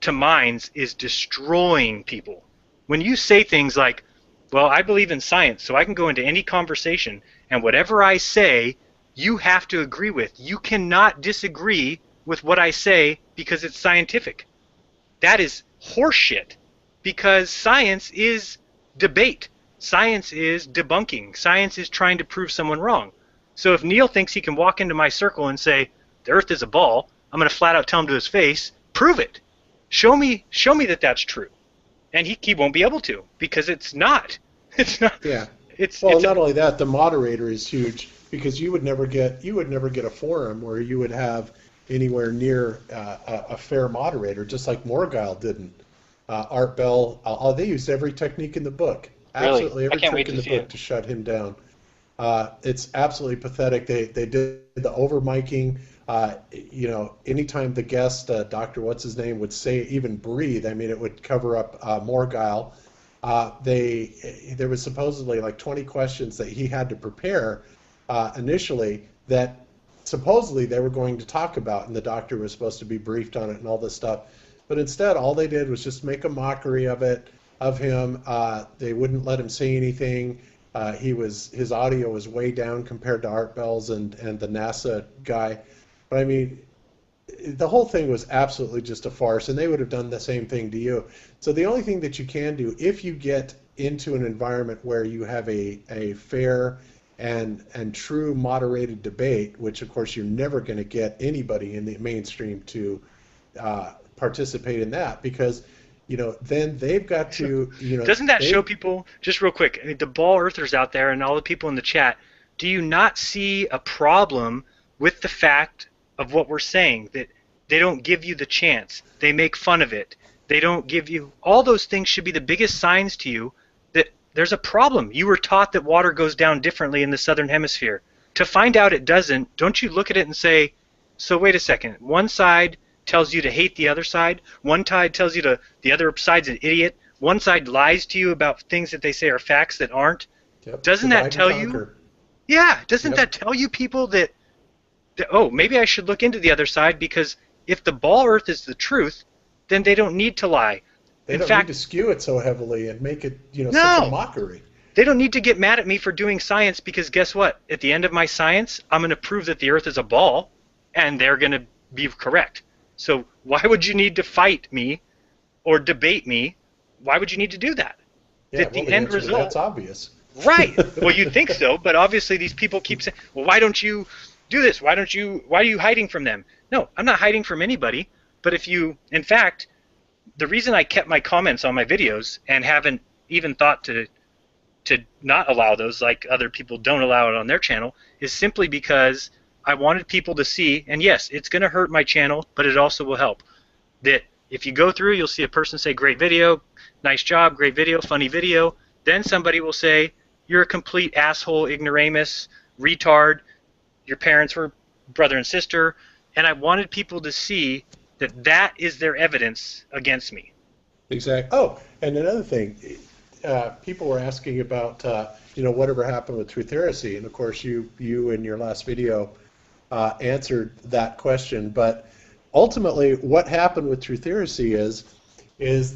to minds is destroying people. When you say things like, well, I believe in science, so I can go into any conversation, and whatever I say, you have to agree with. You cannot disagree with what I say because it's scientific. That is horseshit, because science is debate. Science is debunking. Science is trying to prove someone wrong. So if Neil thinks he can walk into my circle and say, the Earth is a ball, I'm going to flat out tell him to his face, prove it. Show me that that's true. And he won't be able to, because it's not. It's not. Yeah. It's Not only that, the moderator is huge, because you would never get a forum where you would have anywhere near a fair moderator, just like Morgile didn't. Art Bell, they used every technique in the book, absolutely every trick in the book to shut him down. It's absolutely pathetic. They did the over miking. Anytime the guest, Dr. What's his name, would say even breathe, I mean, it would cover up Morgile. There was supposedly like 20 questions that he had to prepare initially that supposedly they were going to talk about, and the doctor was supposed to be briefed on it and all this stuff. But instead, all they did was just make a mockery of him. They wouldn't let him say anything. His audio was way down compared to Art Bell's and the NASA guy. But I mean, the whole thing was absolutely just a farce, and they would have done the same thing to you. So the only thing that you can do, if you get into an environment where you have a fair and true moderated debate, which of course you're never going to get anybody in the mainstream to participate in that, because then they've got to, Doesn't that show people, just real quick, I mean, the ball earthers out there and all the people in the chat, do you not see a problem with the fact of what we're saying, that they don't give you the chance, they make fun of it, they don't give you, all those things should be the biggest signs to you that there's a problem. You were taught that water goes down differently in the southern hemisphere. To find out it doesn't, don't you look at it and say, so wait a second, one side tells you to hate the other side, one side tells you the other side's an idiot, one side lies to you about things that they say are facts that aren't. Yep. Doesn't that tell you? Yeah, doesn't that tell you people that, oh, maybe I should look into the other side, because if the ball earth is the truth, then they don't need to lie. They don't need to skew it so heavily and make it, such a mockery. They don't need to get mad at me for doing science, because guess what? At the end of my science, I'm going to prove that the earth is a ball, and they're going to be correct. So why would you need to fight me or debate me? Why would you need to do that? Yeah, the end result, that's obvious. Right. Well, you'd think so, but obviously these people keep saying, well, why don't you do this? Why are you hiding from them? No, I'm not hiding from anybody. But in fact, the reason I kept my comments on my videos and haven't even thought to not allow those, like other people don't allow it on their channel, is simply because I wanted people to see, and yes, it's going to hurt my channel, but it also will help, that if you go through, you'll see a person say, great video, nice job, great video, funny video. Then somebody will say, you're a complete asshole, ignoramus, retard, your parents were brother and sister. And I wanted people to see that that is their evidence against me. Exactly. Oh, and another thing, people were asking about, whatever happened with Truth Heresy. And of course, you in your last video answered that question. But ultimately, what happened with Truth Heresy is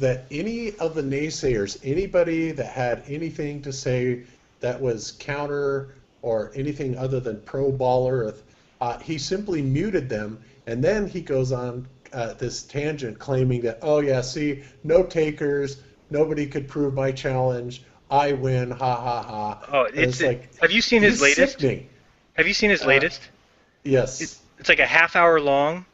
that any of the naysayers, anybody that had anything to say that was counter or anything other than pro-ball Earth, he simply muted them, and then he goes on this tangent claiming that, oh yeah, see, no takers, nobody could prove my challenge, I win, ha ha ha. Oh, it's like, have you seen his latest? Sickening. Have you seen his latest? Yes. It's like a half-hour long.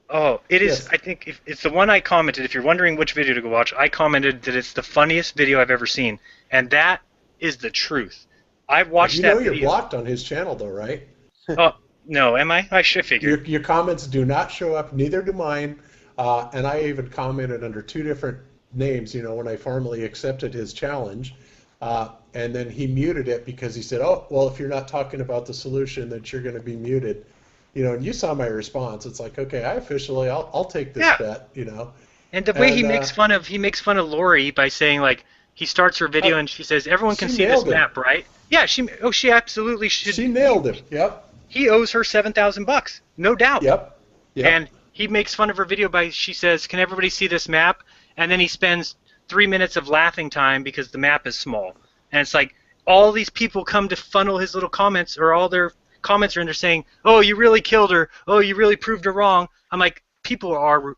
Oh, it is. Yes. I think it's the one I commented. If you're wondering which video to go watch, I commented that it's the funniest video I've ever seen, and that is the truth. I've watched that video. You're blocked on his channel, though, right? Oh, no, am I? I should figure. Your comments do not show up, neither do mine, and I even commented under two different names, when I formally accepted his challenge, and then he muted it because he said, oh, well, if you're not talking about the solution, then you're going to be muted. And you saw my response. It's like, okay, I'll take this bet, And the way he makes fun of Lori by saying, like, he starts her video and she says, everyone can see this map, right? Yeah, she absolutely should. She nailed it. Yep. He owes her $7,000, no doubt. Yep. And he makes fun of her video by, she says, "Can everybody see this map?" And then he spends 3 minutes of laughing time because the map is small. And it's like, all these people come to funnel his little comments, or all their comments are in there saying, "Oh, you really killed her. Oh, you really proved her wrong." I'm like, people are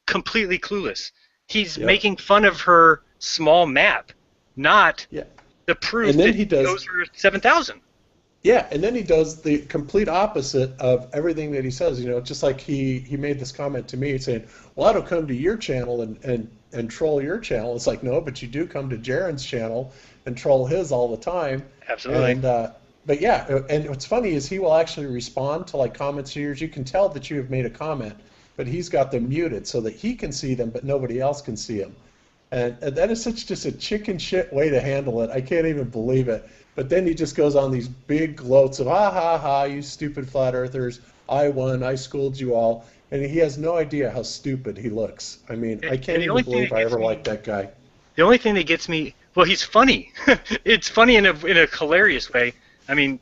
completely clueless. He's making fun of her small map, not the proof that he goes for 7,000. Yeah, and then he does the complete opposite of everything that he says. You know, just like he made this comment to me saying, "Well, I don't come to your channel and troll your channel." It's like, no, but you do come to Jeran's channel and troll his all the time. Absolutely. And but yeah, and what's funny is he will actually respond to like comments of yours. You can tell that you have made a comment, but he's got them muted so that he can see them, but nobody else can see them. And that is such just a chicken shit way to handle it. I can't even believe it. But then he just goes on these big gloats of, "Ah, ha, ha, you stupid flat earthers. I won. I schooled you all." And he has no idea how stupid he looks. I mean, I can't even believe I ever liked that guy. The only thing that gets me, well, he's funny. It's funny in a hilarious way. I mean,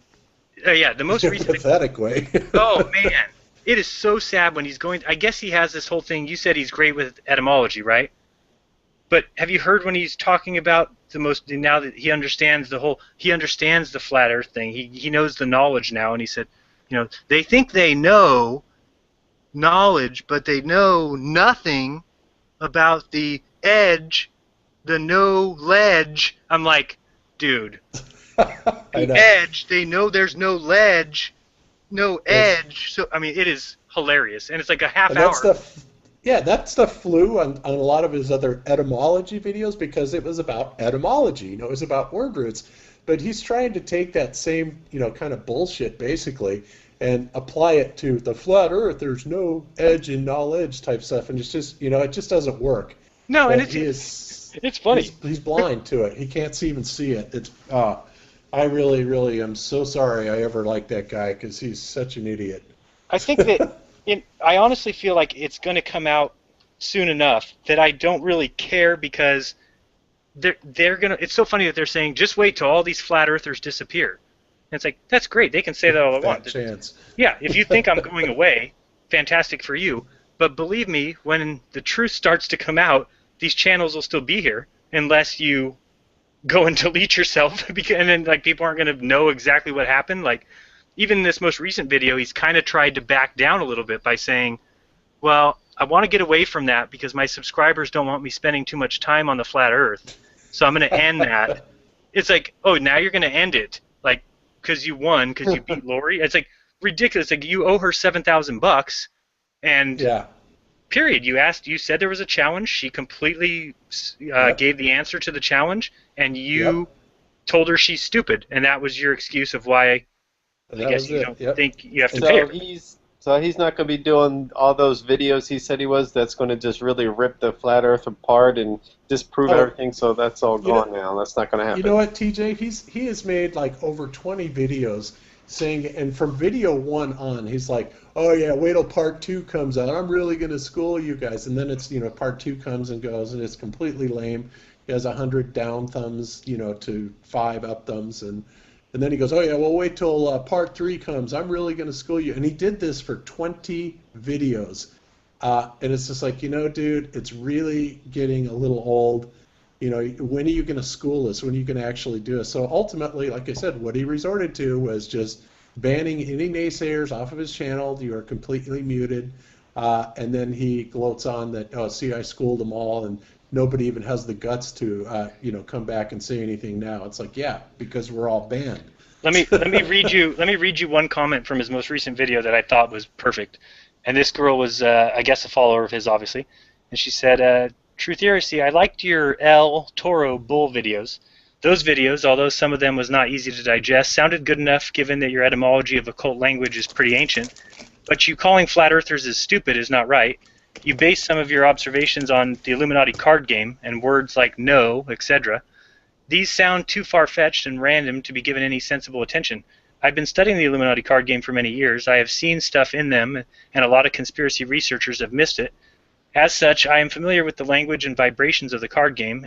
yeah, the most recent... pathetic way. Oh, man. It is so sad when he's going... I guess he has this whole thing. You said he's great with etymology, right? But have you heard when he's talking about the most... Now that he understands the whole... He understands the flat earth thing. He knows the knowledge now, and he said, you know, they think they know knowledge, but they know nothing about the edge, the no ledge. I'm like, dude... The edge, they know there's no ledge, no edge. So, I mean, it is hilarious. And it's like a half hour. That stuff flew on a lot of his other etymology videos because it was about etymology. You know, it was about word roots. But he's trying to take that same, you know, kind of bullshit, basically, and apply it to the flat earth. There's no edge in knowledge type stuff. And it's just, you know, it just doesn't work. No, and it's funny. He's blind to it. He can't even see it. It's I really, really am so sorry I ever liked that guy because he's such an idiot. I think that I honestly feel like it's going to come out soon enough that I don't really care because they're going to. It's so funny that they're saying just wait till all these flat earthers disappear. And it's like, that's great. They can say that all they want. Chance. Yeah, if you think I'm going away, fantastic for you. But believe me, when the truth starts to come out, these channels will still be here unless you go and delete yourself, and then like people aren't going to know exactly what happened. Like even in this most recent video, he's kind of tried to back down a little bit by saying, well, I want to get away from that because my subscribers don't want me spending too much time on the flat earth, so I'm going to end that. It's like, oh, now you're going to end it, like, because you won, because you beat Lori. It's like ridiculous. Like you owe her $7,000, and period. You said there was a challenge. She completely gave the answer to the challenge, and you told her she's stupid, and that was your excuse of why I guess you don't think you have to pay her. So he's not going to be doing all those videos he said he was. That's going to just really rip the flat Earth apart and disprove everything. So that's all gone now. That's not going to happen. You know what, TJ? He has made like over 20 videos saying, and from video 1 on, he's like, oh yeah, wait till part 2 comes out. I'm really going to school you guys. And then it's, you know, part 2 comes and goes, and it's completely lame. He has 100 down thumbs, you know, to 5 up thumbs, and then he goes, oh yeah, well wait till part 3 comes. I'm really going to school you. And he did this for 20 videos. And it's just like, you know, dude, it's really getting a little old. You know, when are you going to school us? When are you going to actually do it? So ultimately, like I said, what he resorted to was just banning any naysayers off of his channel. You are completely muted. And then he gloats on that, oh, see, I schooled them all, and nobody even has the guts to, you know, come back and say anything now. It's like, yeah, because we're all banned. Let me read you one comment from his most recent video that I thought was perfect. And this girl was, I guess, a follower of his, obviously. And she said, True Theory, I liked your El Toro Bull videos. Those videos, although some of them was not easy to digest, sounded good enough given that your etymology of occult language is pretty ancient. But you calling flat earthers as stupid is not right. You base some of your observations on the Illuminati card game and words like no, etc. These sound too far-fetched and random to be given any sensible attention. I've been studying the Illuminati card game for many years. I have seen stuff in them, and a lot of conspiracy researchers have missed it. As such, I am familiar with the language and vibrations of the card game.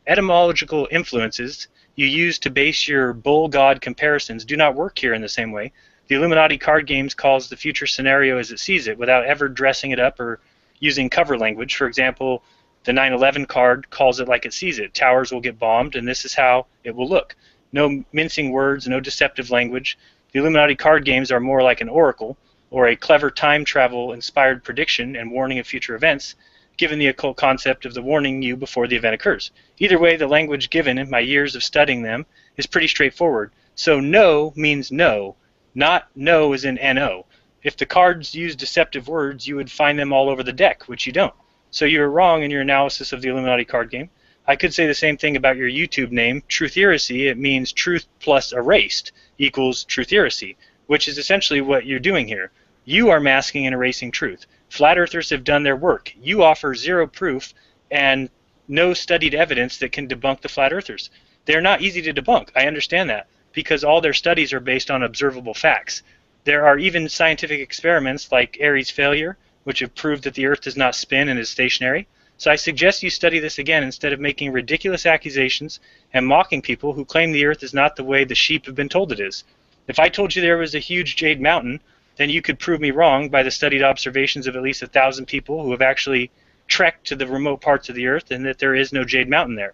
Etymological influences you use to base your bull god comparisons do not work here in the same way. The Illuminati card games calls the future scenario as it sees it without ever dressing it up or using cover language. For example, the 9/11 card calls it like it sees it. Towers will get bombed, and this is how it will look. No mincing words, no deceptive language. The Illuminati card games are more like an oracle or a clever time travel-inspired prediction and warning of future events, given the occult concept of the warning you before the event occurs. Either way, the language given in my years of studying them is pretty straightforward. So no means no, not no as in N-O. If the cards use deceptive words, you would find them all over the deck, which you don't. So you were wrong in your analysis of the Illuminati card game. I could say the same thing about your YouTube name, Trutheracy. It means truth plus erased equals Trutheracy, which is essentially what you're doing here. You are masking and erasing truth. Flat earthers have done their work. You offer zero proof and no studied evidence that can debunk the flat earthers. They're not easy to debunk. I understand that, because all their studies are based on observable facts. There are even scientific experiments like Airy's failure, which have proved that the Earth does not spin and is stationary. So I suggest you study this again instead of making ridiculous accusations and mocking people who claim the Earth is not the way the sheep have been told it is. If I told you there was a huge jade mountain, then you could prove me wrong by the studied observations of at least 1,000 people who have actually trekked to the remote parts of the Earth and that there is no jade mountain there.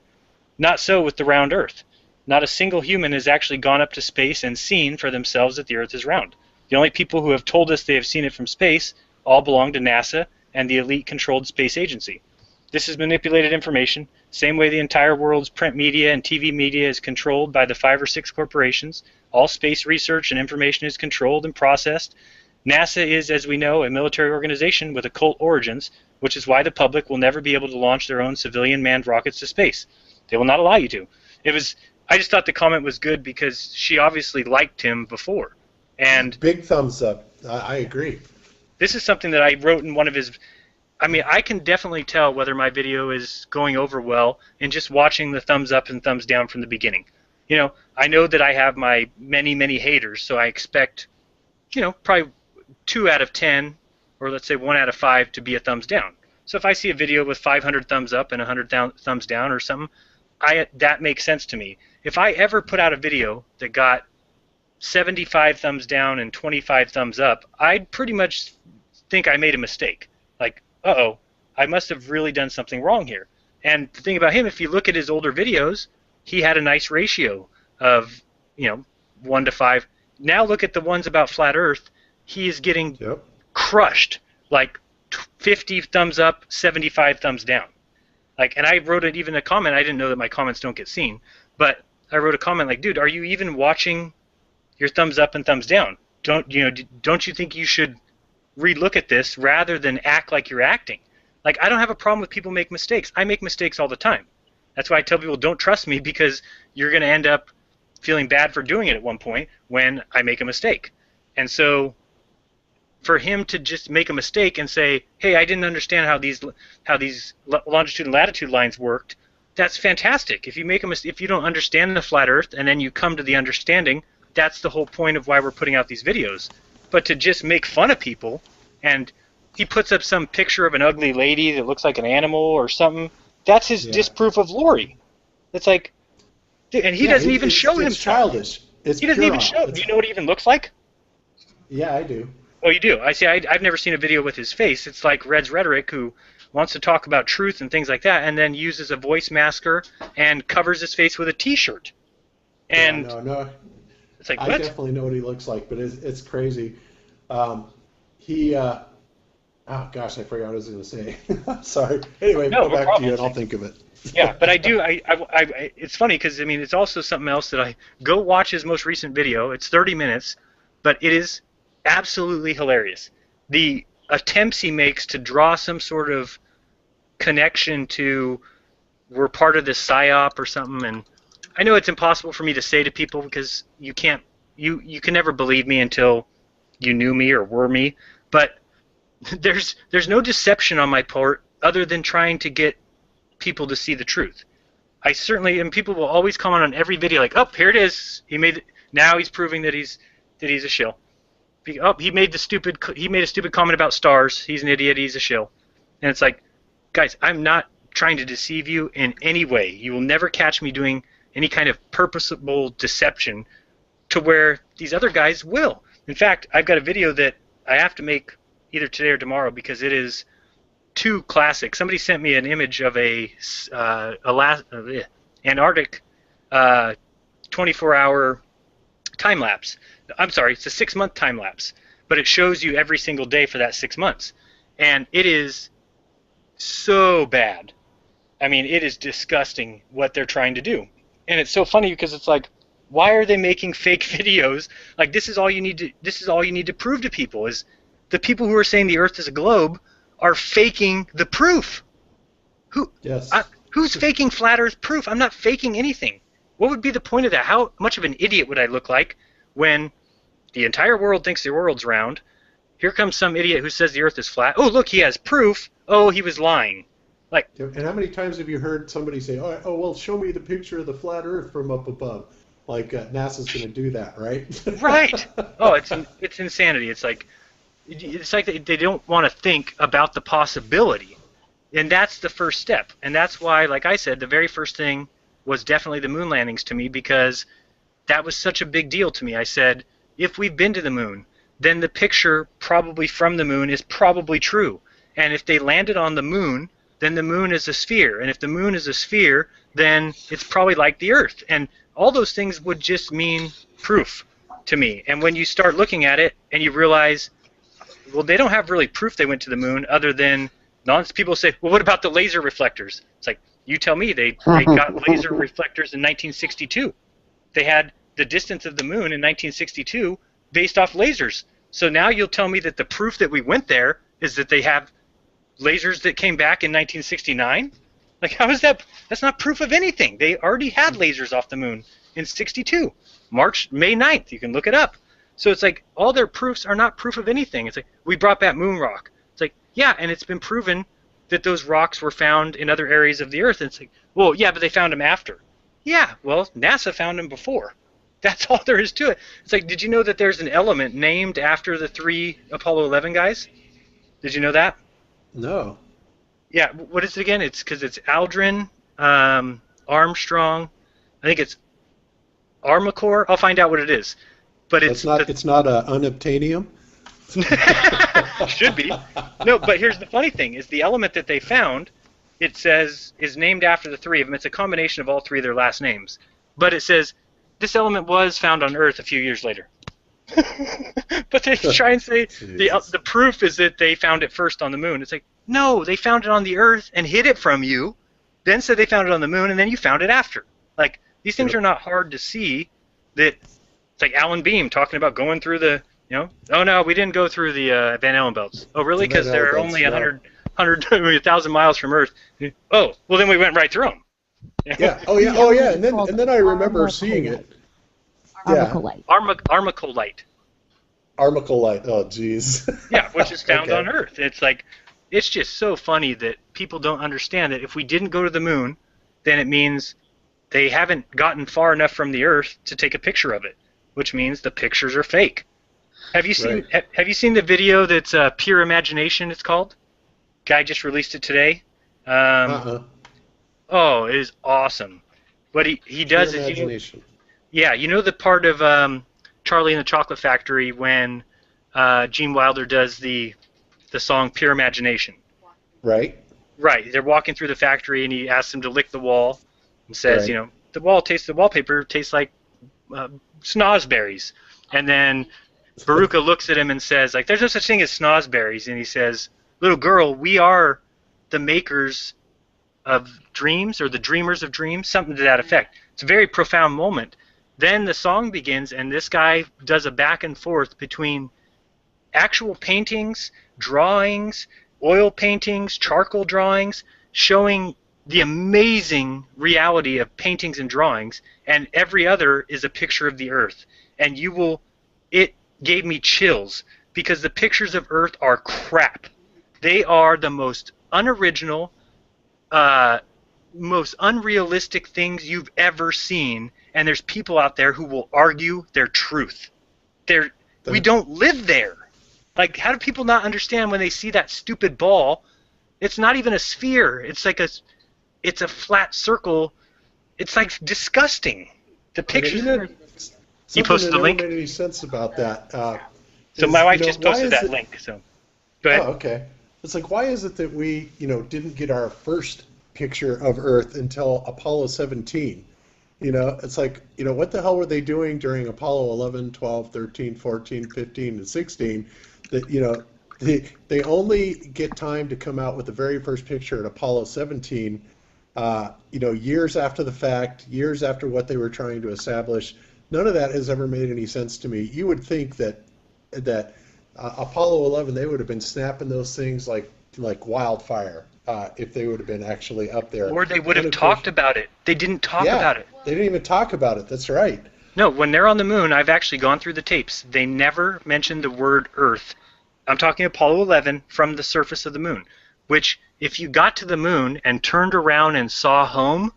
Not so with the round Earth. Not a single human has actually gone up to space and seen for themselves that the Earth is round. The only people who have told us they have seen it from space all belong to NASA and the elite-controlled space agency. This is manipulated information, same way the entire world's print media and TV media is controlled by the 5 or 6 corporations. All space research and information is controlled and processed. NASA is, as we know, a military organization with occult origins, which is why the public will never be able to launch their own civilian manned rockets to space. They will not allow you to. I just thought the comment was good because she obviously liked him before. And big thumbs up. I agree. This is something that I wrote in one of his... I mean, I can definitely tell whether my video is going over well in just watching the thumbs up and thumbs down from the beginning. You know, I know that I have my many, many haters, so I expect, you know, probably 2 out of 10, or let's say 1 out of 5 to be a thumbs down. So if I see a video with 500 thumbs up and 100 thumbs down or something, that makes sense to me. If I ever put out a video that got 75 thumbs down and 25 thumbs up, I'd pretty much think I made a mistake. Like, uh-oh, I must have really done something wrong here. And the thing about him, if you look at his older videos, he had a nice ratio of, you know, 1 to 5. Now look at the ones about flat Earth. He is getting crushed, like 50 thumbs up, 75 thumbs down. Like, and I wrote it even a comment. I didn't know that my comments don't get seen, but I wrote a comment like, dude, are you even watching your thumbs up and thumbs down? Don't you think you should relook at this rather than act like you're acting? Like, I don't have a problem with people make mistakes. I make mistakes all the time. That's why I tell people don't trust me, because you're going to end up feeling bad for doing it at one point when I make a mistake. And so for him to just make a mistake and say, hey, I didn't understand how these longitude and latitude lines worked, that's fantastic. If you make a mistake, if you don't understand the flat Earth and then you come to the understanding, that's the whole point of why we're putting out these videos. But to just make fun of people, and he puts up some picture of an ugly lady that looks like an animal or something, that's his disproof of Lori. It's like, dude, and he doesn't even show himself. It's childish. He doesn't even show. Do you know what he even looks like? Yeah, I do. Oh, you do? I see. I've never seen a video with his face. It's like Red's Rhetoric, who wants to talk about truth and things like that, and then uses a voice masker and covers his face with a T-shirt. And no. It's like, I what? definitely know what he looks like, but it's crazy. Oh gosh, I forgot what I was going to say. Sorry. Anyway, go back to you and I'll think of it. Yeah, but I do. It's funny because, I mean, it's also something else that I go watch his most recent video. It's 30 minutes, but it is absolutely hilarious. The attempts he makes to draw some sort of connection to we're part of this psyop or something, and I know it's impossible for me to say to people because you can never believe me until you knew me or were me, but there's no deception on my part other than trying to get people to see the truth. I certainly, and people will always comment on every video like, oh, here it is. Now he's proving that he's a shill. Oh, he made a stupid comment about stars. He's an idiot. He's a shill. And it's like, guys, I'm not trying to deceive you in any way. You will never catch me doing any kind of purposeful deception to where these other guys will. In fact, I've got a video that I have to make either today or tomorrow because it is too classic. Somebody sent me an image of a Antarctic 24-hour time lapse. I'm sorry, it's a 6-month time lapse, but it shows you every single day for that 6 months, and it is so bad. I mean, it is disgusting what they're trying to do, and it's so funny because it's like, why are they making fake videos? Like, this is all you need to prove to people, is the people who are saying the Earth is a globe are faking the proof. Who's faking flat Earth proof? I'm not faking anything. What would be the point of that? How much of an idiot would I look like when the entire world thinks the world's round? Here comes some idiot who says the Earth is flat. Oh, look, he has proof. Oh, he was lying. Like, and how many times have you heard somebody say, "Oh, well, show me the picture of the flat Earth from up above"? Like NASA's going to do that, right? Right. Oh, it's insanity. It's like they don't want to think about the possibility, and that's the first step. And that's why, like I said, the very first thing was definitely the moon landings to me, because that was such a big deal to me. I said, if we've been to the moon, then the picture probably from the moon is probably true. And if they landed on the moon, then the moon is a sphere. And if the moon is a sphere, then it's probably like the Earth. And all those things would just mean proof to me. And when you start looking at it and you realize, well, they don't have really proof they went to the moon, other than people say, well, what about the laser reflectors? It's like, you tell me. They got laser reflectors in 1962. They had the distance of the moon in 1962 based off lasers. So now you'll tell me that the proof that we went there is that they have lasers that came back in 1969? Like, how is that? That's not proof of anything. They already had lasers off the moon in 62. May 9th. You can look it up. So it's like, all their proofs are not proof of anything. It's like, we brought back moon rock. It's like, yeah, and it's been proven that those rocks were found in other areas of the Earth. And it's like, well, yeah, but they found them after. Yeah, well, NASA found them before. That's all there is to it. It's like, did you know that there's an element named after the 3 Apollo 11 guys? Did you know that? No. Yeah, what is it again? It's because it's Aldrin, Armstrong. I think it's Armacore. I'll find out what it is. But it's not unobtainium? Should be. No, but here's the funny thing, is the element that they found, it says, is named after the 3 of them. It's a combination of all 3 of their last names. But it says, this element was found on Earth a few years later. But they try and say the proof is that they found it first on the moon. It's like, no, they found it on the Earth and hid it from you, then said they found it on the moon, and then you found it after. Like, these things are not hard to see. That it's like Alan Beam talking about going through the, oh no, we didn't go through the Van Allen belts. Oh really? Because they're only 100,000 miles from Earth. Oh, well then we went right through them. Yeah. Oh yeah. And then I remember seeing it. Armacolite. Armacolite. Armacolite. Oh, jeez. Yeah, which is found on Earth. It's like, it's just so funny that people don't understand that if we didn't go to the moon, then it means they haven't gotten far enough from the Earth to take a picture of it, which means the pictures are fake. Have you seen Have you seen the video that's Pure Imagination? It's called. Guy just released it today. Oh, it is awesome. What he does is you know the part of Charlie and the Chocolate Factory when Gene Wilder does the song Pure Imagination. Right. Right. They're walking through the factory and he asks them to lick the wall and says, the wallpaper tastes like snozberries. And then Baruka looks at him and says, like, there's no such thing as snozberries. And he says, little girl, we are the makers of dreams, or the dreamers of dreams, something to that effect. It's a very profound moment. Then the song begins, and this guy does a back and forth between actual paintings, drawings, oil paintings, charcoal drawings, showing the amazing reality of paintings and drawings, and every other is a picture of the Earth. And it gave me chills, because the pictures of Earth are crap. They are the most unoriginal, most unrealistic things you've ever seen, and there's people out there who will argue their truth. We don't live there. Like, how do people not understand when they see that stupid ball? It's not even a sphere. It's like it's a flat circle. It's like disgusting. The pictures. You posted the link. Doesn't make any sense about that. So is, my wife you know, just why posted is that it? link. So go ahead. Oh, okay. It's like, why is it that we, didn't get our first picture of Earth until Apollo 17? It's like, what the hell were they doing during Apollo 11, 12, 13, 14, 15, and 16 that, they only get time to come out with the very first picture at Apollo 17, years after the fact, years after what they were trying to establish. None of that has ever made any sense to me. You would think that Apollo 11, they would have been snapping those things like wildfire if they would have been actually up there. Or they would And have of course, talked about it. They didn't talk yeah, about it. they didn't even talk about it. That's right. No, when they're on the moon, I've actually gone through the tapes. They never mentioned the word Earth. I'm talking Apollo 11 from the surface of the moon, which if you got to the moon and turned around and saw home,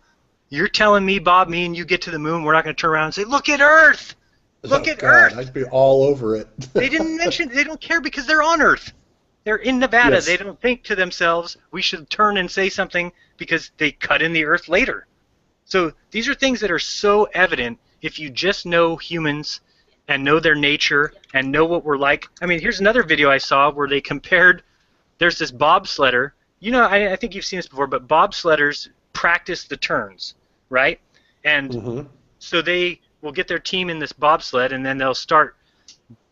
you're telling me, Bob, me and you get to the moon, we're not going to turn around and say, look at Earth! Look Oh at God, Earth! I'd be all over it. They didn't mention, they don't care because they're on Earth. They're in Nevada. Yes. They don't think to themselves, we should turn and say something because they cut in the Earth later. So these are things that are so evident if you just know humans and know their nature and know what we're like. I mean, here's another video I saw where they compared, there's this bobsledder. I think you've seen this before, but bobsledders practice the turns, right? And so they will get their team in this bobsled, and then they'll start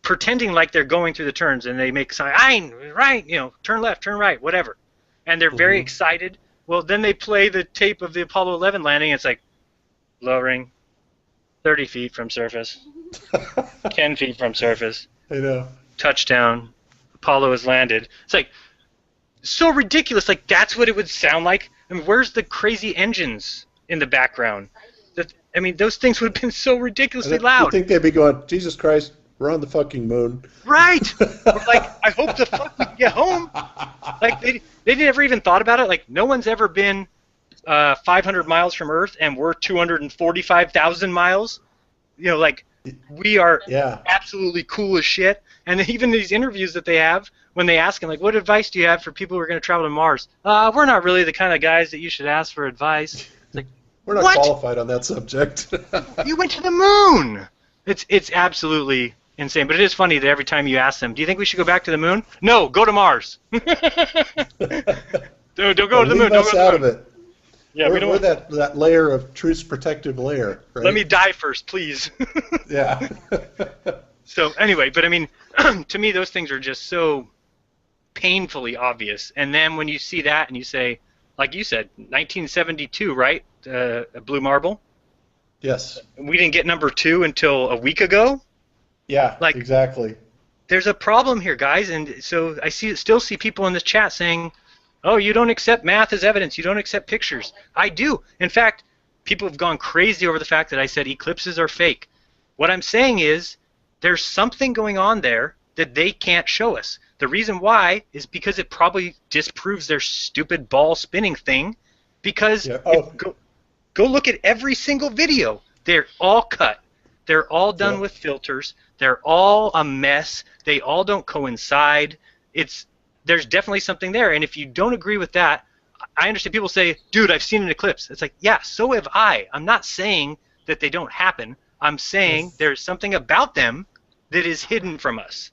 pretending like they're going through the turns, and they make sign, right, turn left, turn right, whatever. And they're very excited. Well, then they play the tape of the Apollo 11 landing, and it's like, lowering 30 feet from surface, 10 feet from surface, I know. touchdown, Apollo has landed. It's like, so ridiculous. Like, that's what it would sound like. I mean, where's the crazy engines in the background? I mean, those things would have been so ridiculously You loud. think they'd be going, Jesus Christ, we're on the fucking moon. Right. Or like, I hope the fuck we can get home. Like, they never even thought about it. Like, no one's ever been 500 miles from Earth, and we're 245,000 miles. Like, we are absolutely cool as shit. And even these interviews that they have, when they ask them, like, what advice do you have for people who are going to travel to Mars? We're not really the kind of guys that you should ask for advice. It's like, We're not qualified on that subject. You went to the moon. It's absolutely insane. But it is funny that every time you ask them, do you think we should go back to the moon? No, go to Mars. Don't go to the moon. Leave us out of it. Yeah, we're that layer of truth's protective layer. Right? Let me die first, please. Yeah. So anyway, but I mean, to me, those things are just so painfully obvious. And then when you see that and you say, like you said, 1972, right? A blue marble. Yes. We didn't get number 2 until a week ago. Yeah. Like, exactly. There's a problem here, guys, and so I still see people in this chat saying, "Oh, you don't accept math as evidence. You don't accept pictures." I do. In fact, people have gone crazy over the fact that I said eclipses are fake. What I'm saying is there's something going on there that they can't show us. The reason why is because it probably disproves their stupid ball spinning thing. Because go look at every single video. They're all cut. They're all done with filters. They're all a mess. They all don't coincide. There's definitely something there. And if you don't agree with that, I understand people say, dude, I've seen an eclipse. It's like, yeah, so have I. I'm not saying that they don't happen. I'm saying there's something about them that is hidden from us.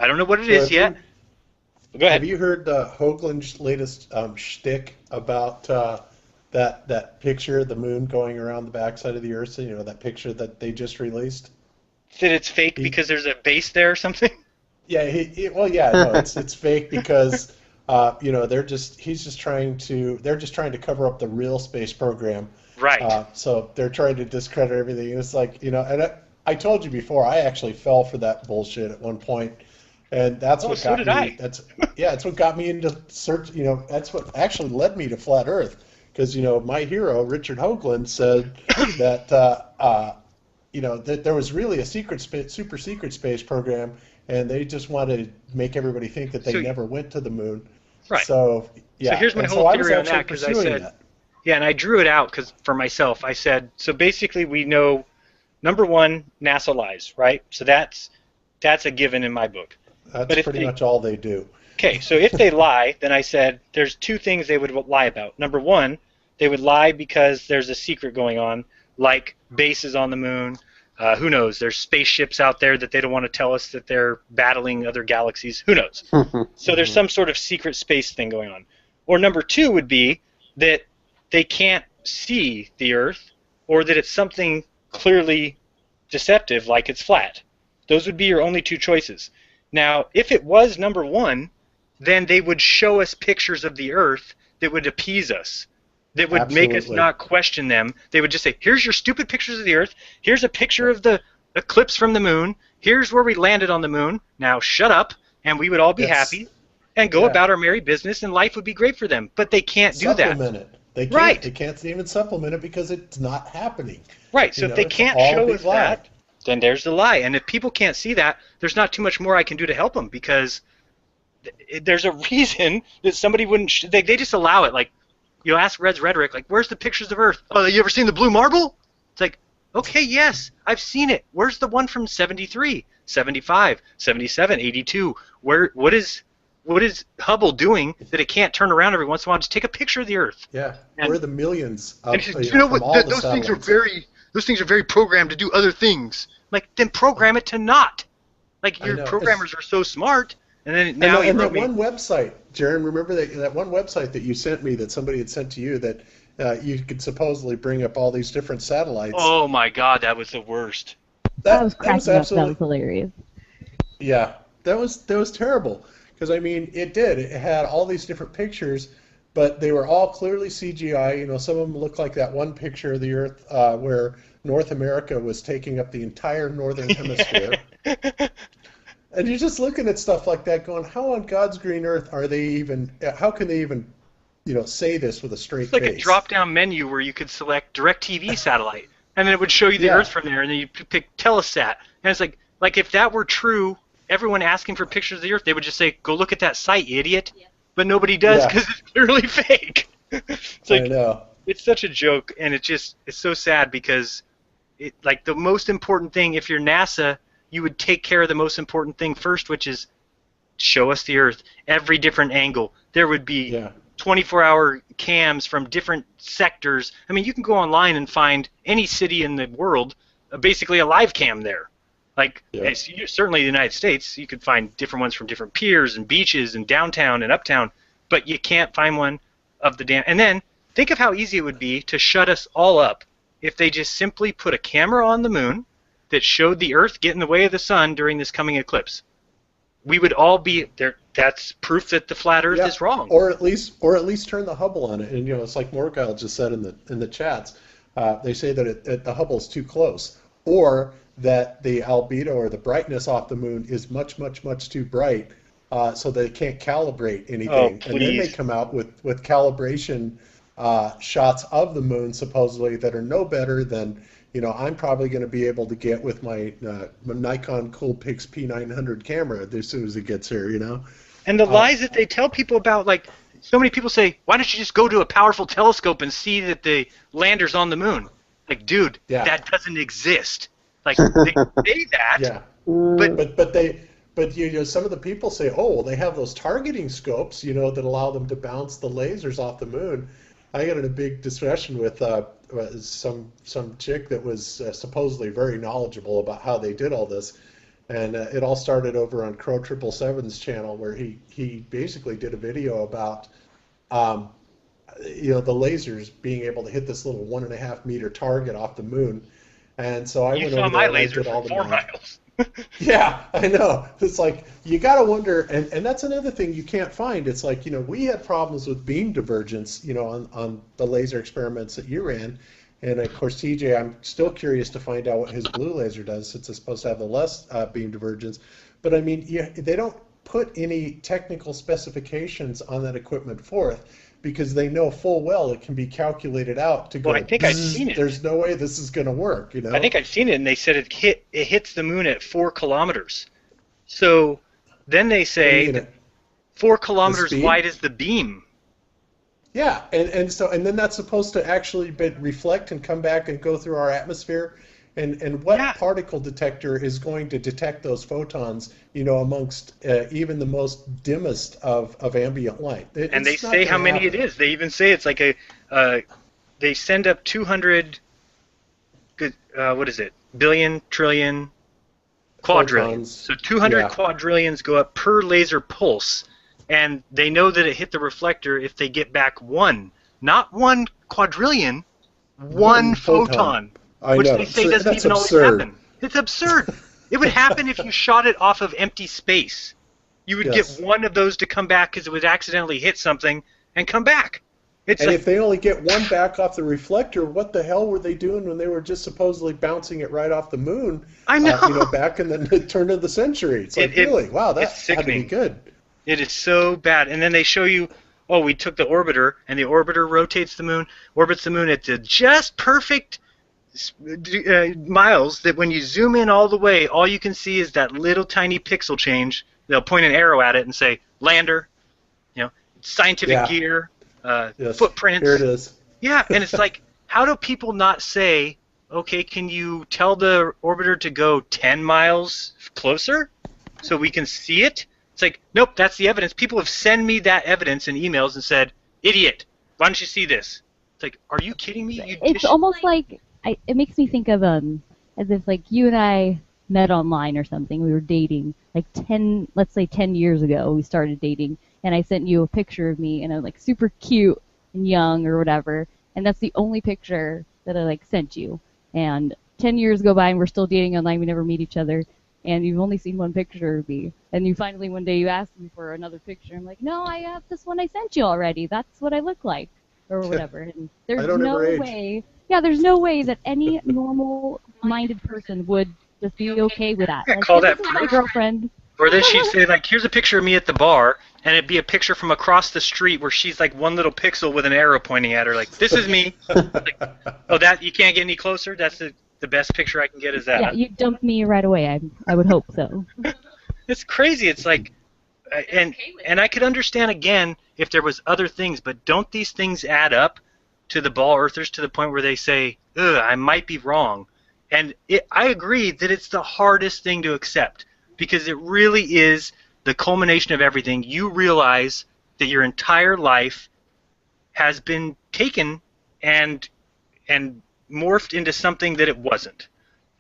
I don't know what it is yet. Go ahead. Have you heard Hoagland's latest shtick about that picture of the moon going around the backside of the Earth? That picture that they just released? That it's fake because there's a base there or something? Yeah, it's fake because they're just trying to cover up the real space program. Right. So they're trying to discredit everything. And it's like, and I told you before, I actually fell for that bullshit at one point, and that's what got me. That's what got me into search. That's what actually led me to flat Earth, because my hero Richard Hoagland said that that there was really a super secret space program, and they just wanted to make everybody think that they never went to the moon. Right. So So here's my whole theory on that, because I said, yeah, and I drew it out for myself. I said, so basically we know, number one, NASA lies, right? So that's a given in my book. That's pretty much all they do. Okay, so if they lie, then I said there's 2 things they would lie about. Number one, they would lie because there's a secret going on, like bases on the moon, Who knows? There's spaceships out there that they don't want to tell us that they're battling other galaxies. Who knows? So there's some sort of secret space thing going on. Or number two would be that they can't see the Earth, or that it's something clearly deceptive, like it's flat. Those would be your only two choices. Now, if it was number one, then they would show us pictures of the Earth that would appease us, that would make us not question them. They would just say, here's your stupid pictures of the Earth, here's a picture of the eclipse from the moon, here's where we landed on the moon, now shut up, and we would all be happy and go about our merry business, and life would be great for them. But they can't do that. Supplement it. They can't, right. They can't even supplement it because it's not happening. Right, so if they can't show us that, then there's the lie. And if people can't see that, there's not too much more I can do to help them, because there's a reason that somebody wouldn't they just allow it. Like, you ask Red's Rhetoric, like, where's the pictures of Earth? Oh, you ever seen the blue marble? It's like, okay, yes, I've seen it. Where's the one from 73, 75, 77, 82? What is Hubble doing that it can't turn around every once in a while? Just take a picture of the Earth. Yeah, where are the millions of, those things are very programmed to do other things. Like, then program it to not. Like, your programmers are so smart. And then now that one website, Jeran, remember that one website that you sent me that somebody had sent to you that you could supposedly bring up all these different satellites. Oh my God, that was the worst. That was cracking up. That was hilarious. Yeah, that was terrible. Because, I mean, it had all these different pictures, but they were all clearly CGI. You know, some of them looked like that one picture of the Earth where North America was taking up the entire northern hemisphere. And you're just looking at stuff like that going, how on God's green earth are they even, how can they even, say this with a straight face? It's like a drop-down menu where you could select DirecTV satellite, and then it would show you the Earth from there, and then you pick Telesat. And it's like if that were true, everyone asking for pictures of the Earth, they would just say, go look at that site, you idiot. Yeah. But nobody does because it's clearly fake. It's like, I know. It's such a joke, and it's so sad because the most important thing, if you're NASA, you would take care of the most important thing first, which is show us the Earth, every different angle. There would be 24-hour cams from different sectors. I mean, you can go online and find any city in the world, basically a live cam there. Certainly the United States, you could find different ones from different piers and beaches and downtown and uptown, but you can't find one of the damn. And then think of how easy it would be to shut us all up if they just simply put a camera on the moon that showed the Earth get in the way of the sun during this coming eclipse. We would all be there. That's proof that the flat Earth is wrong. Or at least turn the Hubble on it. And it's like Morgile just said in the chats. They say that the Hubble is too close, or that the albedo or the brightness off the moon is much, much, much too bright, so they can't calibrate anything. And then they come out with calibration shots of the moon supposedly that are no better than I'm probably going to be able to get with my Nikon Coolpix P900 camera as soon as it gets here, And the lies that they tell people about, like, so many people say, why don't you just go to a powerful telescope and see that the lander's on the moon? Like, dude, that doesn't exist. Like, they say that, but some of the people say, oh, well, they have those targeting scopes, that allow them to bounce the lasers off the moon. I got in a big discussion with some chick that was supposedly very knowledgeable about how they did all this, and it all started over on Crow 777's channel, where he basically did a video about the lasers being able to hit this little 1.5 meter target off the moon, and so I went over there. You saw my laser from 4 miles. Yeah, I know. It's like, you got to wonder, and that's another thing you can't find. It's like, we had problems with beam divergence, on the laser experiments that you ran. And of course, TJ, I'm still curious to find out what his blue laser does, since it's supposed to have the less beam divergence. But I mean, they don't put any technical specifications on that equipment forth, because they know full well it can be calculated out to go. Well, I think I've seen it. There's no way this is going to work, I think I've seen it, and they said it hits the moon at 4 kilometers. So then they say 4 kilometers wide is the beam. Yeah, and then that's supposed to actually reflect and come back and go through our atmosphere. And what particle detector is going to detect those photons, amongst even the most dimmest of ambient light? And they say how many it is. They even say it's like they send up 200 what is it? Billion, trillion, quadrillion. Photons. So 200 Yeah. quadrillions go up per laser pulse, and they know that it hit the reflector if they get back one, not 1 quadrillion, one photon, I which know. they say doesn't That's even always absurd. happen. It's absurd. It would happen if you shot it off of empty space. You would Yes. get one of those to come back because it would accidentally hit something and come back. It's And like, if they only get one back off the reflector, what the hell were they doing when they were just supposedly bouncing it right off the moon? I know. Back in the turn of the century. It's like, really? Wow, that it's had to be sickening. good. It is so bad. And then they show you, oh, we took the orbiter, and the orbiter rotates the moon, orbits the moon at the just perfect miles that when you zoom in all the way, all you can see is that little tiny pixel change. They'll point an arrow at it and say, lander, scientific gear, Yes. footprints. Here it is. Yeah, and it's like, how do people not say, okay, can you tell the orbiter to go 10 miles closer so we can see it? It's like, nope, that's the evidence. People have sent me that evidence in emails and said, idiot, why don't you see this? It's like, are you kidding me? It's almost like it makes me think of as if like you and I met online or something. We were dating like 10 years ago. We started dating, and I sent you a picture of me, and I'm like super cute and young or whatever, and that's the only picture that I like sent you. And 10 years go by, and we're still dating online. We never meet each other, and you've only seen one picture of me. And you finally one day you asked me for another picture. I'm like, no, I have this one I sent you already. That's what I look like, or whatever. And there's no way. Yeah, there's no way that any normal-minded person would just be okay with that. Yeah, Like, call this that is my proof. girlfriend. Or then she'd say, like, here's a picture of me at the bar, and it'd be a picture from across the street where she's like one little pixel with an arrow pointing at her, like, this is me. Like, oh, that you can't get any closer? That's the best picture I can get is that. Yeah, you dumped me right away. I would hope so. It's crazy. It's like, and I could understand again if there was other things, but don't these things add up to the ball earthers to the point where they say, ugh, I might be wrong? And I agree that it's the hardest thing to accept because it really is the culmination of everything. You realize that your entire life has been taken and morphed into something that it wasn't.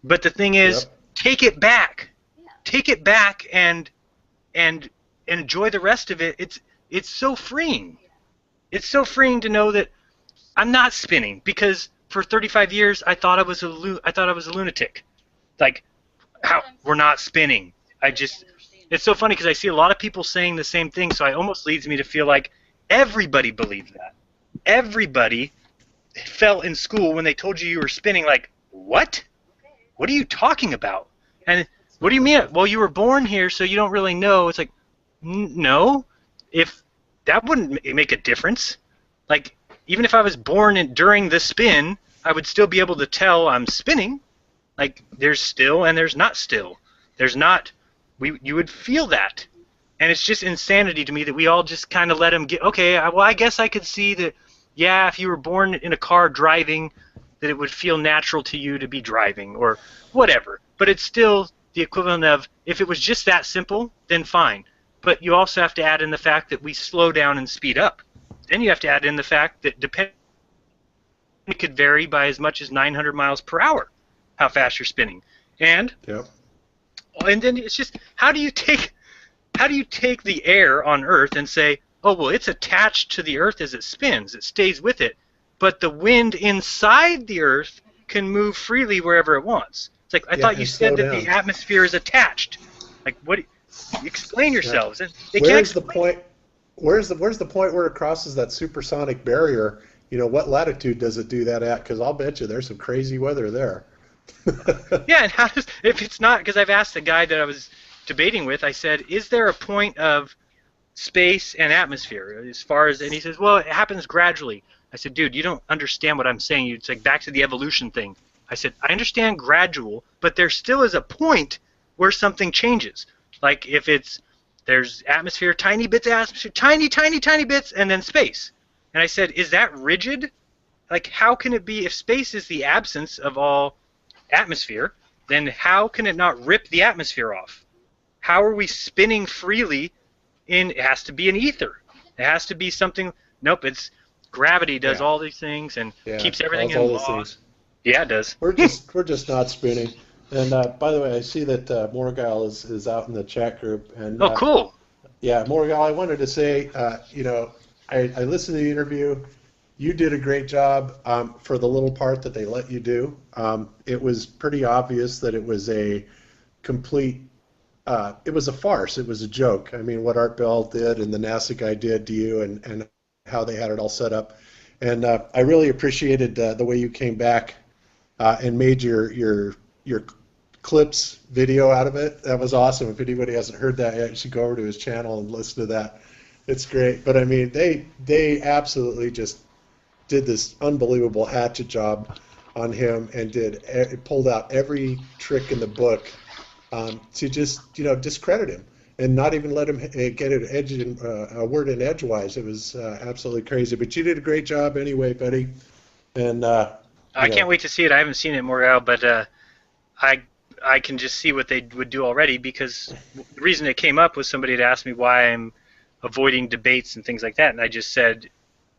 But the thing is, take it back. Take it back and enjoy the rest of it. It's so freeing. It's so freeing to know that I'm not spinning because for 35 years I thought I was a lunatic. Like, how we're not spinning. It's so funny because I see a lot of people saying the same thing, so it almost leads me to feel like everybody believed that. Everybody felt in school when they told you were spinning, like, what? What are you talking about? And what do you mean? Well, you were born here, so you don't really know. It's like, no. If that wouldn't make a difference. Like, even if I was born during the spin, I would still be able to tell I'm spinning. Like, there's still and there's not still. There's not. You would feel that. And it's just insanity to me that we all just kind of let him get, okay, well, I guess I could see that, yeah, if you were born in a car driving, that it would feel natural to you to be driving or whatever. But it's still the equivalent of, if it was just that simple, then fine. But you also have to add in the fact that we slow down and speed up. Then you have to add in the fact that it could vary by as much as 900 miles per hour, how fast you're spinning. And then it's just, how do you take the air on Earth and say, oh, well, it's attached to the Earth as it spins. It stays with it. But the wind inside the Earth can move freely wherever it wants. It's like, I thought you said that the atmosphere is attached. Like, what? Explain yourselves. Where's the point where it crosses that supersonic barrier? You know, what latitude does it do that at? Because I'll bet you there's some crazy weather there. Yeah, and how does, if it's not, because I've asked the guy that I was debating with, I said, is there a point of space and atmosphere as far as, and he says, well, it happens gradually. I said, dude, you don't understand what I'm saying. It's like back to the evolution thing. I said, I understand gradual, but there still is a point where something changes. Like if there's atmosphere, tiny bits of atmosphere, tiny, tiny, tiny bits, and then space. And I said, is that rigid? Like, how can it be, if space is the absence of all atmosphere, then how can it not rip the atmosphere off? How are we spinning freely it has to be an ether. It has to be something, nope, it's gravity does all these things and keeps everything in law. Yeah, it does. We're just not spooning. And by the way, I see that Morgal is out in the chat group. And Oh, cool. yeah, Morgal, I wanted to say, I listened to the interview. You did a great job for the little part that they let you do. It was pretty obvious that it was a complete, it was a farce. It was a joke. I mean, what Art Bell did and the NASA guy did to you and how they had it all set up. And I really appreciated the way you came back and made your clips video out of it. That was awesome. If anybody hasn't heard that yet, you should go over to his channel and listen to that. It's great. But I mean, they absolutely just did this unbelievable hatchet job on him and pulled out every trick in the book to just discredit him and not even let him get a word in edgewise. It was absolutely crazy. But you did a great job anyway, buddy. And I can't wait to see it. I haven't seen it, Morgal, but I can just see what they would do already, because the reason it came up was somebody had asked me why I'm avoiding debates and things like that, and I just said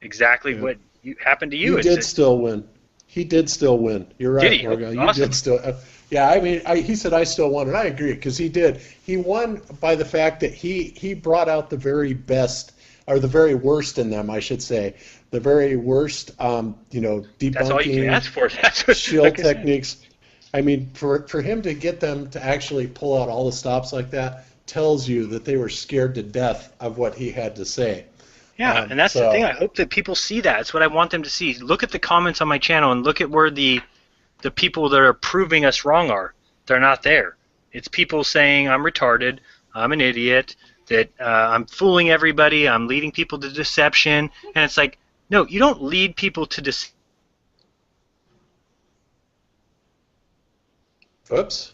exactly what happened to you. He did still win. He did still win. You're right, did he? Morgan. Awesome. You did still. Yeah, I mean, he said I still won, and I agree, because he did. He won by the fact that he brought out the very best, or the very worst in them, I should say. The very worst, debunking. That's all you can ask for. That's what shield techniques. I mean, for him to get them to actually pull out all the stops like that tells you that they were scared to death of what he had to say. Yeah, and that's the thing. I hope that people see that. It's what I want them to see. Look at the comments on my channel and look at where the people that are proving us wrong are. They're not there. It's people saying I'm retarded, I'm an idiot, that I'm fooling everybody, I'm leading people to deception. And it's like, no, you don't lead people to deception. Oops.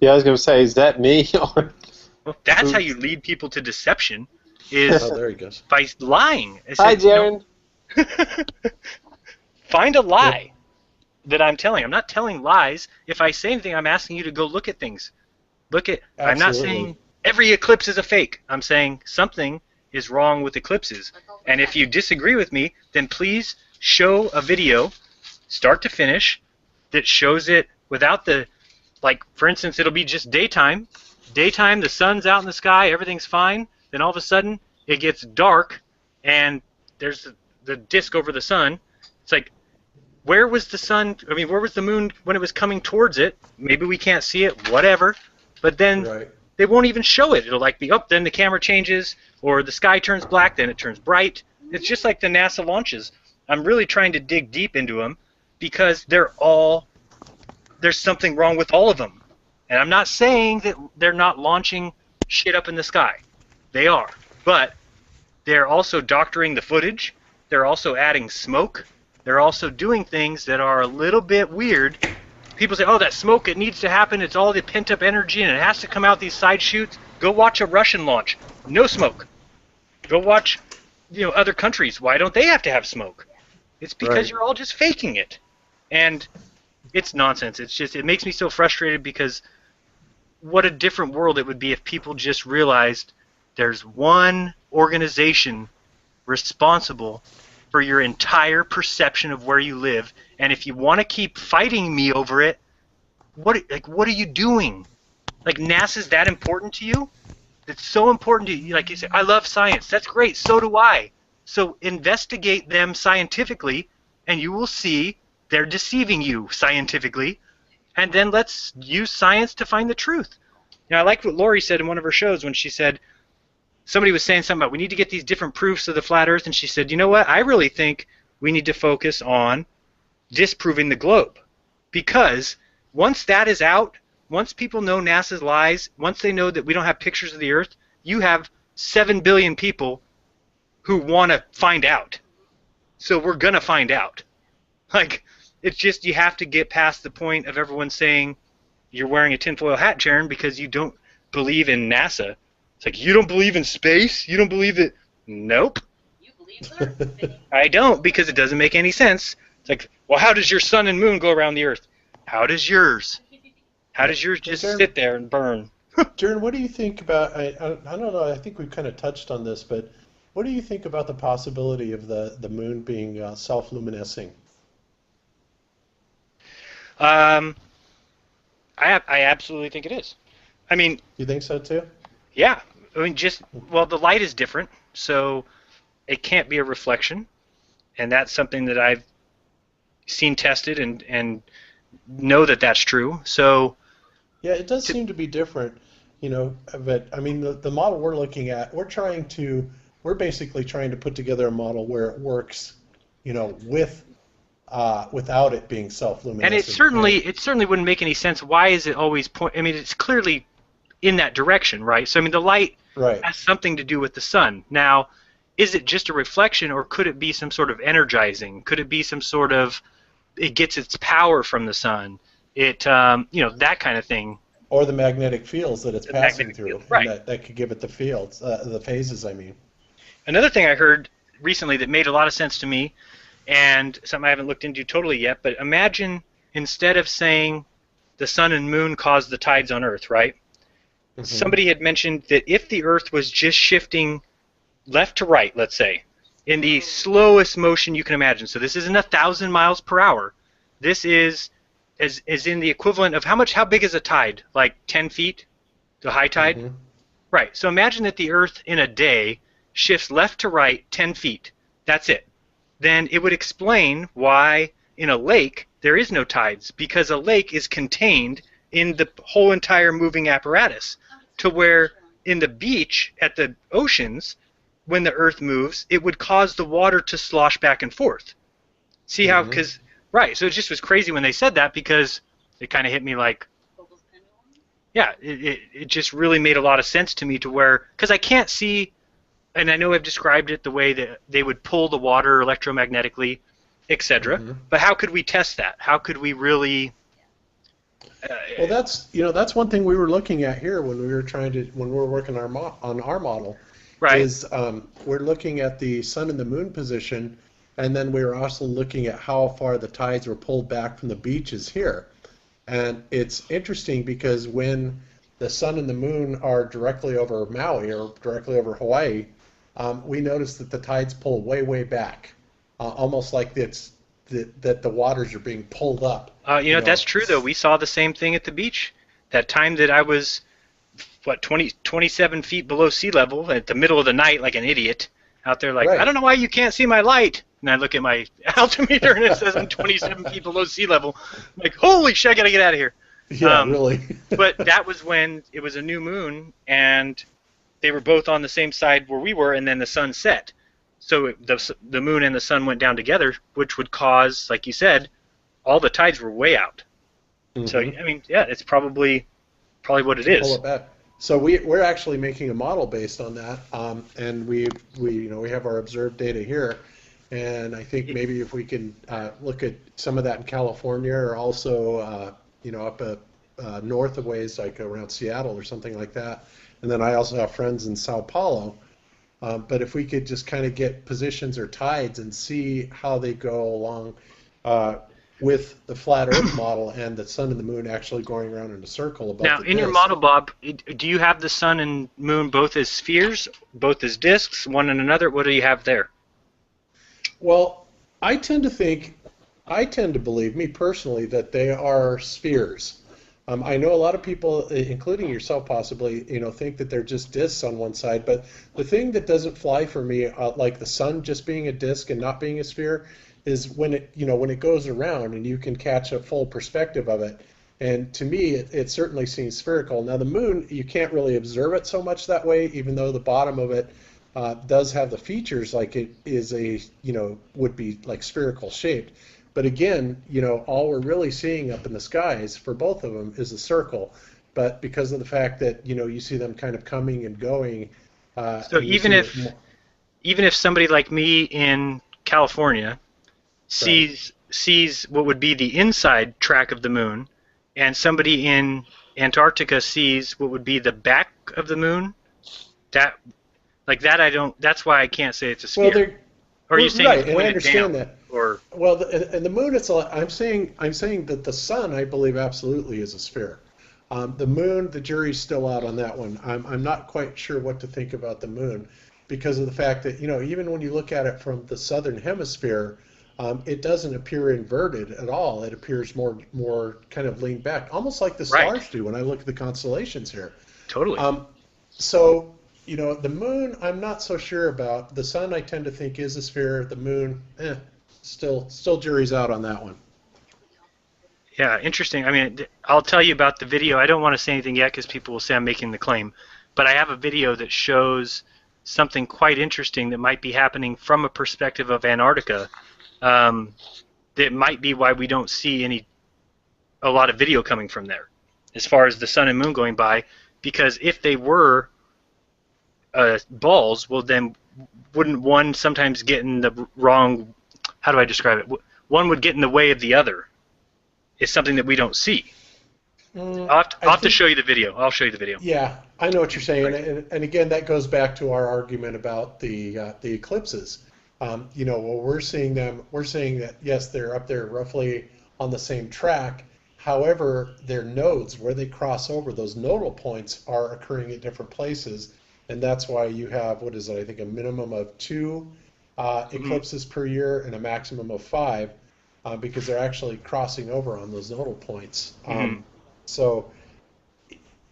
Yeah, I was going to say, is that me? Well, that's how you lead people to deception, is there he goes. by lying. Hi, Jeran. Find a lie that I'm telling. I'm not telling lies. If I say anything, I'm asking you to go look at things. I'm not saying every eclipse is a fake. I'm saying something is wrong with eclipses. And if you disagree with me, then please show a video, start to finish, that shows it without the, like, for instance, it'll be just daytime. Daytime, the sun's out in the sky, everything's fine. Then all of a sudden, it gets dark, and there's the disk over the sun. It's like, where was the sun? I mean, where was the moon when it was coming towards it? Maybe we can't see it, whatever. But then they won't even show it. It'll like be up, then the camera changes, or the sky turns black, then it turns bright. It's just like the NASA launches. I'm really trying to dig deep into them because there's something wrong with all of them. And I'm not saying that they're not launching shit up in the sky. They are. But they're also doctoring the footage. They're also adding smoke. They're also doing things that are a little bit weird. People say, oh, that smoke, it needs to happen. It's all the pent-up energy, and it has to come out these side chutes. Go watch a Russian launch. No smoke. Go watch, other countries. Why don't they have to have smoke? It's because you're all just faking it. And it's nonsense. It makes me so frustrated because what a different world it would be if people just realized there's one organization responsible for your entire perception of where you live, and if you want to keep fighting me over it, what are you doing? Like, NASA's that important to you? It's so important to you. Like you say, I love science. That's great. So do I. So investigate them scientifically, and you will see they're deceiving you scientifically, and then let's use science to find the truth. Now, I like what Lori said in one of her shows when she said, somebody was saying something about we need to get these different proofs of the flat earth, and she said, you know what, I really think we need to focus on disproving the globe. Because once that is out, once people know NASA's lies, once they know that we don't have pictures of the earth, you have 7 billion people who want to find out. So we're going to find out. Like, it's just you have to get past the point of everyone saying you're wearing a tinfoil hat, Jeran, because you don't believe in NASA. It's like, you don't believe in space? You don't believe that? Nope. You believe in Earth? I don't, because it doesn't make any sense. It's like, well, how does your sun and moon go around the Earth? How does yours? How does yours just sit there and burn? Jeran, what do you think about, I don't know, I think we've kind of touched on this, but what do you think about the possibility of the moon being self-luminescing? Um, I absolutely think it is. I mean, You think so too? yeah. I mean, well, the light is different, so it can't be a reflection, and that's something that I've seen tested and know that that's true. So, Yeah, it does seem to be different, but I mean, the model we're looking at, we're basically trying to put together a model where it works, without it being and self-luminescent. it certainly wouldn't make any sense. Why is it always point? I mean, it's clearly in that direction, right? So, I mean, the light Right. has something to do with the sun. Now, is it just a reflection, or could it be some sort of energizing? Could it be some sort of it gets its power from the sun? That kind of thing. Or the magnetic fields that it's The passing magnetic through, field, right. and that could give it the fields, the phases, I mean. Another thing I heard recently that made a lot of sense to me, and something I haven't looked into totally yet, but imagine instead of saying the sun and moon cause the tides on Earth, right? Mm-hmm. Somebody had mentioned that if the Earth was just shifting left to right, let's say, in the slowest motion you can imagine, so this isn't 1,000 miles per hour, this is as in the equivalent of how big is a tide? Like 10 feet? The high tide? Mm-hmm. Right. So imagine that the Earth in a day shifts left to right 10 feet. That's it. Then it would explain why in a lake there is no tides, because a lake is contained in the whole entire moving apparatus, to where in the beach at the oceans, when the Earth moves, it would cause the water to slosh back and forth. See how, because, right, so it just was crazy when they said that, because it kind of hit me like, yeah, it just really made a lot of sense to me, to where, because I can't see, and I know I've described it the way that they would pull the water electromagnetically, etc. But how could we test that? How could we really? Well, that's one thing we were looking at here when we were working on our model. Right. Is we're looking at the sun and the moon position, and then we were also looking at how far the tides were pulled back from the beaches here. And it's interesting because when the sun and the moon are directly over Maui or directly over Hawaii, we notice that the tides pull way, way back, almost like that the waters are being pulled up. That's true, though. We saw the same thing at the beach. That time that I was, 27 feet below sea level at the middle of the night like an idiot out there, like, Right. I don't know why you can't see my light. And I look at my altimeter and it says I'm 27 feet below sea level. I'm like, holy shit, I gotta get out of here. Yeah, really. But that was when it was a new moon, and they were both on the same side where we were, and then the sun set. So the moon and the sun went down together, which would cause, like you said, all the tides were way out. So, I mean, yeah, it's probably what it is. Pull it back. So we're actually making a model based on that, and we have our observed data here, and I think maybe if we can look at some of that in California, or also up north of ways like around Seattle or something like that, and then I also have friends in Sao Paulo. But if we could just kind of get positions or tides and see how they go along with the flat Earth model and the sun and the moon actually going around in a circle above now, the in your disk. model, Bob, do you have the sun and moon both as spheres, both as disks, one and another? What do you have there? Well, I tend to believe, me personally, that they are spheres. I know a lot of people, including yourself possibly, think that they're just disks on one side, but the thing that doesn't fly for me, like the sun just being a disk and not being a sphere, is when it goes around and you can catch a full perspective of it. And to me, it certainly seems spherical. Now the moon, you can't really observe it so much that way, even though the bottom of it does have the features like it is would be like spherical shaped. But again, all we're really seeing up in the skies for both of them is a circle. But because of the fact that you see them kind of coming and going. So even if somebody like me in California sees what would be the inside track of the moon, and somebody in Antarctica sees what would be the back of the moon, that's why I can't say it's a sphere. Or are you saying right, it's and I pointed understand down? that. Or well, and the moon, I'm saying that the sun, I believe, absolutely is a sphere. The moon, the jury's still out on that one. I'm not quite sure what to think about the moon, because of the fact that even when you look at it from the southern hemisphere, it doesn't appear inverted at all. It appears more kind of leaned back, almost like the Right. stars do when I look at the constellations here. Totally. So, the moon, I'm not so sure about. The sun, I tend to think is a sphere. The moon, still jury's out on that one. Yeah, interesting. I mean, I'll tell you about the video. I don't want to say anything yet because people will say I'm making the claim. But I have a video that shows something quite interesting that might be happening from a perspective of Antarctica. That might be why we don't see a lot of video coming from there, as far as the sun and moon going by. Because if they were balls, well then wouldn't one sometimes get in the wrong? How do I describe it? One would get in the way of the other. Is something that we don't see. I'll have to show you the video. I'll show you the video. Yeah, I know what you're saying, and again, that goes back to our argument about the eclipses. When we're seeing that yes, they're up there roughly on the same track. However, their nodes, where they cross over, those nodal points are occurring at different places, and that's why you have, what is it? I think a minimum of 2 eclipses per year and a maximum of 5. Because they're actually crossing over on those nodal points. So,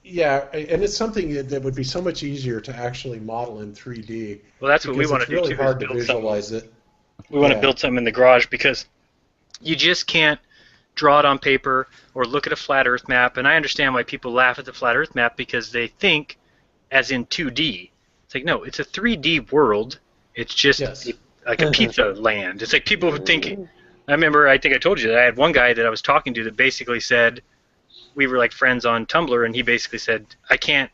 yeah, and it's something that would be so much easier to actually model in 3D. Well, that's what we want to do, too. It's really hard to build visualize it. We want to build something in the garage because you just can't draw it on paper or look at a flat Earth map. And I understand why people laugh at the flat Earth map because they think as in 2D. It's like, no, it's a 3D world. It's just like a pizza land. It's like people who think... I remember, I think I told you that I had one guy that I was talking to that basically said, we were like friends on Tumblr, and he basically said, I can't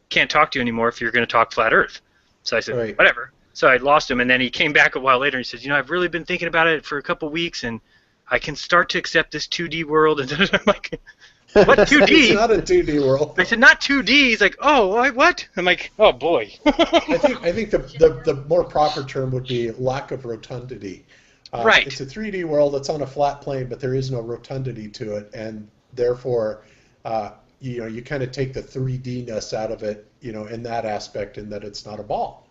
talk to you anymore if you're going to talk flat Earth. So I said, whatever. So I lost him, and then he came back a while later and he says, I've really been thinking about it for a couple weeks, and I can start to accept this 2D world. And I'm like, what 2D? It's not a 2D world. I said, not 2D. He's like, oh, what? I'm like, oh boy. I think the more proper term would be lack of rotundity. Right. It's a 3D world. It's on a flat plane, but there is no rotundity to it, and therefore, you kind of take the 3D-ness out of it, in that aspect, in that it's not a ball.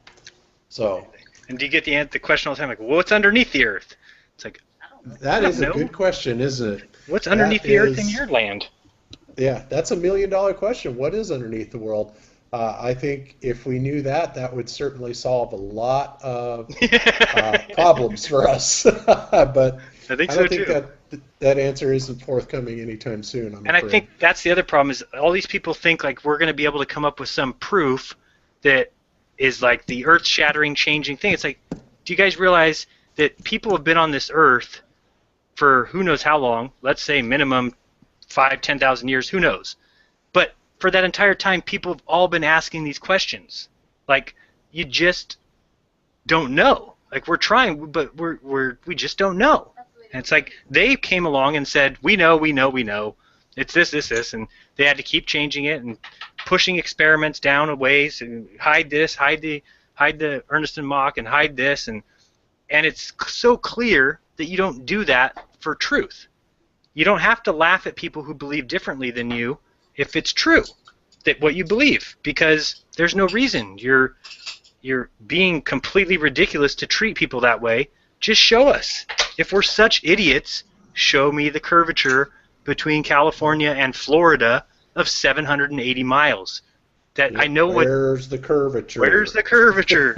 So. And do you get the question all the time, like, what's underneath the Earth? It's like, that is a good question, isn't it? What's underneath the Earth in your land? Yeah, that's $1 million question. What is underneath the world? I think if we knew that would certainly solve a lot of problems for us. But I don't think that answer isn't forthcoming anytime soon. I'm afraid. I think that's the other problem is all these people think like we're going to be able to come up with some proof that is like the earth-shattering, changing thing. It's like, do you guys realize that people have been on this Earth for who knows how long? Let's say minimum 5,000, 10,000 years. Who knows? But for that entire time, people have all been asking these questions. Like, you just don't know. Like, we're trying, but we just don't know. And it's like they came along and said, we know. It's this, and they had to keep changing it and pushing experiments down a ways and hide this, hide the Ernst and Mach, and hide this, and it's so clear that you don't do that for truth. You don't have to laugh at people who believe differently than you if it's true that what you believe, because there's no reason. You're being completely ridiculous to treat people that way. Just show us. If we're such idiots, show me the curvature between California and Florida of 780 miles. That I know what. Where's the curvature? Where's the curvature?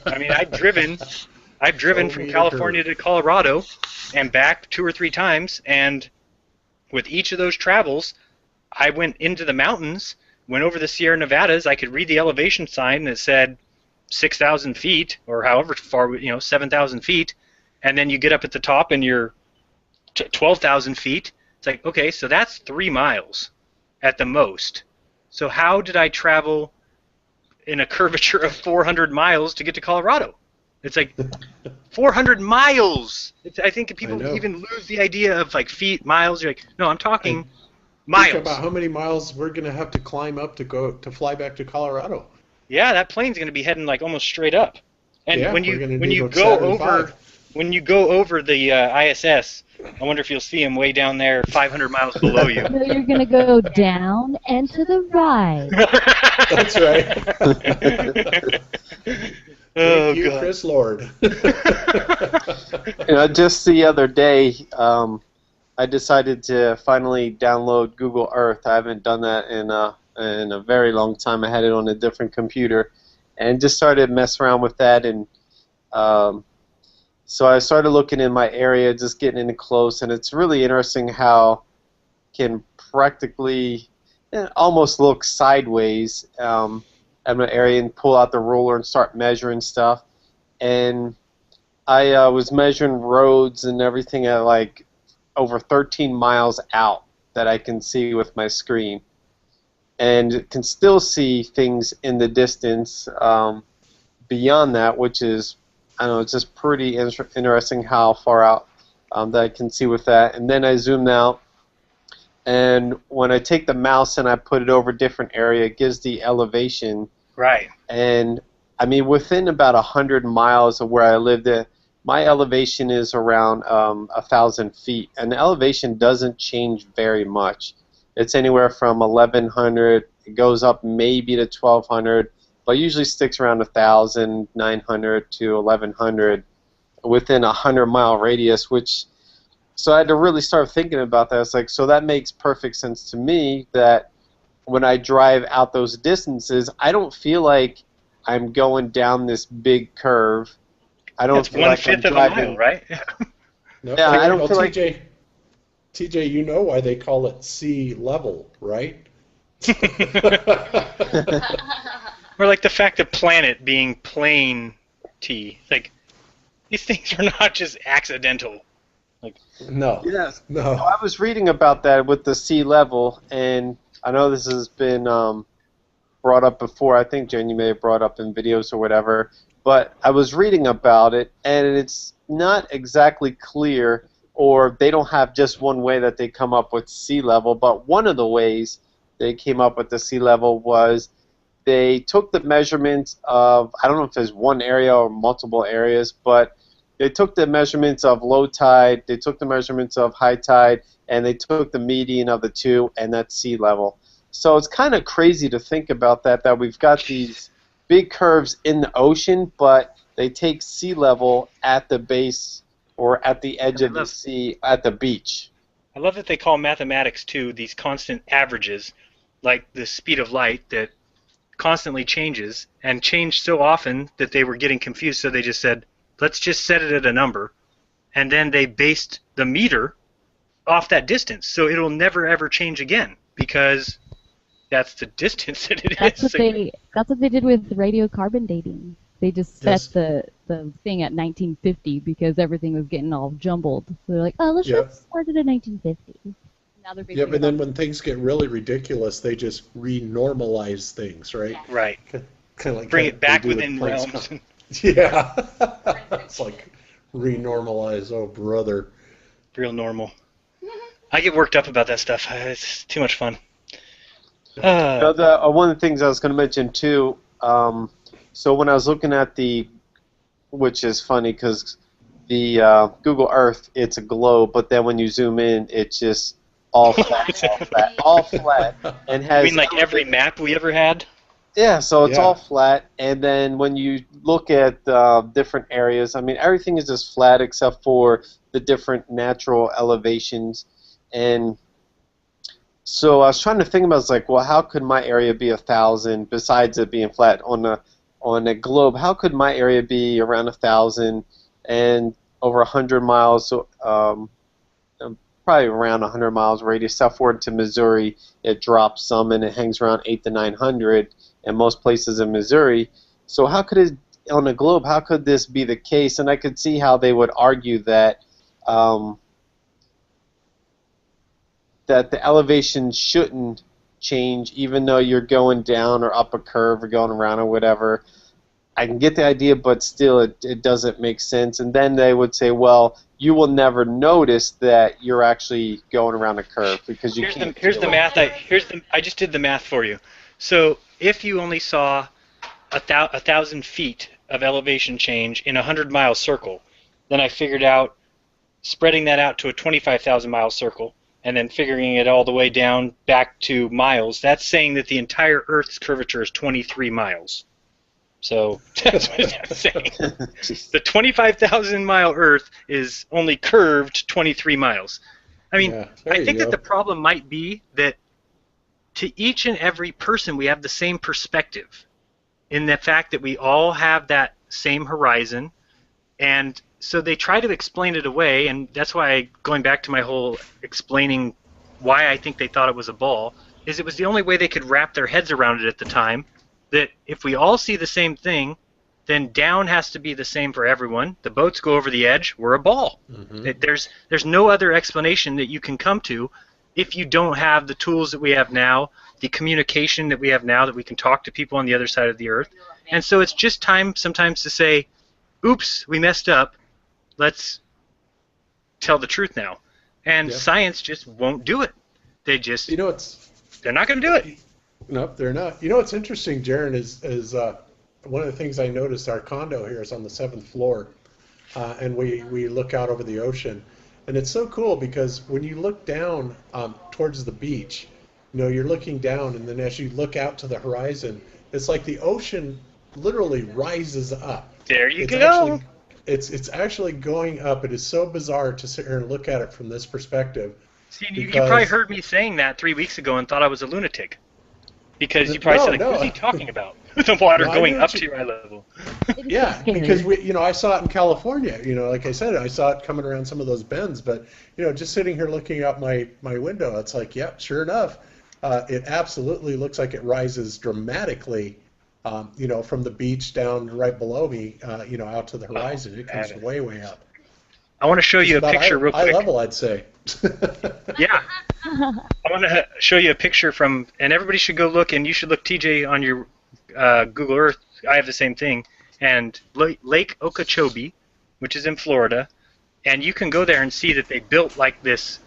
I mean, I've driven from California to Colorado and back 2 or 3 times, and with each of those travels, I went into the mountains, went over the Sierra Nevadas. I could read the elevation sign that said 6,000 feet or however far, 7,000 feet, and then you get up at the top and you're 12,000 feet. It's like, okay, so that's 3 miles at the most. So how did I travel in a curvature of 400 miles to get to Colorado? It's like 400 miles. I think people even lose the idea of like feet, miles. You're like, no, I'm talking miles. Think about how many miles we're going to have to climb up to fly back to Colorado. Yeah, that plane's going to be heading like almost straight up. And yeah, when you go over the ISS, I wonder if you'll see him way down there 500 miles below you. No, you're going to go down and to the right. That's right. Thank you, Chris Lord. Just the other day, I decided to finally download Google Earth. I haven't done that in a very long time. I had it on a different computer, and just started messing around with that. And so I started looking in my area, just getting in close, and it's really interesting how can practically almost look sideways at my area and pull out the ruler and start measuring stuff. And I was measuring roads and everything at like over 13 miles out that I can see with my screen, and can still see things in the distance beyond that, which is, I don't know, it's just pretty interesting how far out that I can see with that. And then I zoomed out, and when I take the mouse and I put it over different area, it gives the elevation. Right. And I mean, within about 100 miles of where I lived, my elevation is around 1,000 feet, and the elevation doesn't change very much. It's anywhere from 1,100, it goes up maybe to 1,200, but usually sticks around 1,900 to 1,100 within a 100-mile radius, which, so I had to really start thinking about that. It's like, so that makes perfect sense to me that when I drive out those distances, I don't feel like I'm going down this big curve. I don't feel like I'm driving. 1/5 of a mile, right? No, yeah, I don't feel TJ, you know why they call it sea level, right? Or like the fact of planet being plain T. Like, these things are not just accidental. Like, no. Yes. No. I was reading about that with the sea level, and I know this has been brought up before. I think Jen, you may have brought up in videos or whatever. But I was reading about it, and it's not exactly clear, or they don't have just one way that they come up with sea level, but one of the ways they came up with the sea level was they took the measurements of, I don't know if there's one area or multiple areas, but they took the measurements of low tide, they took the measurements of high tide, and they took the median of the two, and that's sea level. So it's kind of crazy to think about that we've got these big curves in the ocean, but they take sea level at the base or at the edge of the sea at the beach. I love that they call mathematics, too, these constant averages, like the speed of light that constantly changes, and changed so often that they were getting confused, so they just said, let's just set it at a number, and then they based the meter off that distance, so it'll never ever change again, because that's the distance that it is. That's what they did with radiocarbon dating. They just set the thing at 1950 because everything was getting all jumbled. So they're like, oh, let's just start it at 1950. Now they're but then when things get really ridiculous, they just re-normalize things, right? Right. Kind of like bring it back within realms. Yeah. It's like re-normalize, oh brother. Real normal. I get worked up about that stuff. It's too much fun. One of the things I was going to mention too, so when I was looking at which is funny because the Google Earth, it's a globe, but then when you zoom in, it's just all flat, all flat, and has. You mean like every map we ever had? Yeah, so it's all flat, and then when you look at different areas, I mean, everything is just flat except for the different natural elevations, and so I was trying to think about, it's like, well, how could my area be 1,000 besides it being flat on a globe? How could my area be around 1,000 and over 100 miles? So, probably around 100 miles radius. Southward to Missouri, it drops some and it hangs around 800 to 900 in most places in Missouri. So how could it, on a globe, how could this be the case? And I could see how they would argue that that the elevation shouldn't change even though you're going down or up a curve or going around or whatever. I can get the idea, but still it doesn't make sense. And then they would say, well, you will never notice that you're actually going around a curve because you can't. Here's the math. I just did the math for you. So if you only saw 1,000 feet of elevation change in a 100-mile circle, then I figured out spreading that out to a 25,000-mile circle and then figuring it all the way down back to miles. That's saying that the entire Earth's curvature is 23 miles. So that's what I'm saying. The 25,000-mile Earth is only curved 23 miles. I mean, Yeah, there I you think that go. the problem might be that to each and every person we have the same perspective in the fact that we all have that same horizon, and so they try to explain it away, and that's why, going back to my whole explaining why I think they thought it was a ball, is it was the only way they could wrap their heads around it at the time, that if we all see the same thing, then down has to be the same for everyone. The boats go over the edge, we're a ball. There's no other explanation that you can come to if you don't have the tools that we have now, the communication that we have now, that we can talk to people on the other side of the Earth. And so it's just time sometimes to say, oops, we messed up. Let's tell the truth now. And Yeah. science just won't do it. They're not going to do it. Nope, they're not. You know what's interesting, Jeran, is one of the things I noticed. Our condo here is on the 7th floor, and we look out over the ocean, and it's so cool because when you look down towards the beach, you're looking down, and then as you look out to the horizon, it's like the ocean literally rises up. There you It's go. actually it's actually going up. It is so bizarre to sit here and look at it from this perspective. See, you because- probably heard me saying that 3 weeks ago and thought I was a lunatic. Because you probably said, like, No. what's he talking about? The water No, I going knew up what to your eye level. Yeah, Scary. because I saw it in California. Like I said, I saw it coming around some of those bends. But just sitting here looking out my window, it's like, yep, sure enough, it absolutely looks like it rises dramatically. From the beach down right below me, out to the horizon. It comes way, way up. I want to show you a Just about picture real eye quick. level, I'd say. Yeah. I want to show you a picture from, and everybody should go look, and you should look, TJ, on your Google Earth. I have the same thing. And Lake Okeechobee, which is in Florida, and you can go there and see that they built like this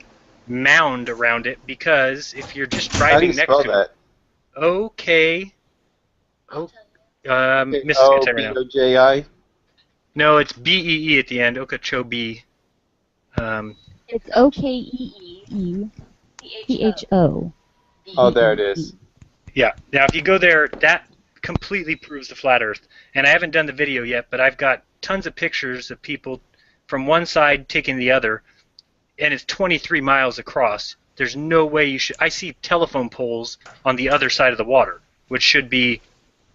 mound around it, because if you're just How do you driving next spell to that? it, Missa can O tell B you right now. O J I. No, it's Bee at the end. Okeechobee. It's Okee-Pho. Oh, there it is. Yeah. Now, if you go there, that completely proves the flat Earth. And I haven't done the video yet, but I've got tons of pictures of people from one side taking the other, and it's 23 miles across. There's no way you should. I see telephone poles on the other side of the water, which should be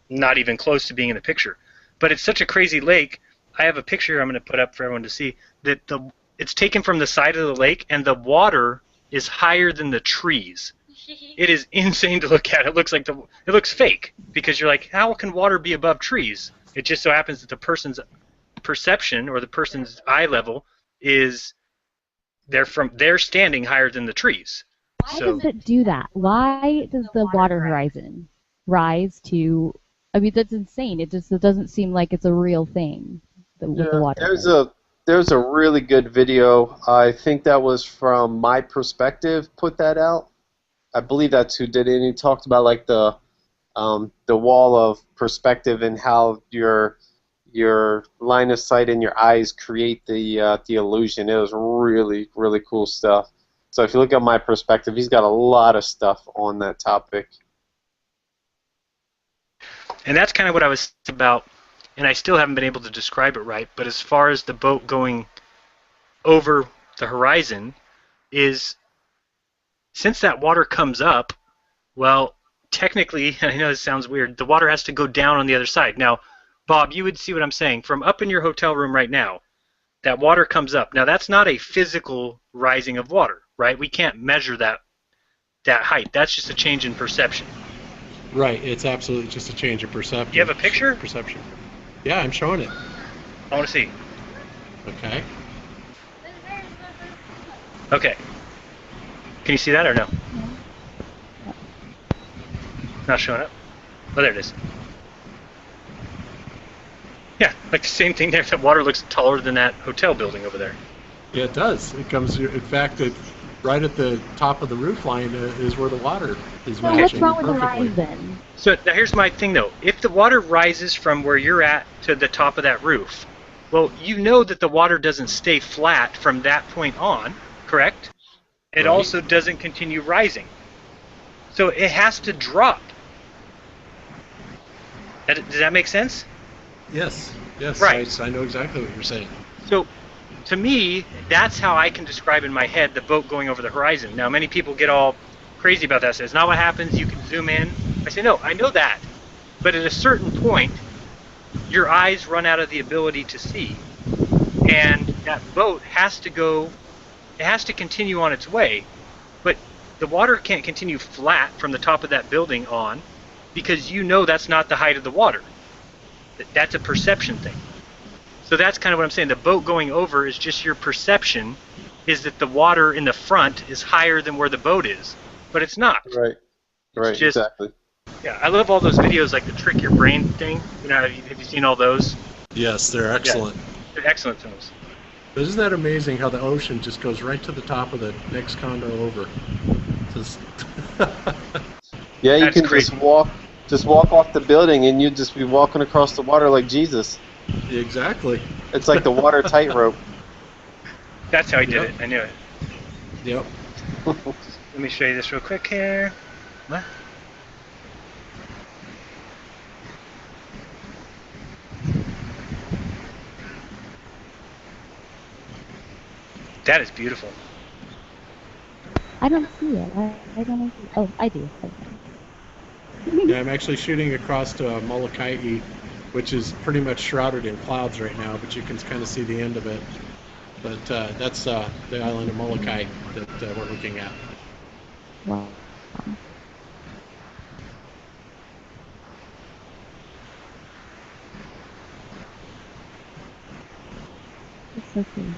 not even close to being in the picture. But it's such a crazy lake. I have a picture I'm going to put up for everyone to see that it's taken from the side of the lake, and the water is higher than the trees. It is insane to look at. It looks like it looks fake, because you're like, how can water be above trees? It just so happens that the person's perception or the person's eye level is they're standing higher than the trees. Why does it do that? Why does the water horizon rise to? I mean, that's insane. It doesn't seem like it's a real thing. With the water. There's a really good video. I think that was from My Perspective. Put that out. I believe that's who did it. And he talked about like the wall of perspective and how your line of sight and your eyes create the illusion. It was really, really cool stuff. So if you look at My Perspective, he's got a lot of stuff on that topic. And that's kind of what I was about, and I still haven't been able to describe it right, but as far as the boat going over the horizon is, since that water comes up, well, technically, I know this sounds weird, the water has to go down on the other side. Now, Bob, you would see what I'm saying. From up in your hotel room right now, that water comes up. Now, that's not a physical rising of water, right? We can't measure that height. That's just a change in perception. Right. It's absolutely just a change of perception. Do you have a picture? Perception. Yeah, I'm showing it. I want to see. Okay. Okay. Can you see that or no? Not showing up. Oh, there it is. Yeah, like the same thing there. That water looks taller than that hotel building over there. Yeah, it does. It comes. In fact, right at the top of the roof line is where the water is So matching what's wrong with the perfectly. rise then? So now here's my thing though. If the water rises from where you're at to the top of that roof, well, you know that the water doesn't stay flat from that point on, correct? It Right. also doesn't continue rising. So it has to drop. Does that make sense? Yes, yes, Right. I know exactly what you're saying. So, to me, that's how I can describe in my head the boat going over the horizon. Now, many people get all crazy about that. Say, it's not what happens. You can zoom in. I say, no, I know that. But at a certain point, your eyes run out of the ability to see. And that boat has to go, it has to continue on its way. But the water can't continue flat from the top of that building on, because you know that's not the height of the water. That's a perception thing. So that's kind of what I'm saying. The boat going over is just your perception, is that the water in the front is higher than where the boat is. But it's not. Right. Right. just- Exactly. Yeah, I love all those videos like the trick your brain thing. You know, have you seen all those? Yes, they're excellent. They're excellent films. But isn't that amazing how the ocean just goes right to the top of the next condo over? Just Yeah, you That's can crazy. just walk off the building, and you'd just be walking across the water like Jesus. Exactly. It's like the water tightrope. That's how he did Yep. it. I knew it. Yep. Let me show you this real quick here. What? That is beautiful. I don't see it. I don't see. Oh, I do. Yeah, I'm actually shooting across to Molokai, which is pretty much shrouded in clouds right now, but you can kind of see the end of it. But that's the island of Molokai that we're looking at. Wow. It's so cool.